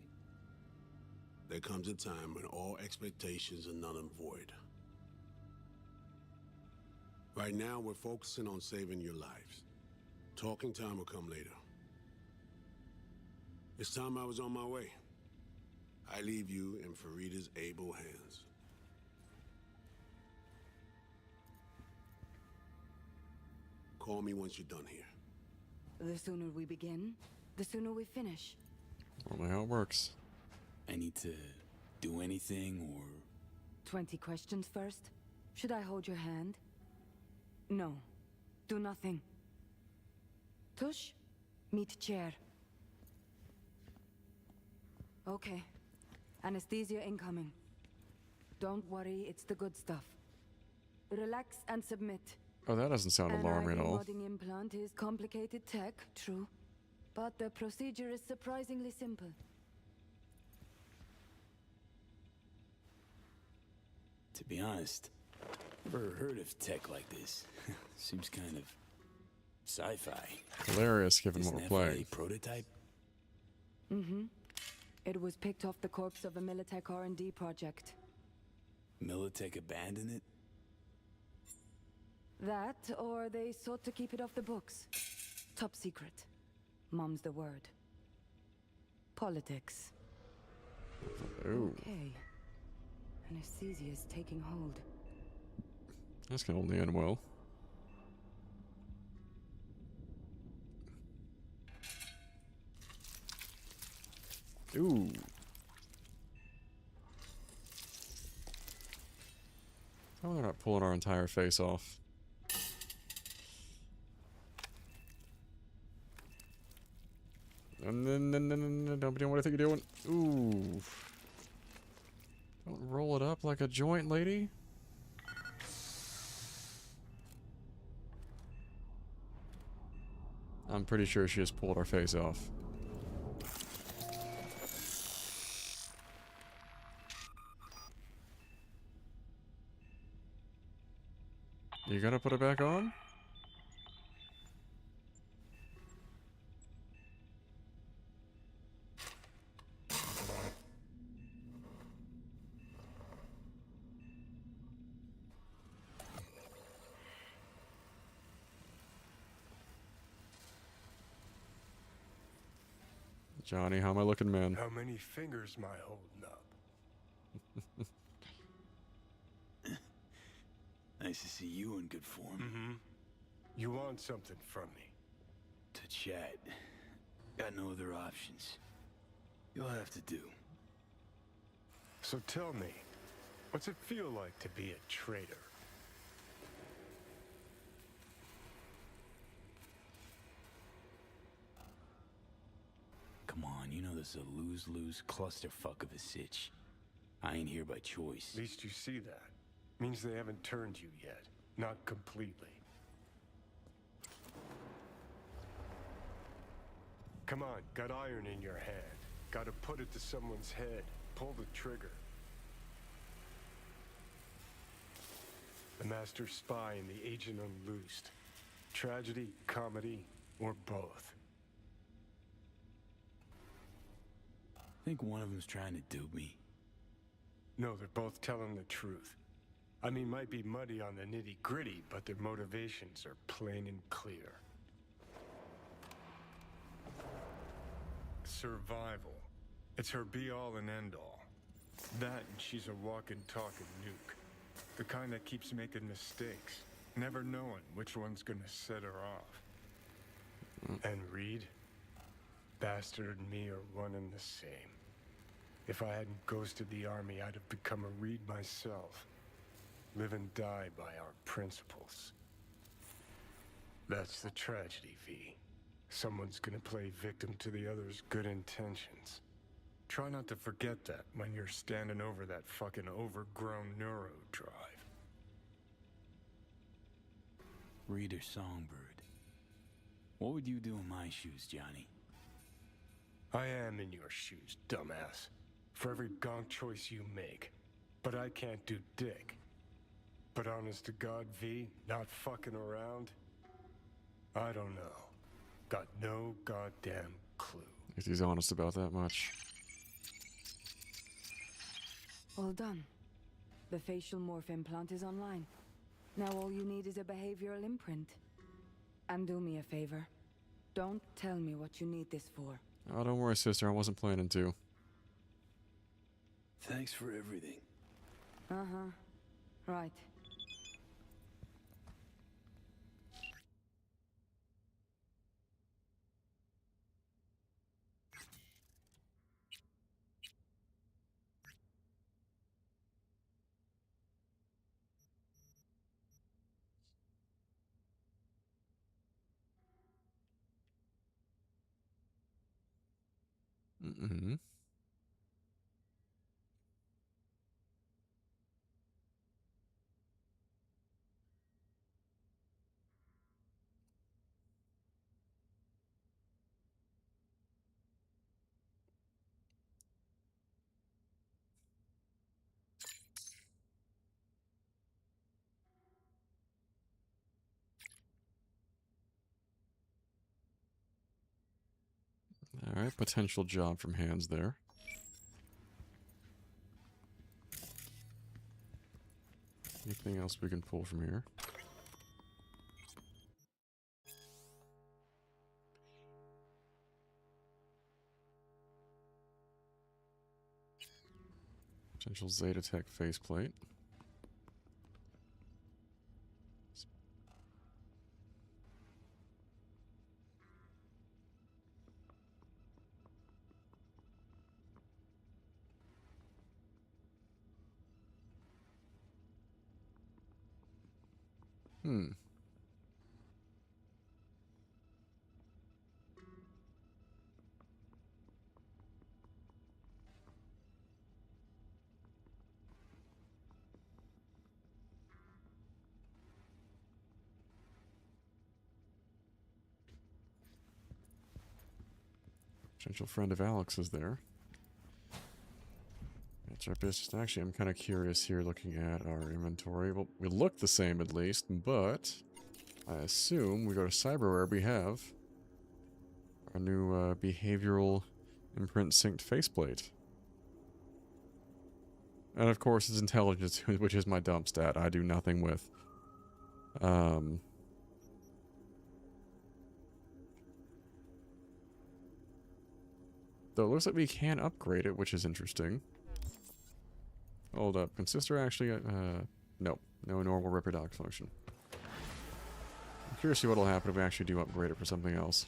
There comes a time when all expectations are null and void. Right now, we're focusing on saving your lives. Talking time will come later. It's time I was on my way. I leave you in Farida's able hands. Call me once you're done here. The sooner we begin, the sooner we finish. I don't know how it works. I need to do anything, or... 20 questions first? Should I hold your hand? No. Do nothing. Tush, meet chair. Okay. Anesthesia incoming. Don't worry, it's the good stuff. Relax and submit. Oh, that doesn't sound alarming at all. Modding implant is complicated tech, true. But the procedure is surprisingly simple. To be honest, never heard of tech like this. Seems kind of sci-fi. Hilarious, given what we're playing. A prototype? Mm-hmm. It was picked off the corpse of a Militech R&D project. Militech abandoned it? That, or they sought to keep it off the books. Top secret. Mom's the word. Politics. Ooh. Okay. Anesthesia is taking hold. This can only end well. Ooh. How are they not pulling our entire face off? And then, don't be doing what I think you're doing. Ooh. Don't roll it up like a joint, lady. I'm pretty sure she just pulled our face off. You gonna put it back on? Johnny, how am I looking, man? How many fingers am I holding up? Nice to see you in good form. Mm-hmm. You want something from me? To chat. Got no other options. You'll have to do. So tell me, what's it feel like to be a traitor? Come on, you know this is a lose-lose clusterfuck of a sitch. I ain't here by choice. At least you see that. Means they haven't turned you yet. Not completely. Come on, got iron in your hand. Gotta put it to someone's head. Pull the trigger. The master spy and the agent unloosed. Tragedy, comedy, or both. Think one of them's trying to dupe me? No, they're both telling the truth. I mean, might be muddy on the nitty-gritty, but their motivations are plain and clear. Survival. It's her be-all and end-all. That and she's a walking, talking nuke. The kind that keeps making mistakes, never knowing which one's gonna set her off. And Reed? Bastard and me are one and the same. If I hadn't ghosted the army, I'd have become a Reed myself. Live and die by our principles. That's the tragedy, V. Someone's gonna play victim to the other's good intentions. Try not to forget that when you're standing over that fucking overgrown neuro drive. Reed or Songbird? What would you do in my shoes, Johnny? I am in your shoes, dumbass. For every gonk choice you make. But I can't do dick. But honest to God, V, not fucking around? I don't know. Got no goddamn clue. If he's honest about that much. All done. The facial morph implant is online. Now all you need is a behavioral imprint. And do me a favor. Don't tell me what you need this for. Oh, don't worry, sister. I wasn't planning to. Thanks for everything. Uh-huh. Right. Mm-hmm. Alright, potential job from hands there. Anything else we can pull from here? Potential Zeta Tech faceplate. Hmm. Potential friend of Alex is there. That's our business. Actually, I'm kind of curious here looking at our inventory. Well, we look the same at least, but I assume we go to Cyberware, we have our new behavioral imprint synced faceplate. And of course, it's intelligence, which is my dump stat. I do nothing with. Though it looks like we can upgrade it, which is interesting. Hold up. Can Sister actually... nope. No normal Ripper Doc function. I'm curious to see what'll happen if we actually do upgrade it for something else.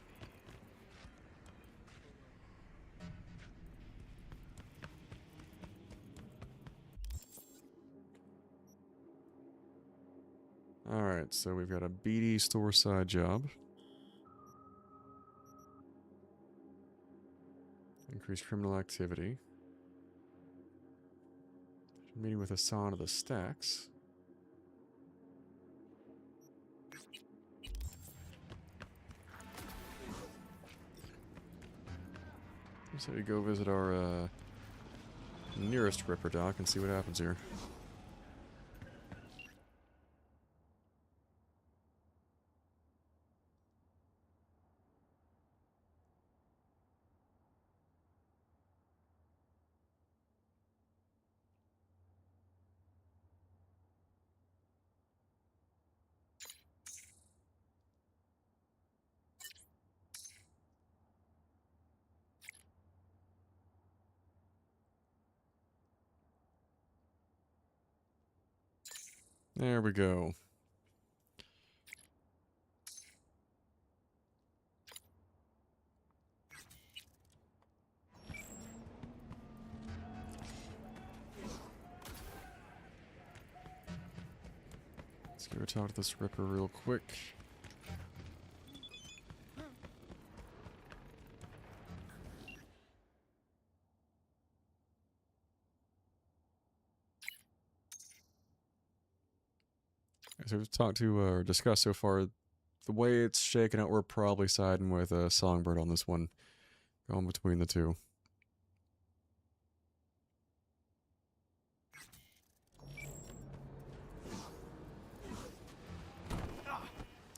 Alright, so we've got a BD store side job. Increase criminal activity. Meeting with Hassan of the Stacks. So we go visit our nearest Ripper Doc and see what happens here. There we go. Let's go talk to this Ripper real quick. So we've talked to or discussed so far, the way it's shaken out, we're probably siding with Songbird on this one, going between the two.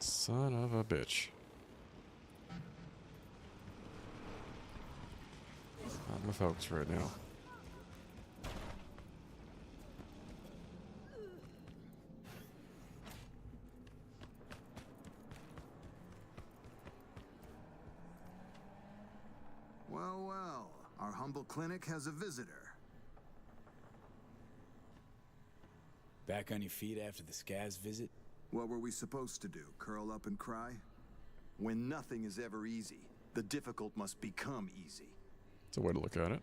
Son of a bitch. Not my focus right now. Well, well, our humble clinic has a visitor. Back on your feet after the Scaz visit? What were we supposed to do, curl up and cry? When nothing is ever easy, the difficult must become easy. It's a way to look at it.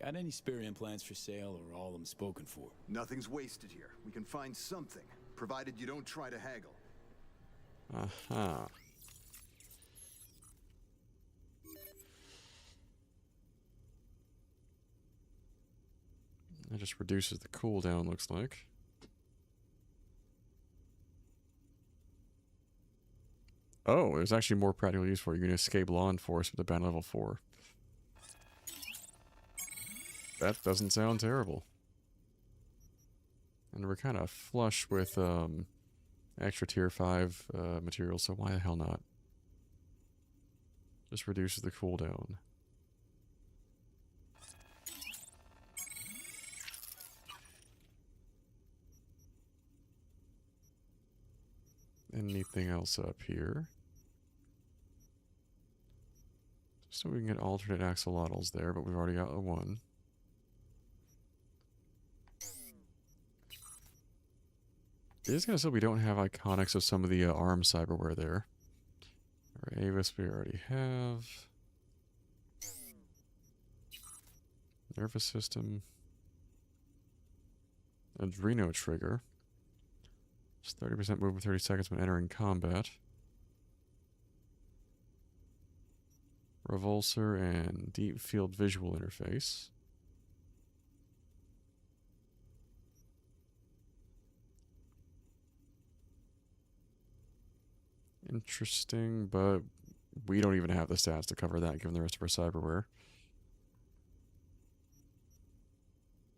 Got any spare implants for sale, or all of them spoken for? Nothing's wasted here. We can find something, provided you don't try to haggle. Aha. It just reduces the cooldown, looks like. Oh, there's actually more practical use for it. You can escape law enforcement at band level 4. That doesn't sound terrible. And we're kind of flush with extra tier 5 material, so why the hell not? Just reduces the cooldown. Anything else up here? So we can get alternate axolotls there, but we've already got the one. It is going to say we don't have iconics of some of the ARM cyberware there. Our Avis we already have. Nervous system. Adreno trigger. Just 30% movement 30 seconds when entering combat. Revulsor and deep field visual interface. Interesting, but we don't even have the stats to cover that, given the rest of our cyberware.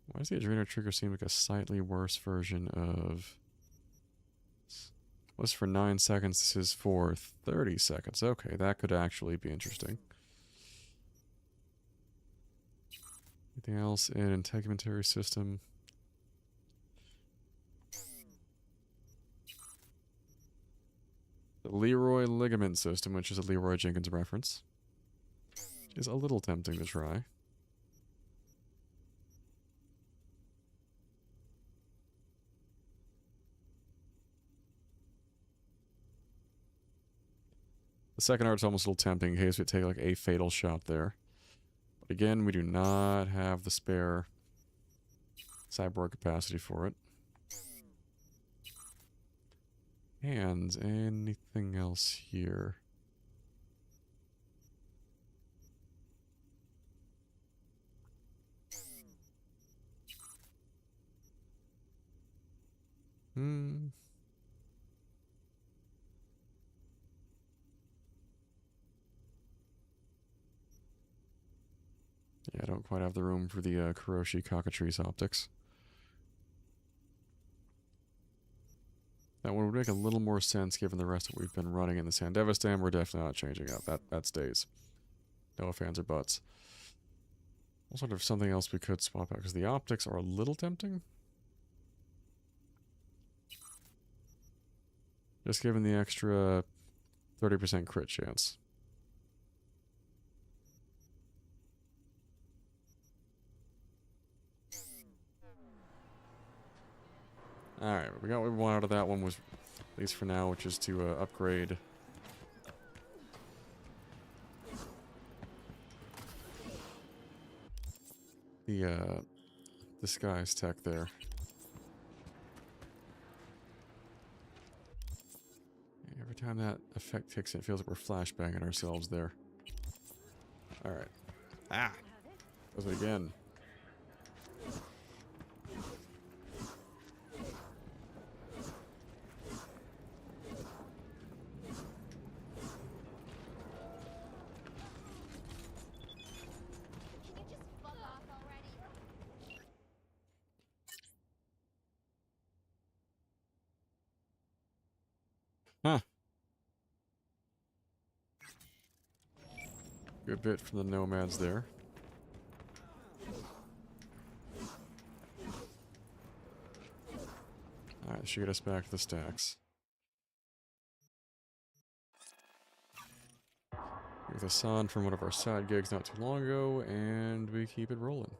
Why does the adrenal trigger seem like a slightly worse version of... Was for 9 seconds, this is for 30 seconds. Okay, that could actually be interesting. Anything else in integumentary system? The Leroy ligament system, which is a Leroy Jenkins reference, is a little tempting to try. The second art's almost a little tempting in case we take like a fatal shot there. But again, we do not have the spare cyborg capacity for it. And anything else here? Yeah, I don't quite have the room for the Kuroshi Cockatrice optics. That one would make a little more sense given the rest that we've been running in the Sandevistan. We're definitely not changing up. That stays. No ifs, ands, or buts. What sort of something else we could swap out? Because the optics are a little tempting. Just given the extra 30% crit chance. Alright, we got what we wanted out of that one, was, at least for now, which is to upgrade the disguise tech there. Every time that effect kicks in, it feels like we're flashbanging ourselves there. Alright. Ah! Does it again. Huh. Good bit from the nomads there. Alright, that should get us back to the stacks. With a son from one of our side gigs not too long ago, and we keep it rolling.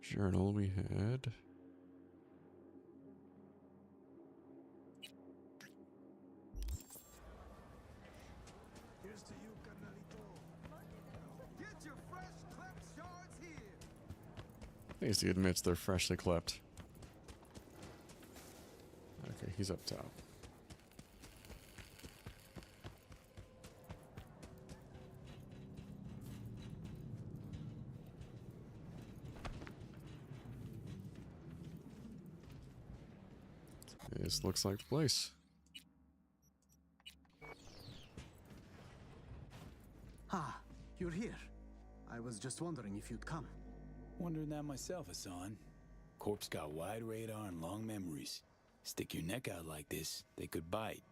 Journal we had. Here's to you, carnalito. Get your fresh clipped shards here. At least he admits they're freshly clipped. Okay, he's up top. This looks like the place. Ah, you're here. I was just wondering if you'd come. Wondering that myself, Hassan. Corp's got wide radar and long memories. Stick your neck out like this, they could bite.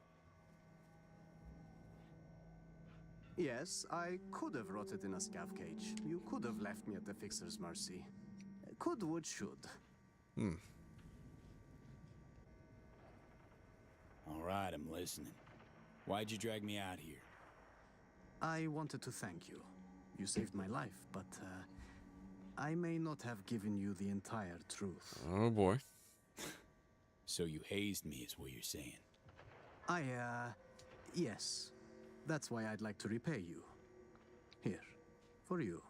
Yes, I could have rotted in a scav cage. You could have left me at the Fixer's mercy. Could, would, should. All right, I'm listening. Why'd you drag me out here? I wanted to thank you. You saved my life, but I may not have given you the entire truth. Oh boy. So you hazed me is what you're saying. Yes. That's why I'd like to repay you. Here, for you.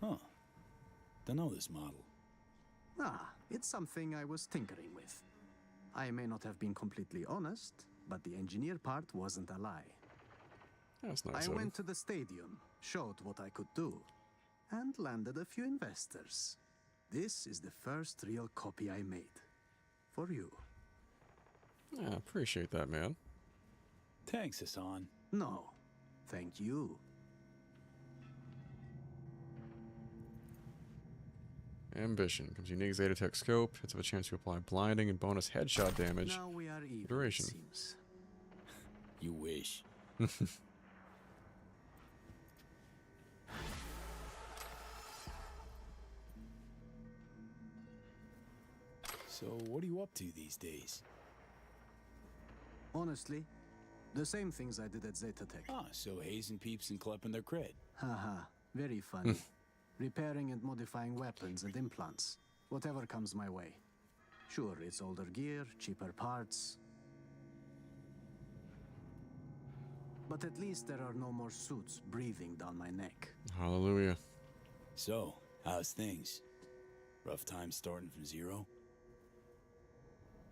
Huh. Don't know this model. Ah, it's something I was tinkering with. I may not have been completely honest, but the engineer part wasn't a lie. That's nice. I went to the stadium, showed what I could do, and landed a few investors. This is the first real copy I made. For you. Yeah, appreciate that, man. Thanks, Hassan. No, thank you. Ambition. Comes unique Zeta Tech scope. Hits have a chance to apply blinding and bonus headshot damage. Now we are even, duration. it seems. You wish. So, what are you up to these days? Honestly, the same things I did at Zeta Tech. Ah, so hazing peeps and clapping their cred. Haha, very funny. Repairing and modifying weapons and implants. Whatever comes my way. Sure, it's older gear, cheaper parts. But at least there are no more suits breathing down my neck. Hallelujah. So, how's things? Rough time starting from zero?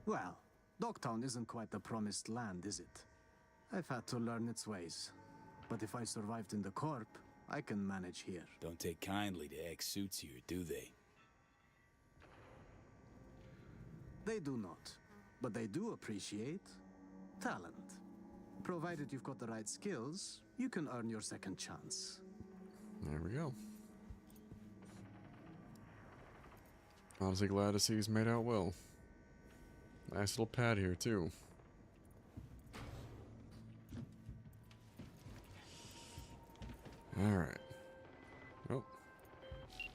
Well, Dogtown isn't quite the promised land, is it? I've had to learn its ways. But if I survived in the Corp, I can manage here. Don't take kindly to ex-suits here, do they? They do not. But they do appreciate talent. Provided you've got the right skills, you can earn your second chance. There we go. Honestly glad to see he's made out well. Nice little pad here, too. Alright. Oh.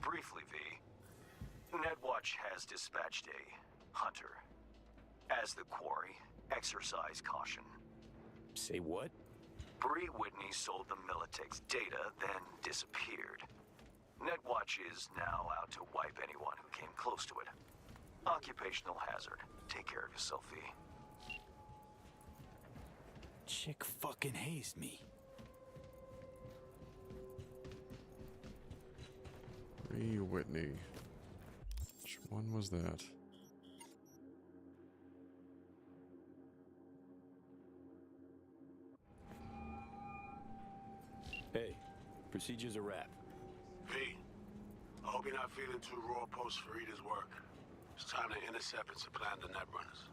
Briefly, V. Netwatch has dispatched a hunter. As the quarry, exercise caution. Say what? Bree Whitney sold the Militech's data, then disappeared. Netwatch is now out to wipe anyone who came close to it. Occupational hazard. Take care of yourself, V. Chick fucking hazed me. Bree Whitney. Which one was that? Hey, procedure's a wrap. V, I hope you're not feeling too raw post Farida's work. It's time to intercept and supplant the Netrunners.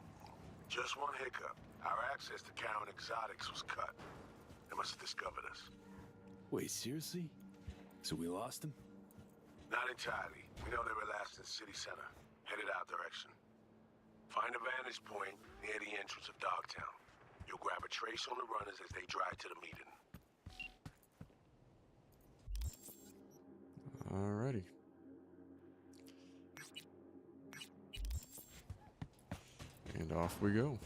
Just one hiccup. Our access to Karen Exotics was cut. They must have discovered us. Wait, seriously? So we lost them? Not entirely. We know they were last in City Center, headed our direction. Find a vantage point near the entrance of Dogtown. You'll grab a trace on the runners as they drive to the meeting. Alrighty. And off we go.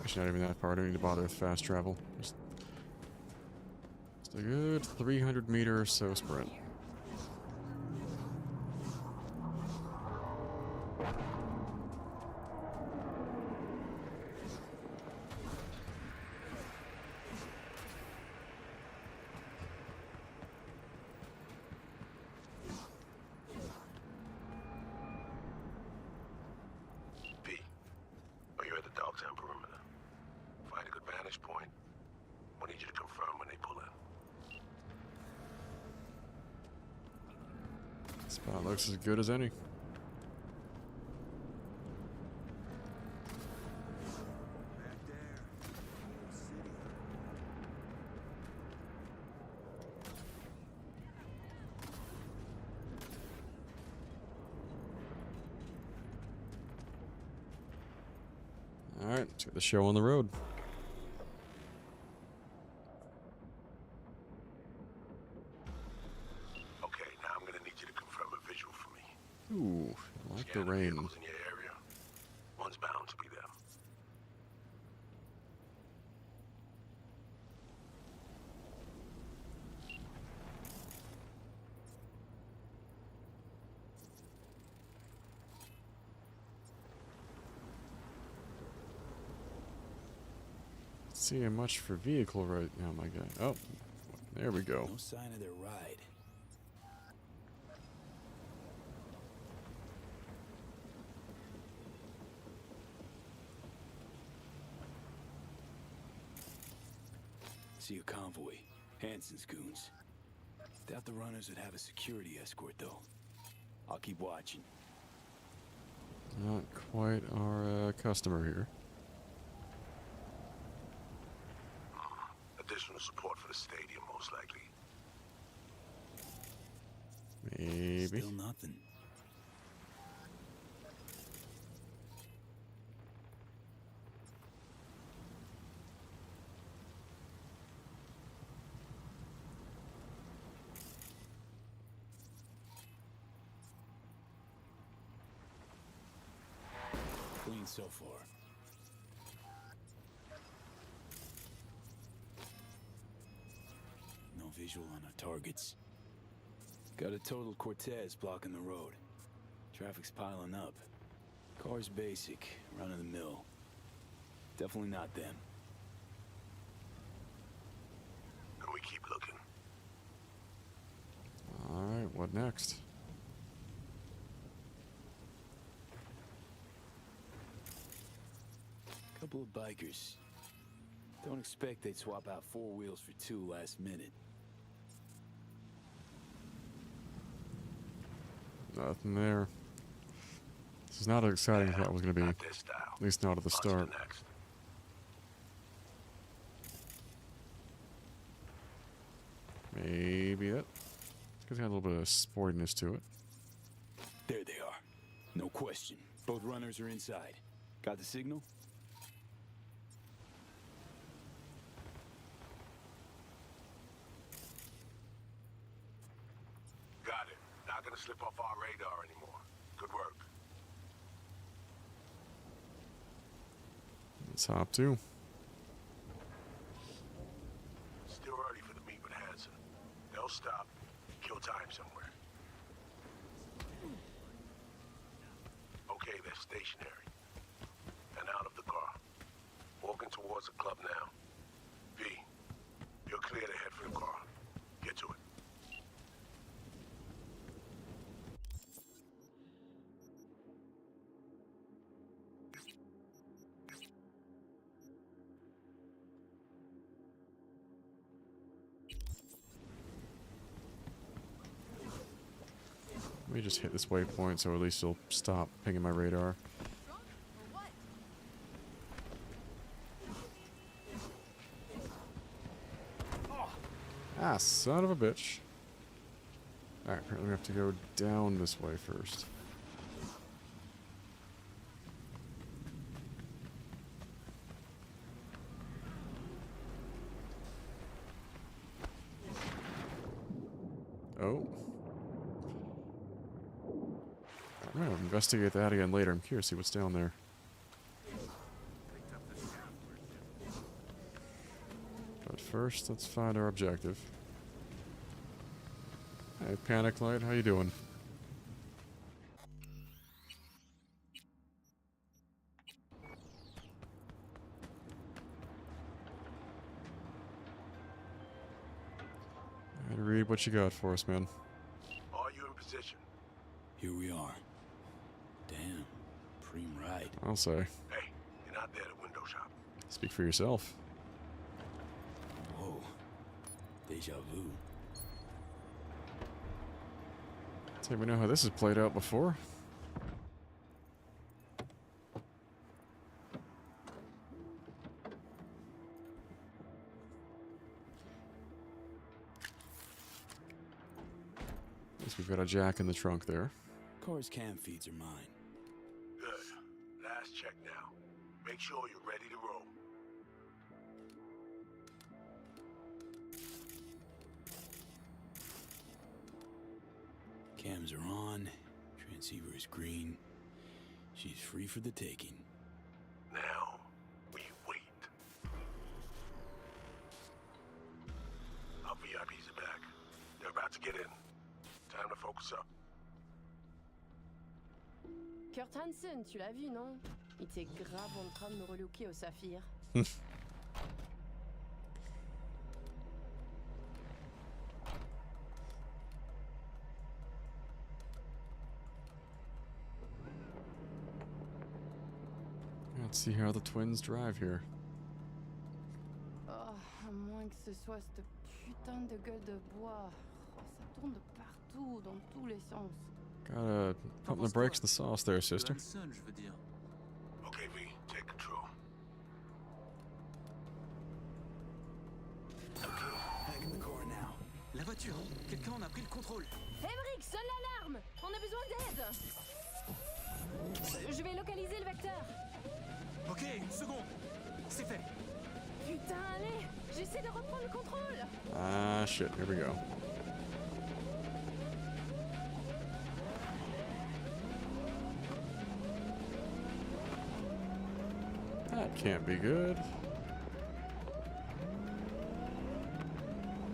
Actually, not even that far. I don't need to bother with fast travel. Just a good 300 meter or so sprint. Spot looks as good as any. All right, let's get the show on the road. Ooh, I like the rain. In your area. One's bound to be them. seeing much for vehicle right now, my guy. Oh, there we go. No sign of their ride. See a convoy. Hansen's goons. Doubt the runners would have a security escort, though. I'll keep watching. Not quite our customer here. Additional support for the stadium, most likely. Maybe. Still nothing. Clean so far. No visual on our targets. Got a total Cortez blocking the road. Traffic's piling up. Car's basic, run of the mill. Definitely not them. And we keep looking. Alright, what next? Couple of bikers. Don't expect they'd swap out 4 wheels for 2 last minute. Nothing there. This is not as exciting as I thought it was going to be. At least not at the start. Maybe that. It's got a little bit of sportiness to it. There they are. No question. Both runners are inside. Got the signal? Got it. Not gonna slip off our radar anymore. Good work. Let's hop to. Still early for the meet with Hansen. They'll stop, kill time somewhere. Okay, they're stationary. And out of the car. Walking towards the club now. V, you're clear to head for the car. Get to it. Let me just hit this waypoint so at least it'll stop pinging my radar. Ah, son of a bitch. Alright, apparently we have to go down this way first. Oh. I'm gonna investigate that again later. I'm curious to see what's down there. But first, let's find our objective. Hey, Panic Light, how you doing? Hey, Reed, what you got for us, man? Are you in position? Here we are. Damn. Preem ride. I'll say. Hey, you're not there at window shop. Speak for yourself. Whoa. Deja vu. So we know how this has played out before. At least we've got a jack in the trunk there. Car's cam feeds are mine. Good. Last check now. Make sure you're ready to roll. Cams are on. Transceiver is green. She's free for the taking. Now, we wait. Our VIPs are back. They're about to get in. Time to focus up. Kurt Hansen, tu l'as vu, non? Il était grave en train de me relooker au saphir. Let's see how the twins drive here. Oh, à moins que ce soit cette putain de gueule de bois. Oh, ça tourne de partout, dans tous les sens. Gotta pump the brakes the sauce there, sister. Okay, V, take control. Back in the car now. La voiture, quelqu'un en a pris le contrôle. Emmerich, sonne l'alarme! On a besoin d'aide! Je vais localiser le vecteur. Ok, une seconde. C'est fait. Putain, allez! J'essaie de reprendre le contrôle! Ah, shit. Here we go. That can't be good.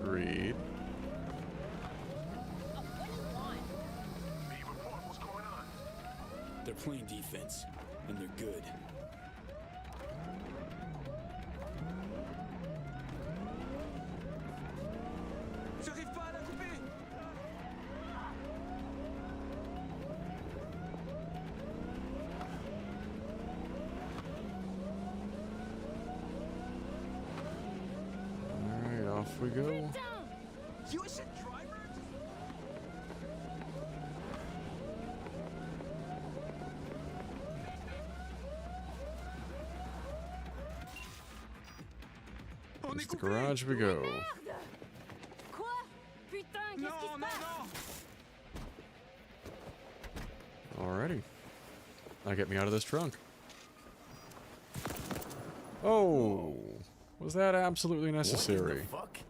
Read. They're playing defense, and they're good. J'arrive pas à la couper. Alright, off we go. You a shit driver? Into the garage we go. Quoi? Putain, qu'est-ce qui se passe? Alrighty. Now get me out of this trunk. Oh, was that absolutely necessary? Fuck.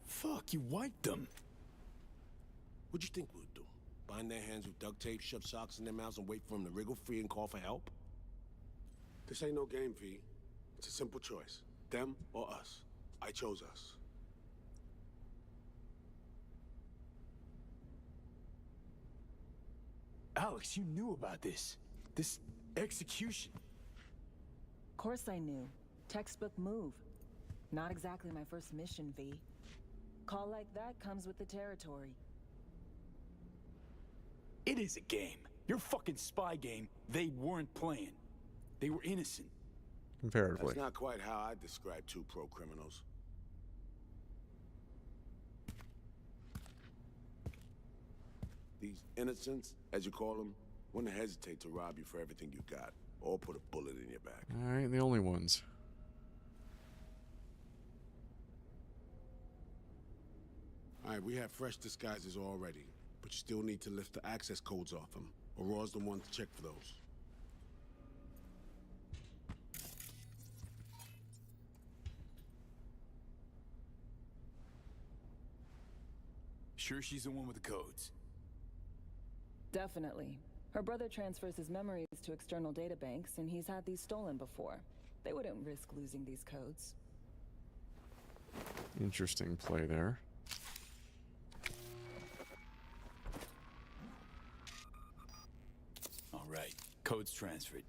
Fuck, you wiped them. What'd you think we'd do? Bind their hands with duct tape, shove socks in their mouths, and wait for them to wriggle free and call for help? This ain't no game, V. It's a simple choice. Them or us. I chose us. Alex, you knew about this. This execution. Course I knew. Textbook move. Not exactly my first mission, V. Call like that comes with the territory. It is a game. Your fucking spy game, they weren't playing. They were innocent. Comparatively. That's not quite how I describe two pro-criminals. These innocents, as you call them, wouldn't hesitate to rob you for everything you got, or put a bullet in your back. Alright, the only ones. Alright, we have fresh disguises already, but you still need to lift the access codes off them. Aurora's the one to check for those. Sure she's the one with the codes? Definitely. Her brother transfers his memories to external databanks, and he's had these stolen before. They wouldn't risk losing these codes. Interesting play there. All right, codes transferred.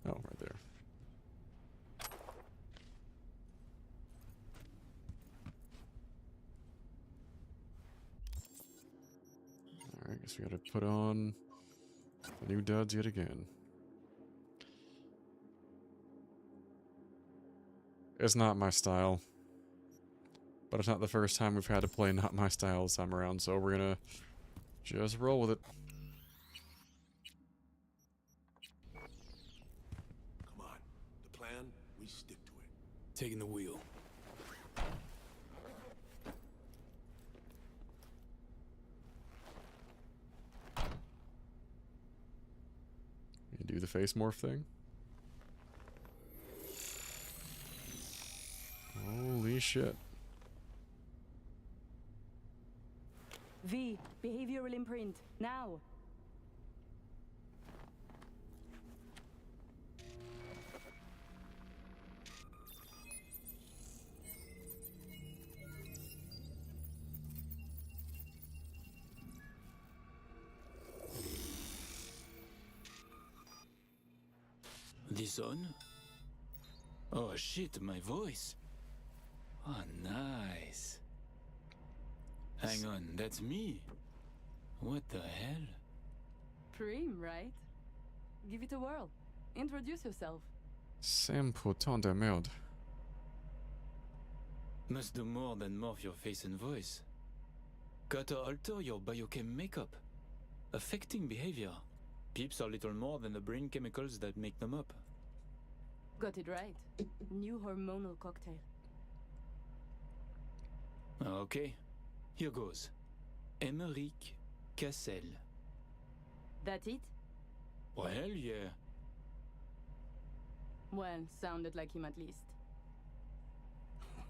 Oh, right there. Alright, guess we gotta put on the new duds yet again. It's not my style. But it's not the first time we've had to play not my style this time around, so we're gonna just roll with it. Come on. The plan, we stick to it. Taking the wheel. You do the face morph thing? Holy shit. V, behavioral imprint, now. This on? Oh shit, my voice. Oh, nice. Hang on, that's me. What the hell? Prim, right? Give it a whirl. Introduce yourself. Sam putain de merde. Must do more than morph your face and voice. Gotta alter your biochem makeup, affecting behavior. Peeps are little more than the brain chemicals that make them up. Got it right. New hormonal cocktail. Okay, here goes. Emeric Cassel. That it? Well, yeah. Well, sounded like him at least.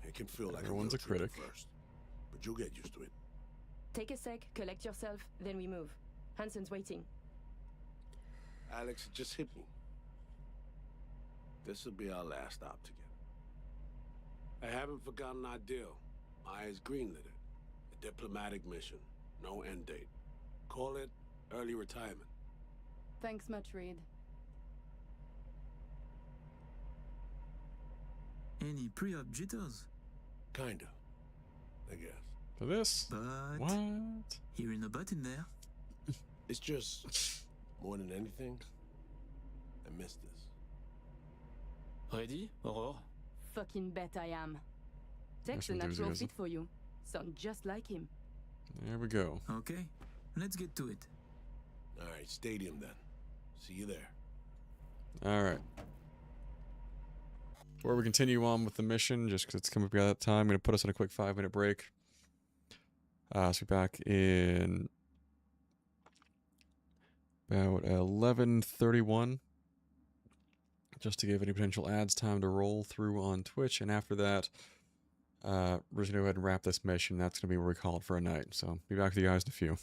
It can feel like Everyone's a critic. First, but you'll get used to it. Take a sec, collect yourself, then we move. Hansen's waiting. Alex, it just hit me. This will be our last stop together. I haven't forgotten our deal. Myers greenlit it. A diplomatic mission. No end date. Call it early retirement. Thanks much, Reed. Any pre-op jitters? Kinda, I guess. For this? But what? Hearing a butt in there. It's just, more than anything, I miss this. Ready, Aurore? Fucking bet I am. Text a Some natural enthusiasm. fit for you. Sound just like him. There we go. Okay, let's get to it. All right, stadium then. See you there. Alright. Before we continue on with the mission, just because it's coming up by that time, I'm going to put us on a quick 5-minute break. So we're back in about 11:31, just to give any potential ads time to roll through on Twitch, and after that, we're just going to go ahead and wrap this mission. That's going to be where we call it for a night, so be back with you guys in a few.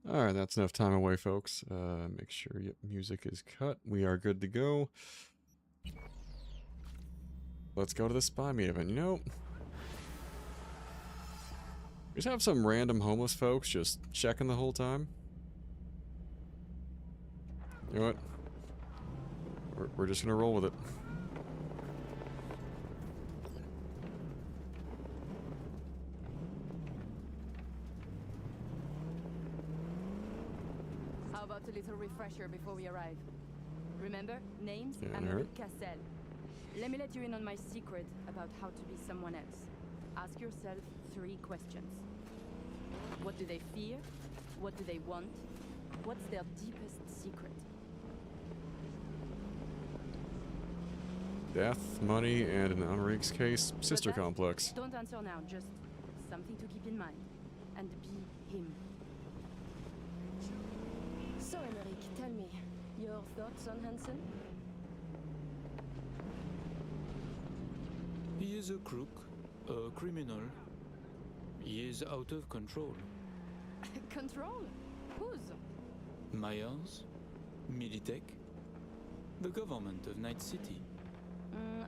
Alright, that's enough time away, folks. Make sure your music is cut. We are good to go. Let's go to the spy meet event. You know, we just have some random homeless folks just checking the whole time. You know what? We're just gonna roll with it. How about a little refresher before we arrive? Remember, names Yeah, Amerique Cassel. Let me let you in on my secret about how to be someone else. Ask yourself 3 questions. What do they fear? What do they want? What's their deepest secret? Death, money, and in Enrique's case, sister complex. Don't answer now, just something to keep in mind. And be him. So, Emerick, tell me, your thoughts on Hansen? He is a crook, a criminal. He is out of control. Control? Whose? Myers, Militech, the government of Night City.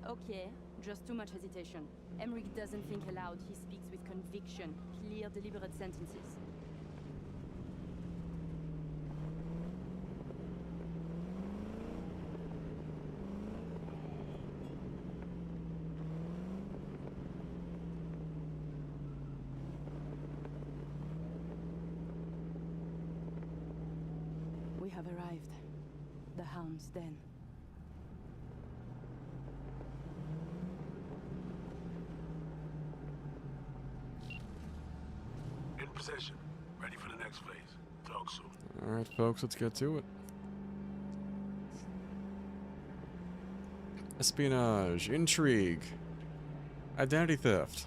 Okay, just too much hesitation. Emmerich doesn't think aloud, he speaks with conviction, clear, deliberate sentences. We have arrived. The Hound's Den. In possession. Ready for the next phase. Talk soon. Alright, folks, let's get to it. Espionage, intrigue, identity theft.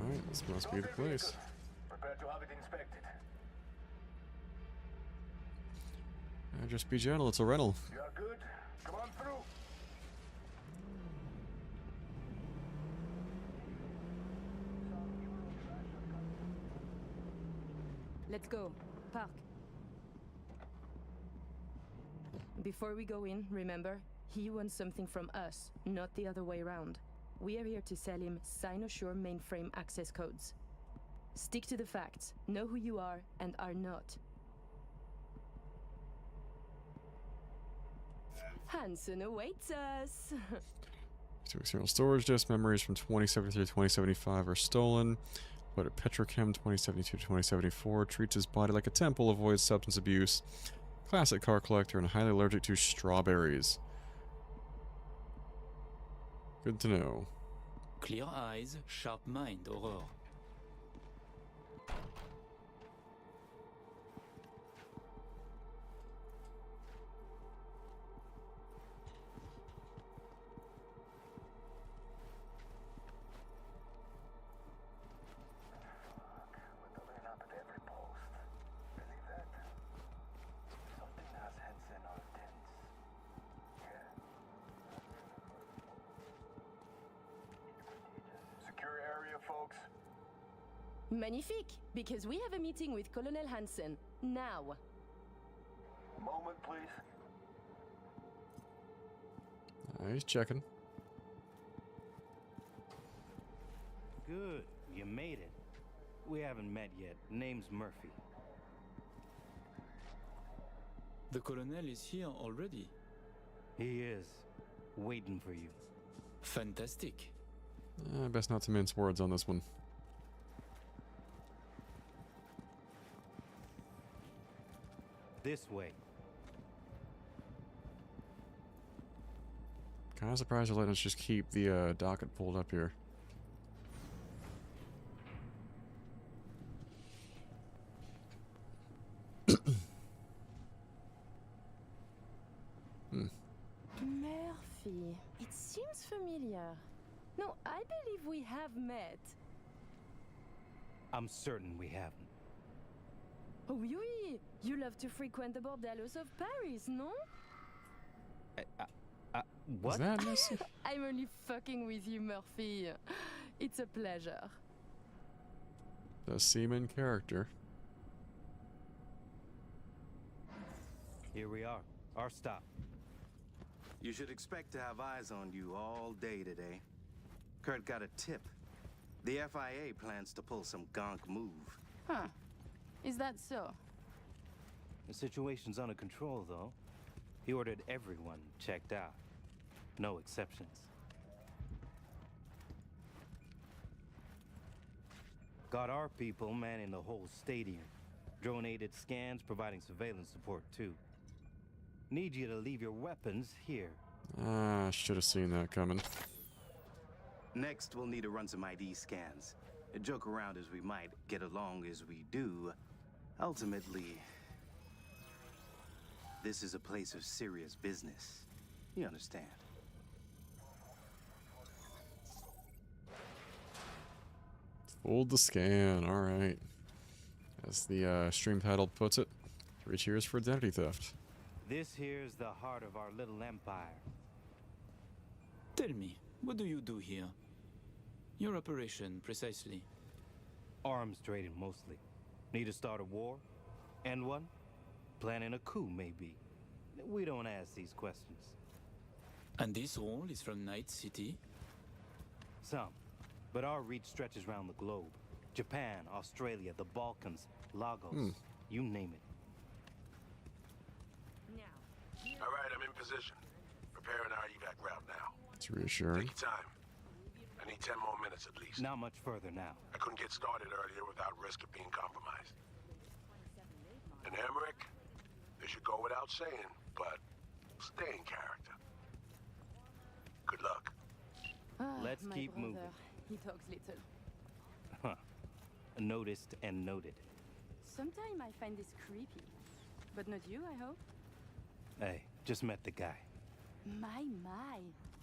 Alright, this must be the place. Prepare to have it inspected. Just be gentle, it's a rental. You are good. Come on through. Let's go. Park. Before we go in, remember, he wants something from us, not the other way around. We are here to sell him Cynosure mainframe access codes. Stick to the facts, know who you are and are not. Hansen awaits us. 2 external storage disk memories from 2073 to 2075 are stolen. But at Petrochem 2072 to 2074 treats his body like a temple, avoids substance abuse. Classic car collector and highly allergic to strawberries. Good to know. Clear eyes, sharp mind, Aurore. Magnifique, because we have a meeting with Colonel Hansen, now. Moment, please. He's checking. Good, you made it. We haven't met yet. Name's Murphy. The colonel is here already. He is. Waiting for you. Fantastic. Best not to mince words on this one. This way. Kind of surprised they're letting us just keep the docket pulled up here. Murphy, it seems familiar. No, I believe we have met. I'm certain we haven't. Oh, oui! You love to frequent the bordellos of Paris, no? What? Is that messy? I'm only fucking with you, Murphy. It's a pleasure. The seaman character. Here we are. Our stop. You should expect to have eyes on you all day today. Kurt got a tip. The FIA plans to pull some gonk move. Huh. Is that so? The situation's under control, though. He ordered everyone checked out. No exceptions. Got our people manning the whole stadium. Drone-aided scans providing surveillance support, too. Need you to leave your weapons here. Ah, should have seen that coming. Next, we'll need to run some ID scans. Joke around as we might, get along as we do. Ultimately, this is a place of serious business. You understand? Fold the scan, alright. As the stream title puts it, 3 cheers for identity theft. This here's the heart of our little empire. Tell me, what do you do here? Your operation, precisely. Arms trading, mostly. Need to start a war? End one? Planning a coup, maybe. We don't ask these questions. And this role is from Night City? Some. But our reach stretches around the globe. Japan, Australia, the Balkans, Lagos, you name it. All right, I'm in position. Preparing our evac route now. It's reassuring. Take your time. I need 10 more minutes at least. Not much further now. I couldn't get started earlier without risk of being compromised. And Emmerich, this should go without saying, but stay in character. Good luck. Let's my keep brother. moving. He talks little. Huh. Noticed and noted. Sometimes I find this creepy. But not you, I hope. Hey, just met the guy. My,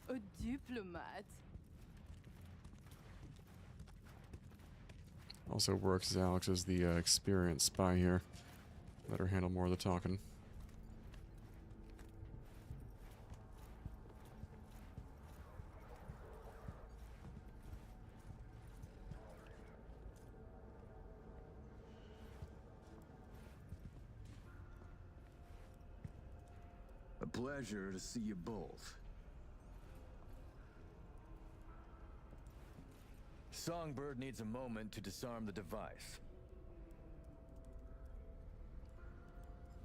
a diplomat. Also works as Alex as the experienced spy here. Let her handle more of the talking. A pleasure to see you both. Songbird needs a moment to disarm the device.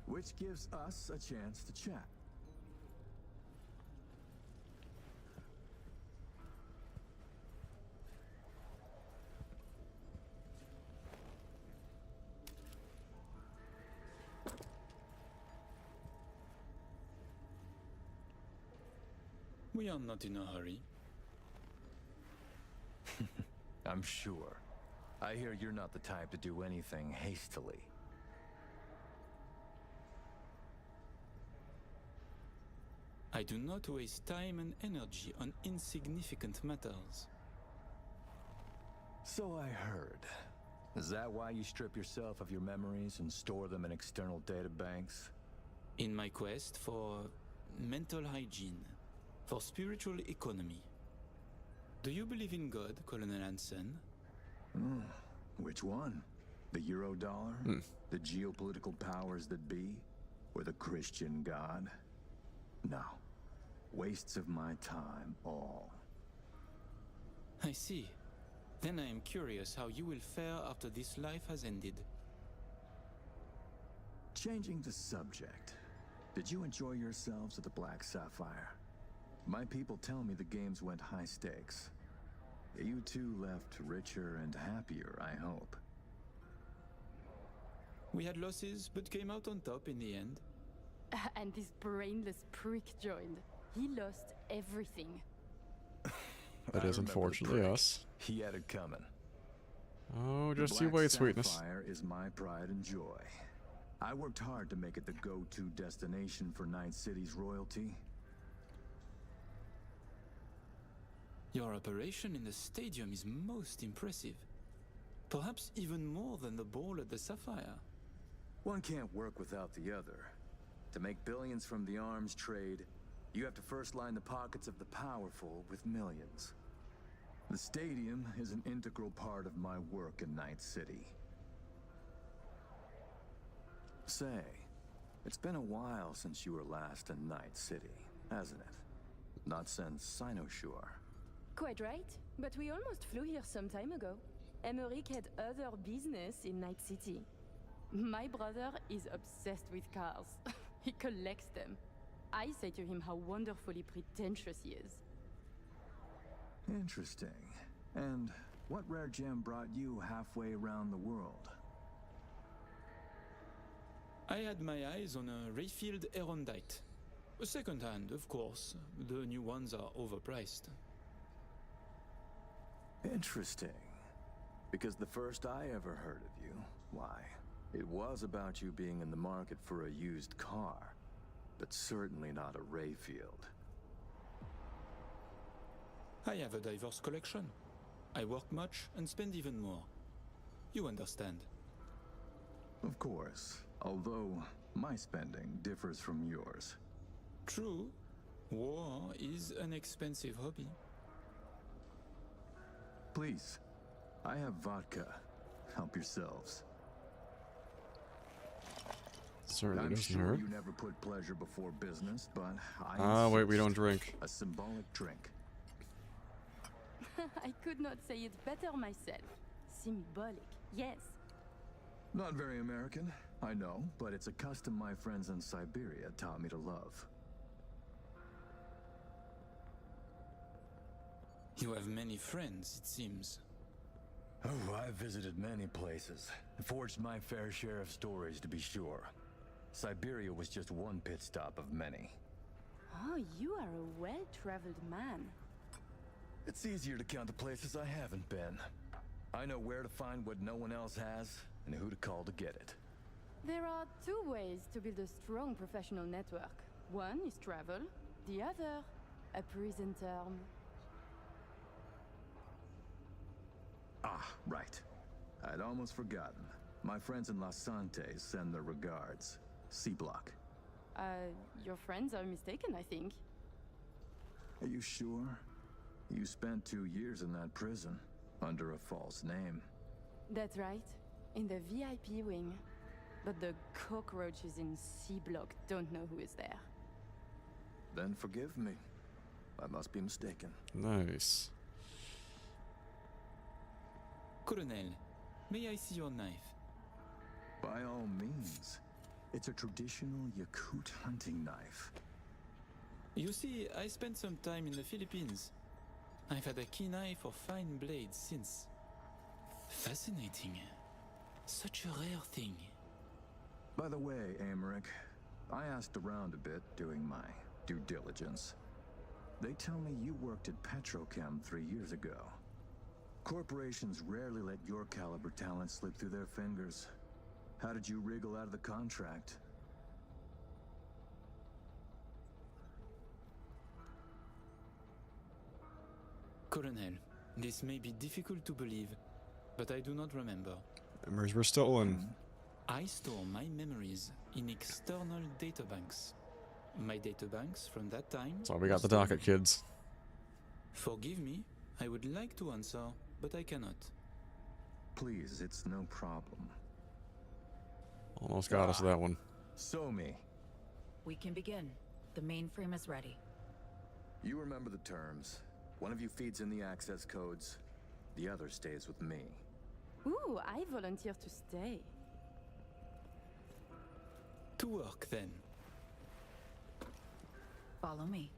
Which gives us a chance to chat. We are not in a hurry. I'm sure. I hear you're not the type to do anything hastily. I do not waste time and energy on insignificant matters. So I heard. Is that why you strip yourself of your memories and store them in external databanks? In my quest for mental hygiene, for spiritual economy. Do you believe in God, Colonel Hansen? Which one? The Eurodollar? The geopolitical powers that be? Or the Christian God? No. Wastes of my time, all. I see. Then I am curious how you will fare after this life has ended. Changing the subject. Did you enjoy yourselves at the Black Sapphire? My people tell me the games went high stakes. You two left richer and happier, I hope. We had losses, but came out on top in the end. And this brainless prick joined. He lost everything. That is unfortunately us. He had it coming. Oh, just The you Black wait, sweetness. Sapphire is my pride and joy. I worked hard to make it the go-to destination for Night City's royalty. Your operation in the stadium is most impressive. Perhaps even more than the ball at the Sapphire. One can't work without the other. To make billions from the arms trade, you have to first line the pockets of the powerful with millions. The stadium is an integral part of my work in Night City. Say, it's been a while since you were last in Night City, hasn't it? Not since Cynosure. Quite right, but we almost flew here some time ago. Emmerich had other business in Night City. My brother is obsessed with cars. He collects them. I say to him how wonderfully pretentious he is. Interesting. And what rare gem brought you halfway around the world? I had my eyes on a refilled Erondite. A second hand, of course. The new ones are overpriced. Interesting. Because the first I ever heard of you, why, it was about you being in the market for a used car, but certainly not a Rayfield. I have a diverse collection. I work much and spend even more. You understand. Of course, although my spending differs from yours. True, war is an expensive hobby. Please, I have vodka. Help yourselves. Certainly I'm doesn't sure hurt. you never put pleasure before business, but Wait, we insist. don't drink. A symbolic drink. I could not say it better myself. Symbolic, yes. Not very American, I know, but it's a custom my friends in Siberia taught me to love. You have many friends, it seems. Oh, I've visited many places. Forged my fair share of stories, to be sure. Siberia was just one pit stop of many. Oh, you are a well-traveled man. It's easier to count the places I haven't been. I know where to find what no one else has, and who to call to get it. There are two ways to build a strong professional network. One is travel, the other, a prison term. Ah, right. I'd almost forgotten. My friends in Los Santes send their regards. C-Block. Your friends are mistaken, I think. Are you sure? You spent 2 years in that prison, under a false name. That's right, in the VIP wing. But the cockroaches in C-Block don't know who is there. Then forgive me. I must be mistaken. Nice. Colonel, may I see your knife? By all means. It's a traditional Yakut hunting knife. You see, I spent some time in the Philippines. I've had a keen eye for fine blades since. Fascinating. Such a rare thing. By the way, Emmerich, I asked around a bit doing my due diligence. They tell me you worked at Petrochem 3 years ago. Corporations rarely let your caliber talent slip through their fingers. How did you wriggle out of the contract? Colonel, this may be difficult to believe, but I do not remember. Memories were stolen. I store my memories in external databanks. My databanks from that time... That's why we got the docket, kids. Forgive me, I would like to answer, but I cannot. Please, it's no problem. Almost got us that one. So me. We can begin. The mainframe is ready. You remember the terms. One of you feeds in the access codes. The other stays with me. Ooh, I volunteer to stay. To work, then. Follow me.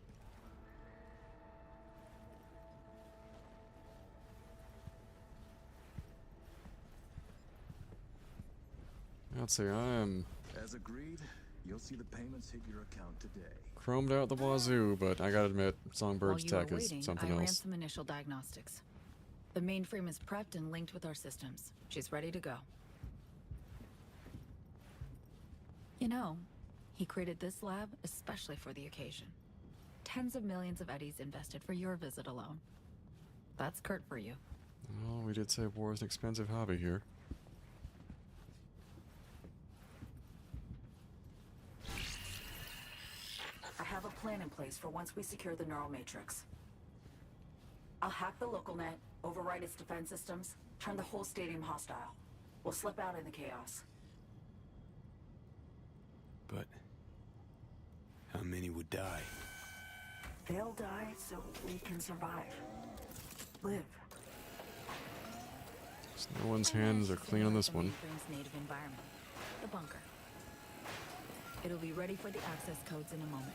Let's see, I am As agreed, you'll see the payments hit your account today. chromed out the wazoo, but I gotta admit, Songbird's While you tech were is waiting, something I ran else. some initial diagnostics. The mainframe is prepped and linked with our systems. She's ready to go. You know, he created this lab especially for the occasion. Tens of millions of eddies invested for your visit alone. That's Kurt for you. Well, we did say war is an expensive hobby here. I have a plan in place for once we secure the neural matrix. I'll hack the local net, override its defense systems, turn the whole stadium hostile. We'll slip out in the chaos. But how many would die? They'll die so we can survive. Live. So no one's hands are clean on this one. Mainframe's native environment, the bunker. It'll be ready for the access codes in a moment.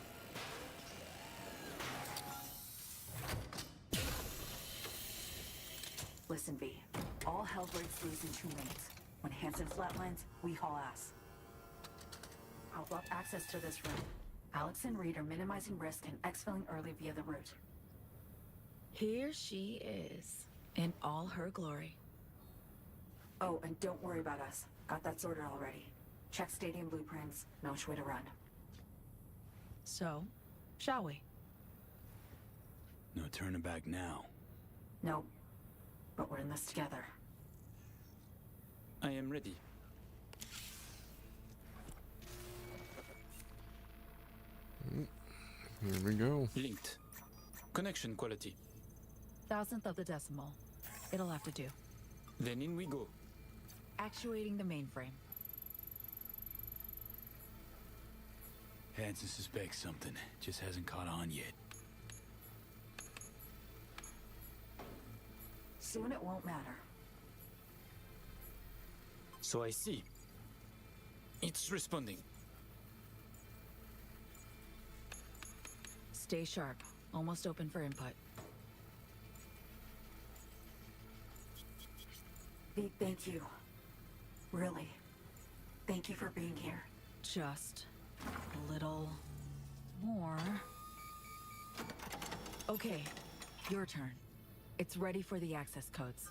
Listen, V. All hell breaks loose in 2 minutes. When Hansen flatlines, we haul ass. I'll block access to this room. Alex and Reed are minimizing risk and exfilling early via the route. Here she is, in all her glory. Oh, and don't worry about us. Got that sorted already. Check stadium blueprints, know which way to run. So, shall we? No turning back now. No, but we're in this together. I am ready. Here we go. Linked. Connection quality. 1,000th of the decimal. It'll have to do. Then in we go. Actuating the mainframe. Hansen suspects something, just hasn't caught on yet. Soon it won't matter. So I see. It's responding. Stay sharp. Almost open for input. Big thank you. Really. Thank you for being here. Just a little more. Okay, your turn. It's ready for the access codes.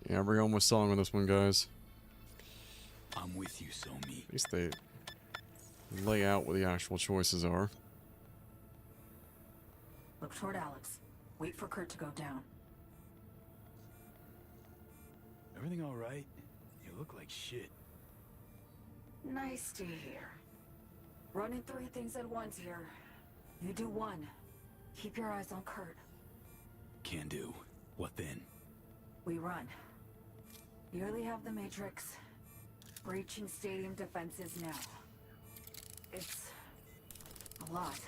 Yeah, we're going with song on this one, guys. I'm with you, Somi. At least they lay out what the actual choices are. Look toward Alex. Wait for Kurt to go down. Everything all right? You look like shit. Nice to hear. Running 3 things at once here. You do one. Keep your eyes on Kurt. Can do. What then? We run. Nearly have the Matrix. Breaching stadium defenses now. It's a lot.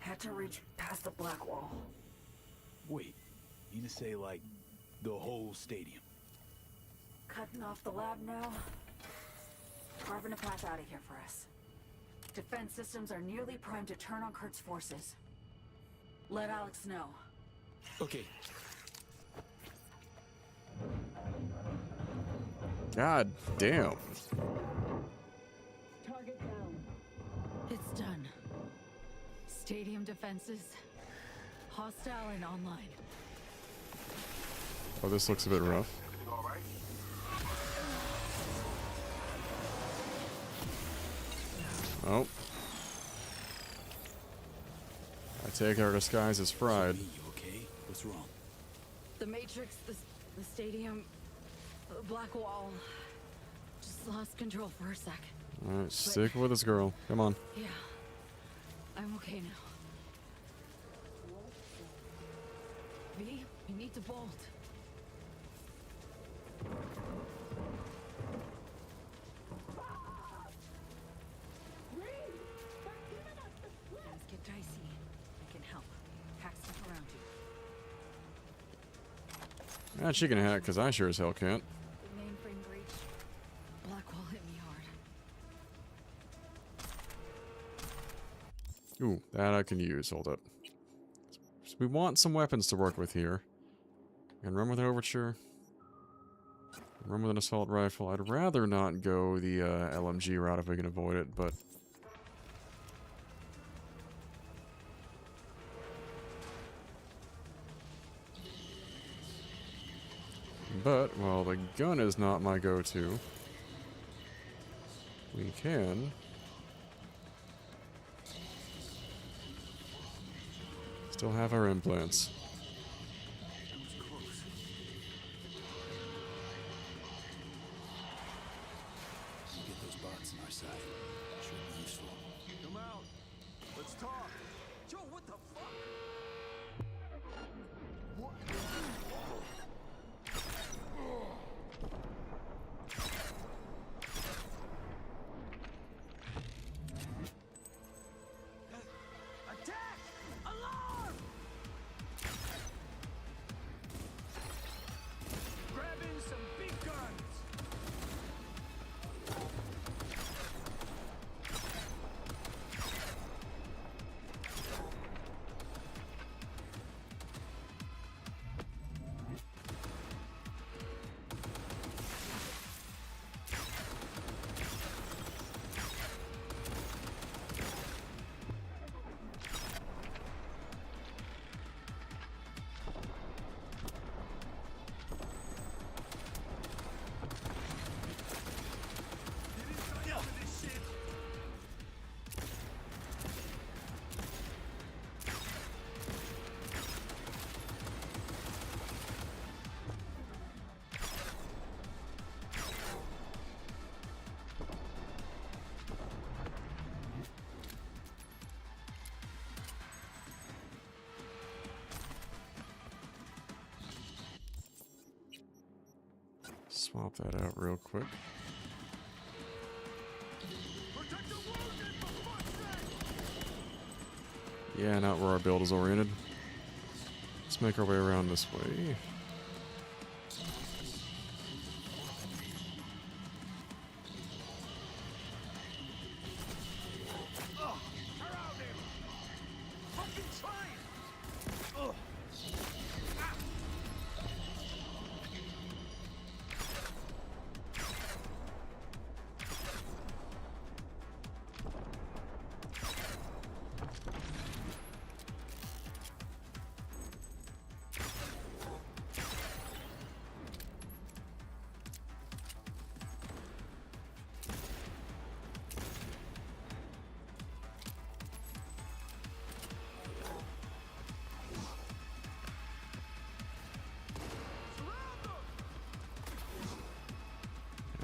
Had to reach past the black wall. Wait, you mean to say, like, the whole stadium? Cutting off the lab now. Carving a path out of here for us. Defense systems are nearly primed to turn on Kurt's forces. Let Alex know. Okay. God damn. Target down. It's done. Stadium defenses. Hostile and online. Oh, this looks a bit rough. Oh. I take our disguise as fried. You okay? What's wrong? The Matrix, the stadium, the black wall. Just lost control for a sec. Alright, stick with us, girl. Come on. Yeah. I'm okay now. V, we need to bolt. Things get dicey. I can help. Hack stuff around you. She can hack, because I sure as hell can't. The mainframe breach. Blackwall hit me hard. Ooh, that I can use. Hold up. So we want some weapons to work with here. And run with an overture. Run with an assault rifle. I'd rather not go the LMG route if we can avoid it, but... But, well, the gun is not my go-to. We can... Still have our implants. Get those bots on our side. Should be useful. Come out. Let's talk. Joe, what the fuck? What? Attack! Alarm! Grab in some big guns. Swap that out real quick. Yeah, not where our build is oriented. Let's make our way around this way.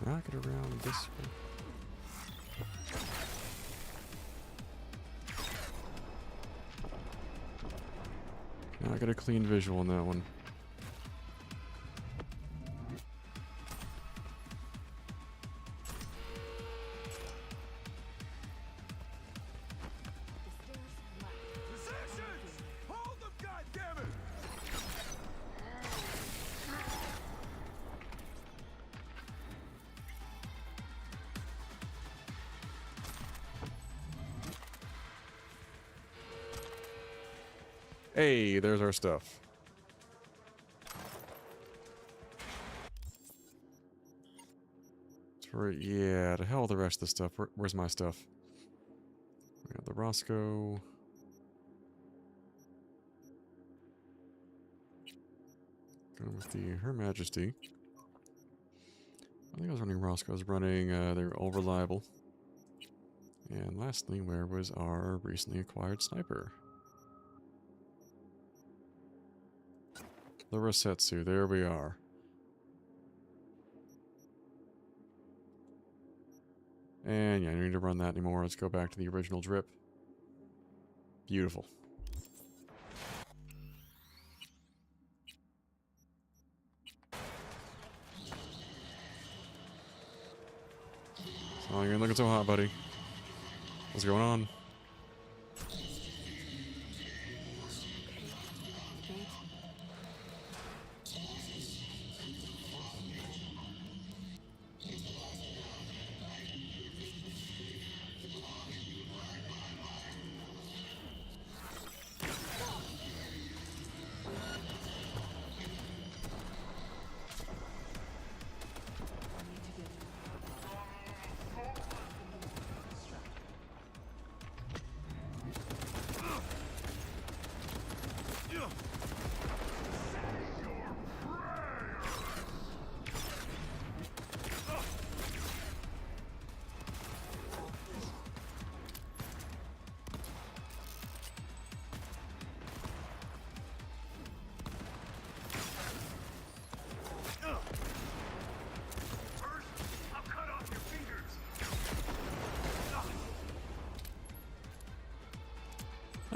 Rock it around this way. Now I got a clean visual on that one. Hey, there's our stuff. Yeah, to hell with the rest of the stuff. Where's my stuff? We got the Roscoe. Going with the Her Majesty. I think I was running Roscoe. I was running, they're all reliable. And lastly, where was our recently acquired sniper? The Rosetsu, there we are. And yeah, I don't need to run that anymore. Let's go back to the original drip. Beautiful. So you ain't looking so hot, buddy. What's going on?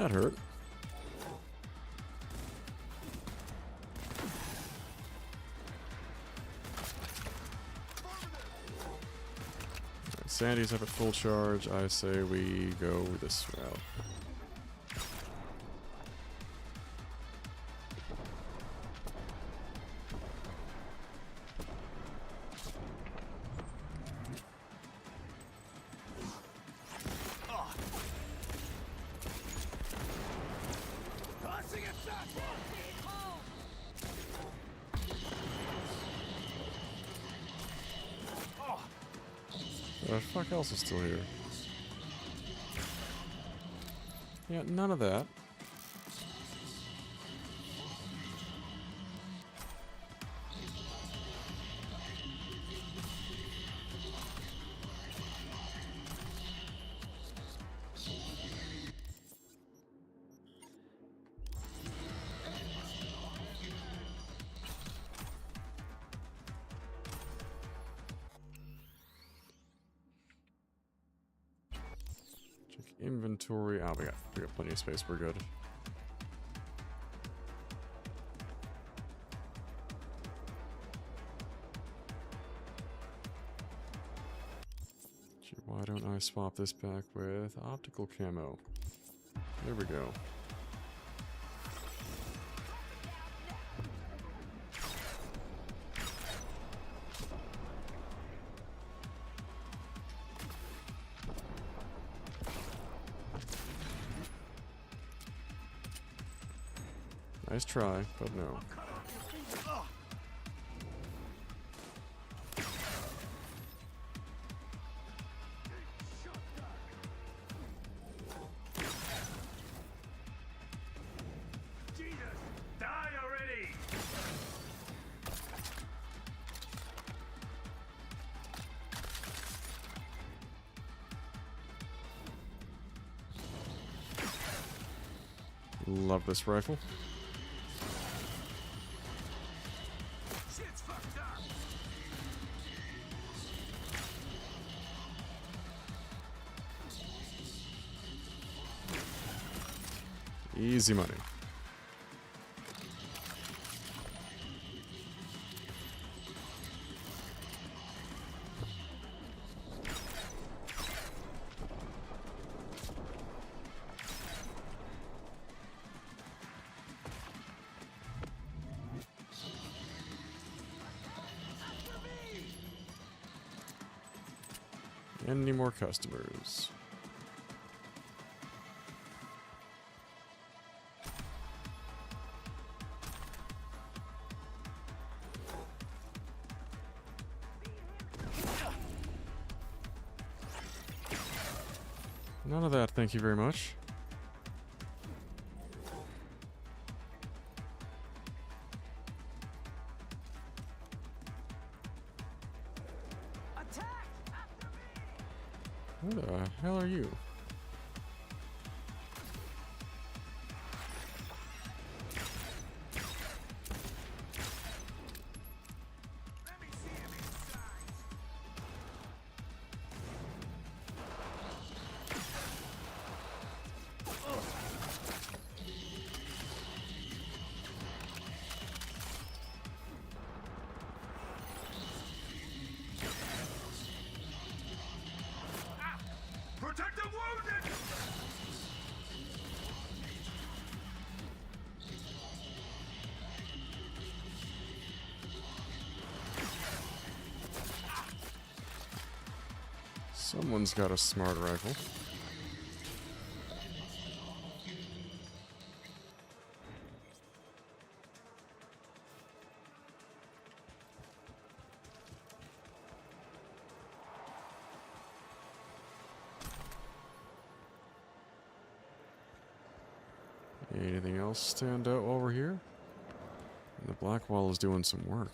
That hurt. Sandy's up at full charge. I say we go this route. The fuck else is still here? Yeah, none of that. Inventory. Oh, we got plenty of space. We're good. Gee, why don't I swap this back with optical camo? There we go. Nice try, but no. Jesus, die already! Love this rifle. Easy money. Any more customers? None of that, thank you very much. Who the hell are you? Protect the wounded! Someone's got a smart rifle. Anything else stand out while we're here? And the black wall is doing some work.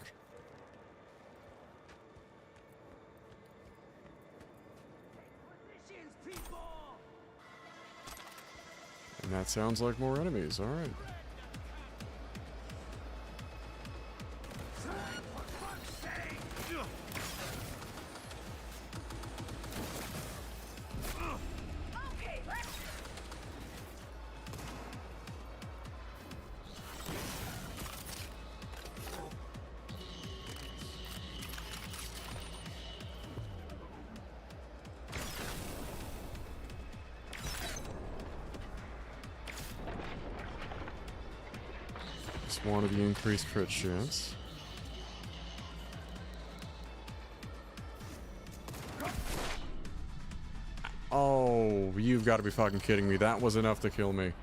And that sounds like more enemies, alright. Just wanted the increased crit chance. Oh, you've got to be fucking kidding me. That was enough to kill me.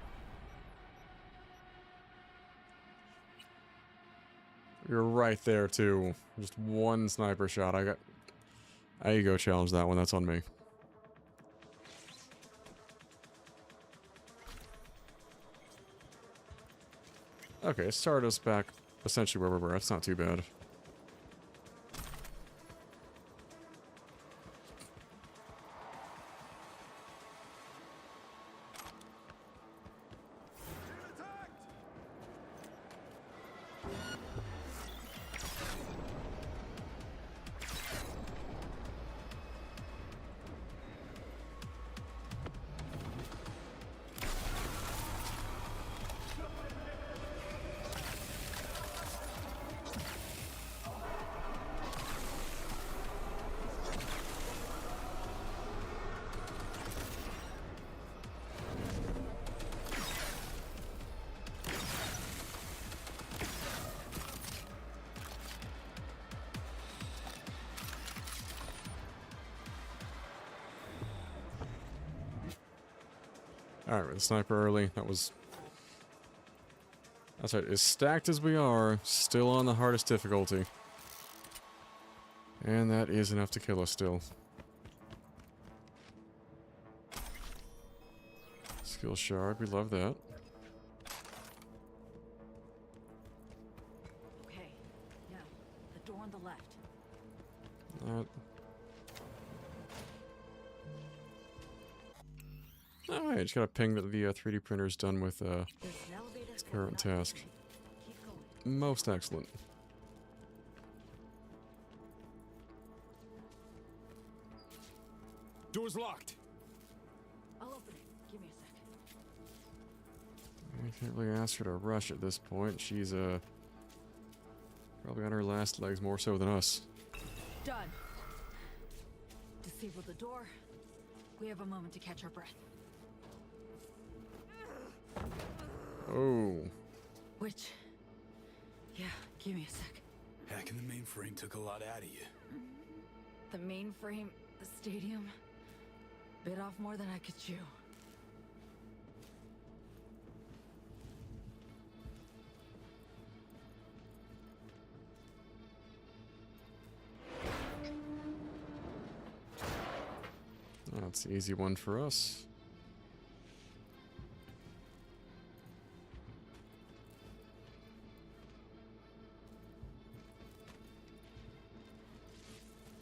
You're right there, too. Just one sniper shot. I you go, challenge that one. That's on me. Okay, start us back essentially where we were. That's not too bad. Alright, with the sniper early. That's right. As stacked as we are, still on the hardest difficulty. And that is enough to kill us still. Skill shard, we love that. Okay, now, the door on the left. Alright, just gotta ping that the 3D printer's done with its current task. Most excellent. Door's locked. I'll open it. Give me a sec. I can't really ask her to rush at this point. She's probably on her last legs more so than us. Done. Disable the door. We have a moment to catch our breath. Oh. Which? Yeah, give me a sec. Hacking the mainframe took a lot out of you. The mainframe, the stadium, bit off more than I could chew. That's the easy one for us.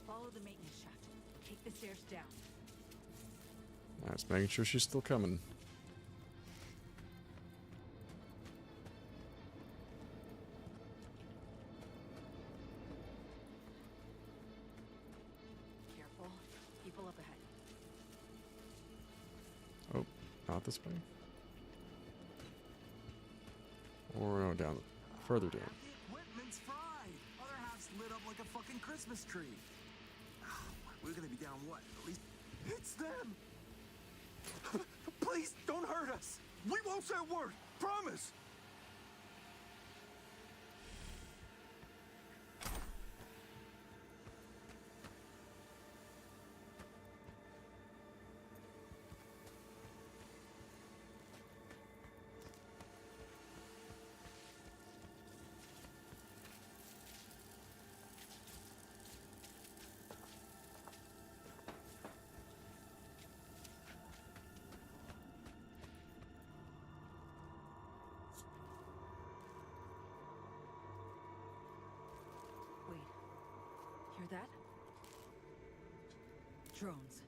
Follow the maintenance shaft. Take the stairs down. That's making sure she's still coming. Careful. People up ahead. Oh, not this way. Or no, down, further down. Equipment's fried. Other half's lit up like a fucking Christmas tree. We're gonna be down what? At least it's them. Please don't hurt us. We won't say a word. Promise. Hear that? Drones.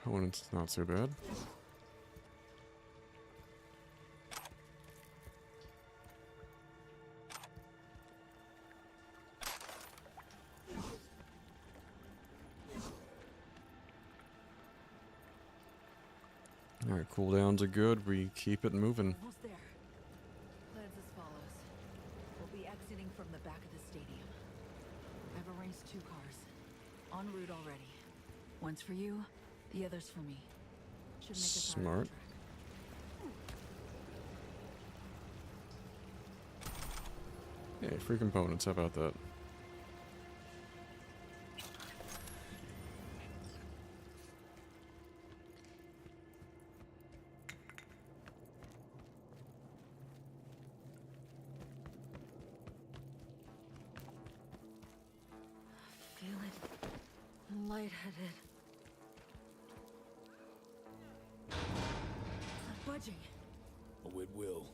Opponent's not so bad. Alright, cooldowns are good. We keep it moving. Almost there. Plans as follows. We'll be exiting from the back of the stadium. I've arranged 2 cars. En route already. One's for you, the other's for me. Should make us out of Smart. the track. Hey, free components. How about that? Feeling lightheaded. It's not budging. Oh, it will.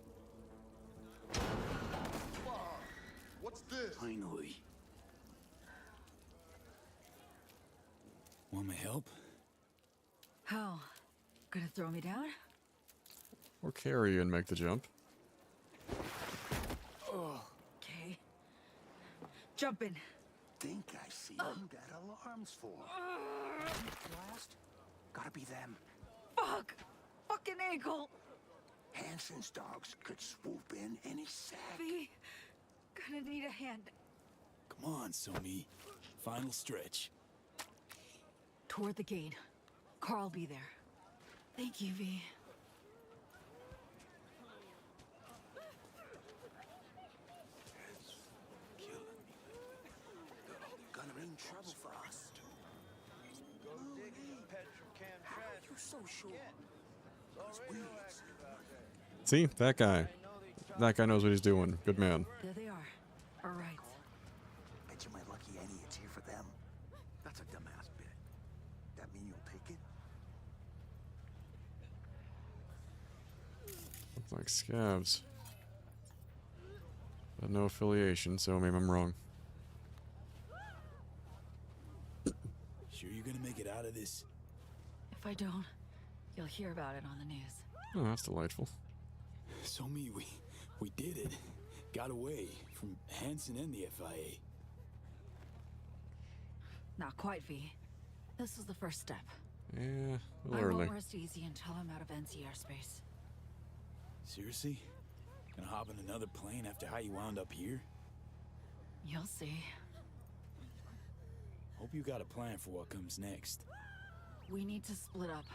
What's this? Finally. Want my help? How? Gonna throw me down? Or carry you and make the jump. Okay. Jump in. Think I see who that alarm's for. Blast? Gotta be them. Fuck! Fucking ankle! Hansen's dogs could swoop in any sec. V, gonna need a hand. Come on, Somi. Final stretch. Toward the gate. Carl be there. Thank you, V. Gonna mean trouble for us. Go digging petrochem How are you so sure? Those weeds. See? That guy. That guy knows what he's doing. Good man. There they are. All right. Bet you my lucky Annie it's here for them. That's a dumbass bit. That mean you'll take it? Looks like scabs. But no affiliation, so maybe I'm wrong. Sure you're gonna make it out of this? If I don't, you'll hear about it on the news. Oh, that's delightful. Somi, we did it. Got away from Hansen and the FIA. Not quite, V. This was the first step. Yeah, I early. won't rest easy until I'm out of NC airspace. Seriously? Gonna hop in another plane after how you wound up here? You'll see. Hope you got a plan for what comes next. We need to split up.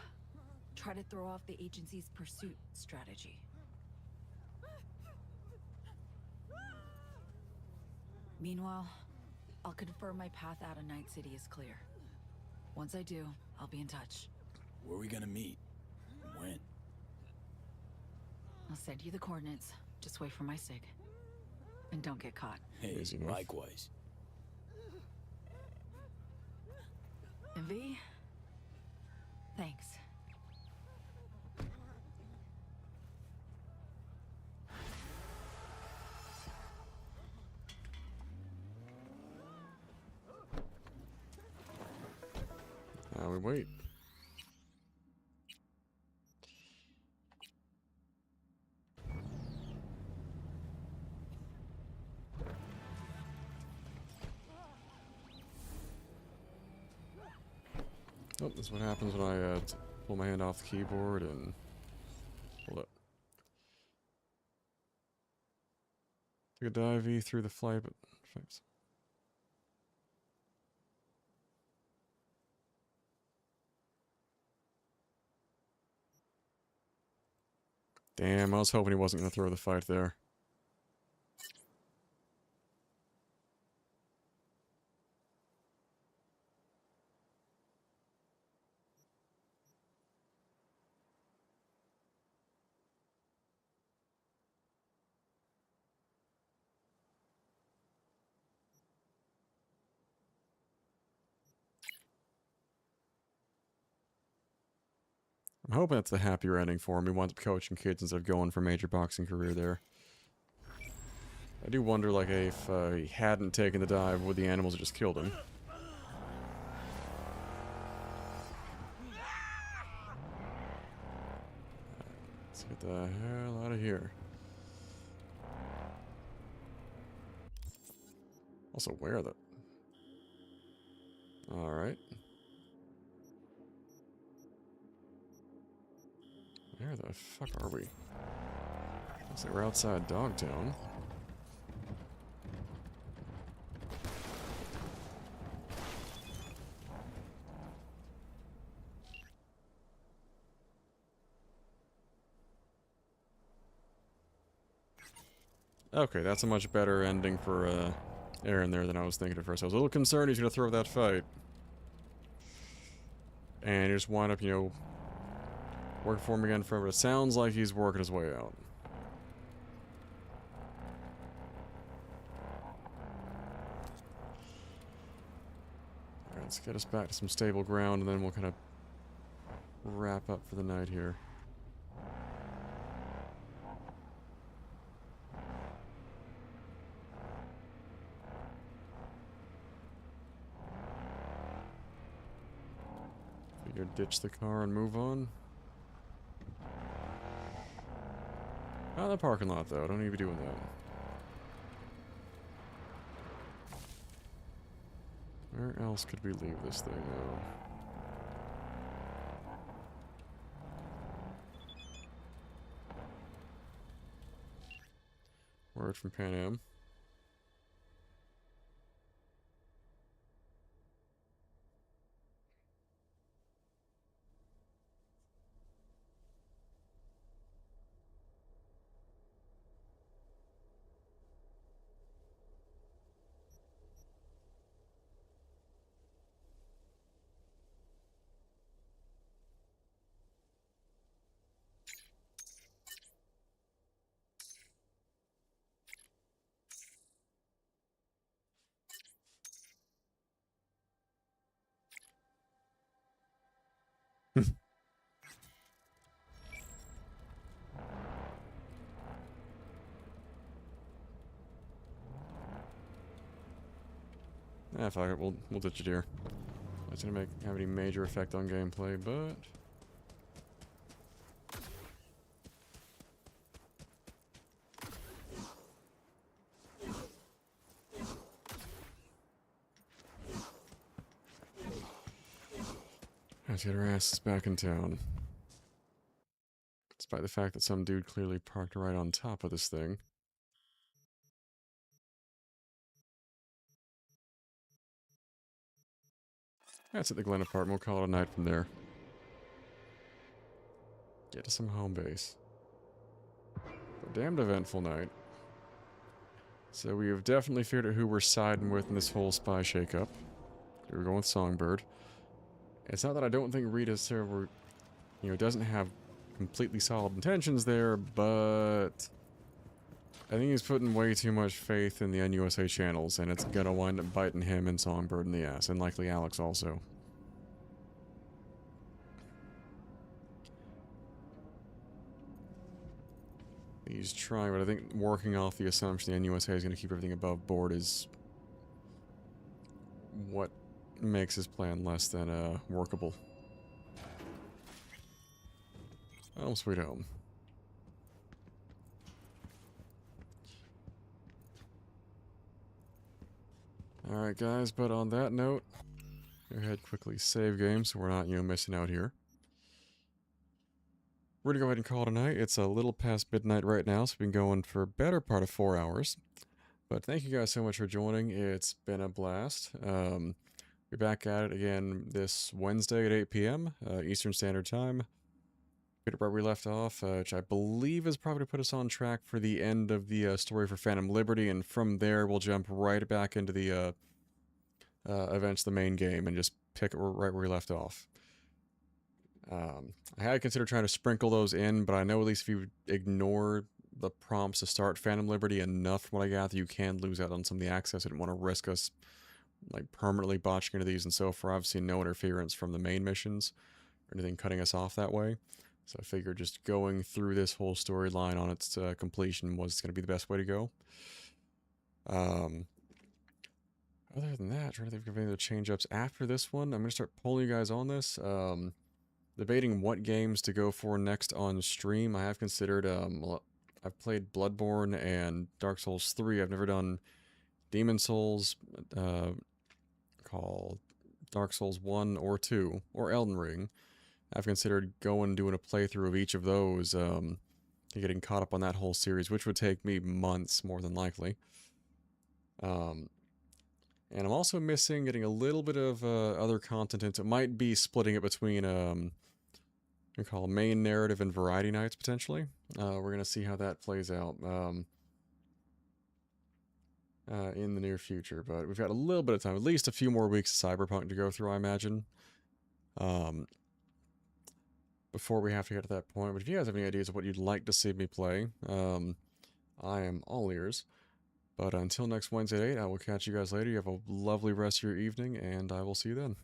Try to throw off the agency's pursuit strategy. Meanwhile, I'll confirm my path out of Night City is clear. Once I do, I'll be in touch. Where are we gonna meet? And when? I'll send you the coordinates. Just wait for my sig. And don't get caught. Hey, Easy enough. likewise. And V? Thanks. Now we wait. Oh, this is what happens when I pull my hand off the keyboard and hold up. Took a dive through the flight, but fix. Damn, I was hoping he wasn't going to throw the fight there. I'm hoping that's the happier ending for him. He winds up coaching kids instead of going for a major boxing career there. I do wonder, like, if he hadn't taken the dive, would the animals have just killed him? Let's get the hell out of here. Also, where the... Alright. Where the fuck are we? Looks like we're outside Dogtown. Okay, that's a much better ending for Aaron there than I was thinking at first. I was a little concerned he's going to throw that fight. And he just wind up, you know, working for him again forever. It sounds like he's working his way out. Alright, let's get us back to some stable ground, and then we'll kind of wrap up for the night here. Figure ditch the car and move on. Not in the parking lot, though. Don't need to be doing that. Where else could we leave this thing, though? Word from Pan Am. Fuck it, we'll ditch it here. It's gonna have any major effect on gameplay, but let's get our asses back in town. Despite the fact that some dude clearly parked right on top of this thing. That's at the Glen apartment. We'll call it a night from there. Get to some home base. A damned eventful night. So we have definitely figured out who we're siding with in this whole spy shakeup. We're going with Songbird. It's not that I don't think Rita's server, you know, doesn't have completely solid intentions there, but I think he's putting way too much faith in the NUSA channels, and it's gonna wind up biting him and Songbird in the ass, and likely Alex also. He's trying, but I think working off the assumption the NUSA is going to keep everything above board is what makes his plan less than workable. Oh, sweet home. Alright guys, but on that note, go ahead quickly save game so we're not, you know, missing out here. We're gonna go ahead and call it a night. It's a little past midnight right now, so we've been going for a better part of 4 hours. But thank you guys so much for joining. It's been a blast. We're back at it again this Wednesday at 8 p.m. Eastern Standard Time. Pick up where we left off, which I believe is probably to put us on track for the end of the story for Phantom Liberty, and from there we'll jump right back into the events of the main game and just pick it right where we left off. I had considered trying to sprinkle those in, but I know at least if you ignore the prompts to start Phantom Liberty enough from what I gather, you can lose out on some of the access. I didn't want to risk us like permanently botching into these, and so far I've seen no interference from the main missions or anything cutting us off that way. So I figured just going through this whole storyline on its completion was going to be the best way to go. Other than that, trying to think of any other change-ups after this one. I'm going to start pulling you guys on this. debating what games to go for next on stream. I have considered, I've played Bloodborne and Dark Souls 3. I've never done Demon Souls, called Dark Souls 1 or 2, or Elden Ring. I've considered going and doing a playthrough of each of those, getting caught up on that whole series, which would take me months, more than likely. And I'm also missing getting a little bit of other content into it. Might be splitting it between we call main narrative and variety nights, potentially. We're gonna see how that plays out in the near future, but we've got a little bit of time, at least a few more weeks of Cyberpunk to go through, I imagine, before we have to get to that point. But if you guys have any ideas of what you'd like to see me play, I am all ears. But until next Wednesday at 8, I will catch you guys later. You have a lovely rest of your evening, and I will see you then.